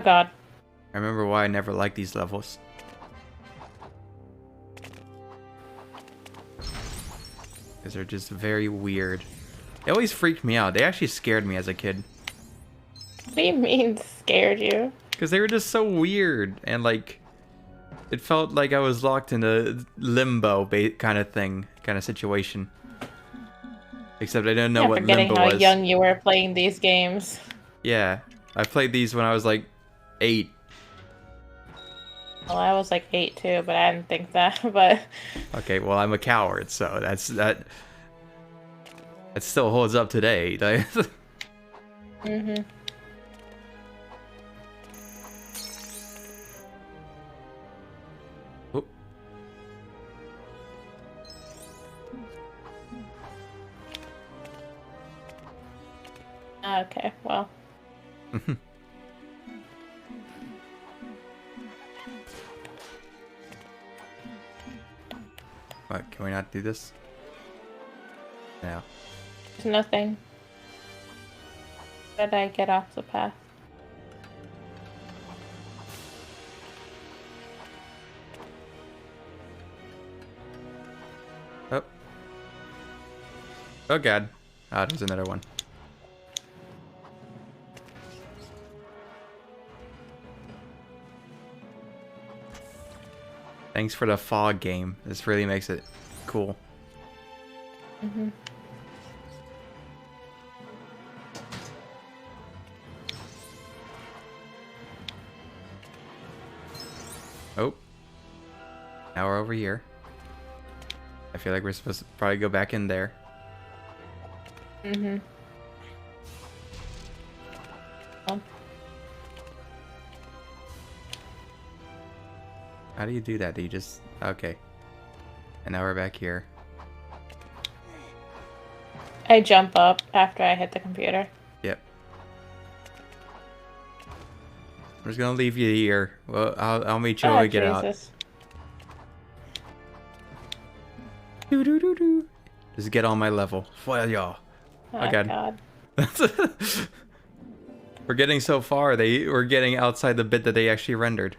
God. I remember why I never liked these levels. Because they're just very weird. They always freaked me out. They actually scared me as a kid. What do you mean scared you? Because they were just so weird. And like, It felt like I was locked in a limbo kind of thing, kind of situation. Except I didn't know Yeah, what forgetting limbo how was. young you were playing these games. Yeah, I played these when I was like 8. Well, I was like 8 too, but I didn't think that. But Okay, well I'm a coward, so that still holds up today. mm-hmm. Oh. Okay, well. What, can we not do this? No. There's nothing. Did I get off the path? Oh. Oh god. Ah, there's another one. Thanks for the fog game. This really makes it cool. Mm-hmm. Oh. Now we're over here. I feel like we're supposed to probably go back in there. Mm-hmm. Oh. How do you do that? Do you just... Okay. And now we're back here. I jump up after I hit the computer. Yep. I'm just gonna leave you here. Well, I'll meet you when we get out. Do do do do. Just get on my level. Foil y'all. Oh god. We're getting so far. We're getting outside the bit that they actually rendered.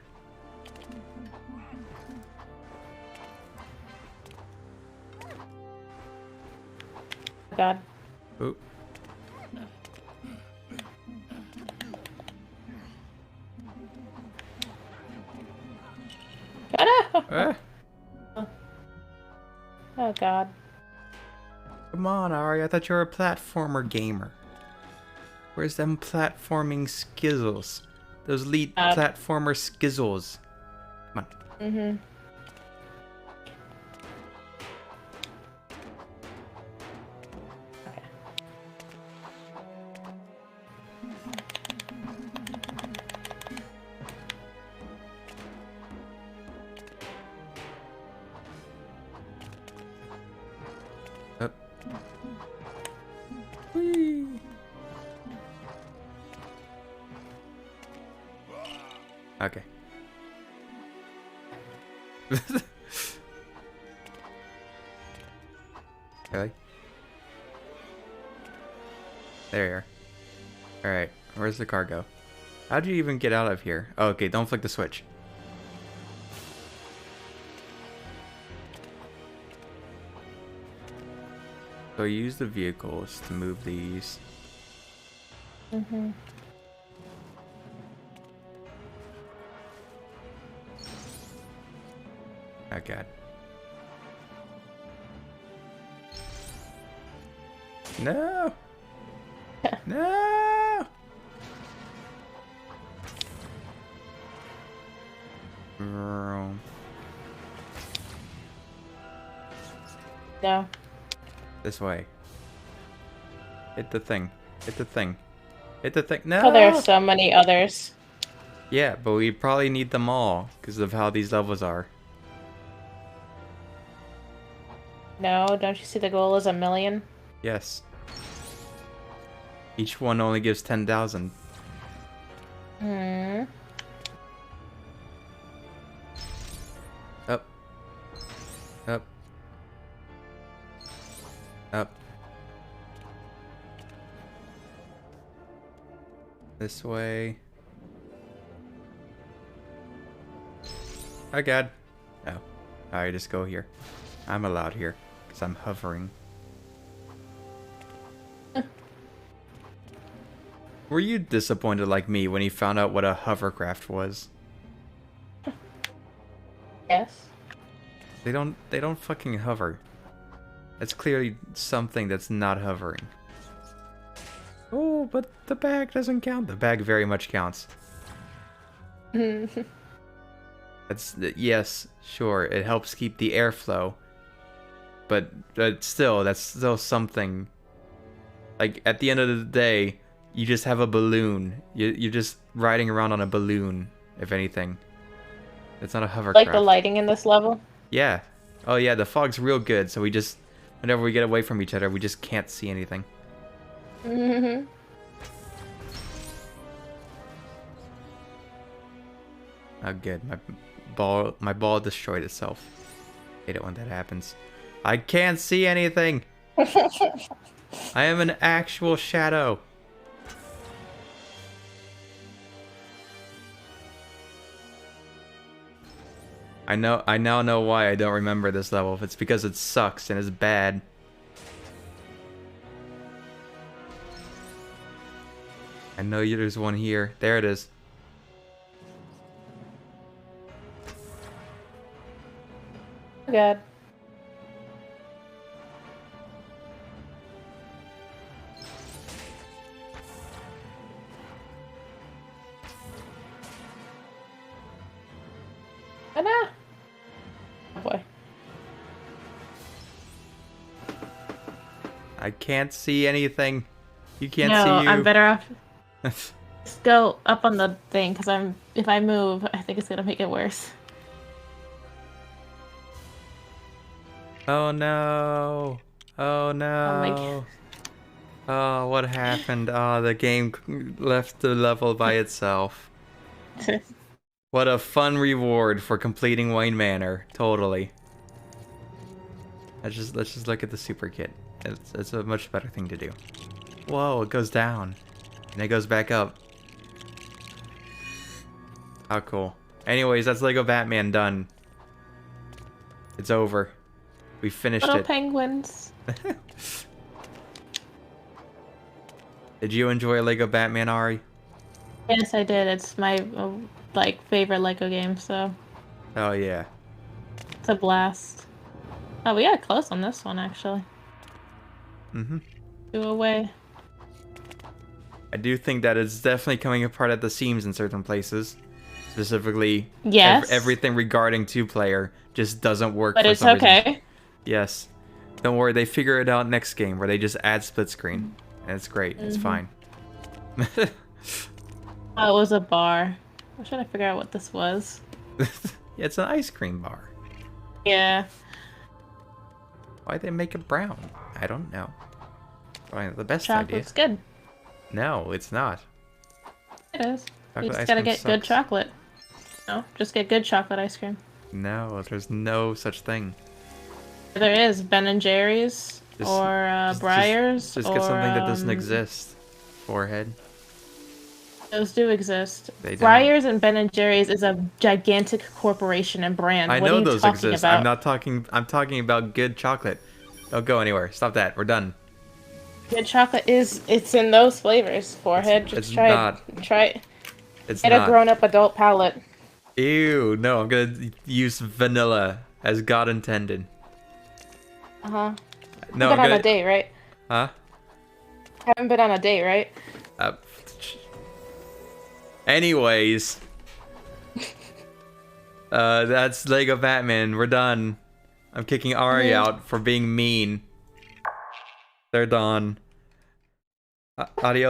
God. Ooh. Ah. Oh god. Come on, Ari. I thought you were a platformer gamer. Where's them platforming skizzles? Those elite platformer skizzles. Come on. Mm-hmm. Up. Whee. Okay. Really? There you are. Alright, where's the car go? How'd you even get out of here? Oh, okay, don't flick the switch. So use the vehicles to move these. Mm-hmm. Oh god. No! No! No. This way. Hit the thing. Hit the thing. Hit the thing. No! Oh, there are so many others. Yeah, but we probably need them all because of how these levels are. No, don't you see the goal is 1 million? Yes. Each one only gives 10,000. Hmm. Up. Up. Up. This way. Oh god. Oh. Alright, just go here. I'm allowed here. Because I'm hovering. Were you disappointed like me when you found out what a hovercraft was? Yes. They don't fucking hover. That's clearly something that's not hovering. Oh, but the bag doesn't count. The bag very much counts. That's yes, sure. It helps keep the airflow. But still, that's still something. Like at the end of the day, you just have a balloon. You're just riding around on a balloon, if anything. It's not a hovercraft. Like the lighting in this level? Yeah. Oh yeah, the fog's real good, so we just, whenever we get away from each other, we just can't see anything. Mm-hmm. Oh good, my ball destroyed itself. Hate it when that happens. I can't see anything! I am an actual shadow. I now know why I don't remember this level. It's because it sucks and it's bad. I know there's one here. There it is. Oh god. Oh, no. Oh boy. I can't see anything. You can't No, see you. I'm better off. Just go up on the thing, because if I move, I think it's gonna make it worse. Oh no. Oh no. Oh, what happened? Oh, the game left the level by itself. What a fun reward for completing Wayne Manor. Totally. Let's just look at the super kit. It's a much better thing to do. Whoa, it goes down. And it goes back up. How cool. Anyways, that's Lego Batman done. It's over. We finished Little it. penguins. Did you enjoy Lego Batman, Ari? Yes, I did. It's my favorite Lego game, so Oh yeah. it's a blast. Oh, we got close on this one actually. Mm-hmm. 2 away. I do think that it's definitely coming apart at the seams in certain places. Specifically, Yes. everything regarding 2-player just doesn't work But for it's some reason. okay. Yes. Don't worry, they figure it out next game where they just add split screen. And it's great. It's fine. Oh, it was a bar. I'm trying to figure out what this was. Yeah, it's an ice cream bar. Yeah. Why'd they make it brown? I don't know. Probably the best idea. Chocolate's good. No, it's not. It is. Chocolate You just ice gotta cream get good sucks. chocolate. No, just get good chocolate ice cream. No, there's no such thing. There is Ben and Jerry's or Breyers. Just or, get something that doesn't exist. Forehead. Those do exist. They don't. Breyers and Ben and Jerry's is a gigantic corporation and brand. I What know are you those talking exist. About? I'm talking about good chocolate. Don't go anywhere. Stop that. We're done. Good chocolate it's in those flavors. Forehead. It's Just try not. Try it. It's Get not. a grown-up adult palate. Ew, no, I'm gonna use vanilla as God intended. Uh-huh. No, Been I'm on gonna... a date, right? Huh? Haven't been on a date, right? Anyways. That's Lego Batman. We're done. I'm kicking Ari out for being mean. They're done. Adios.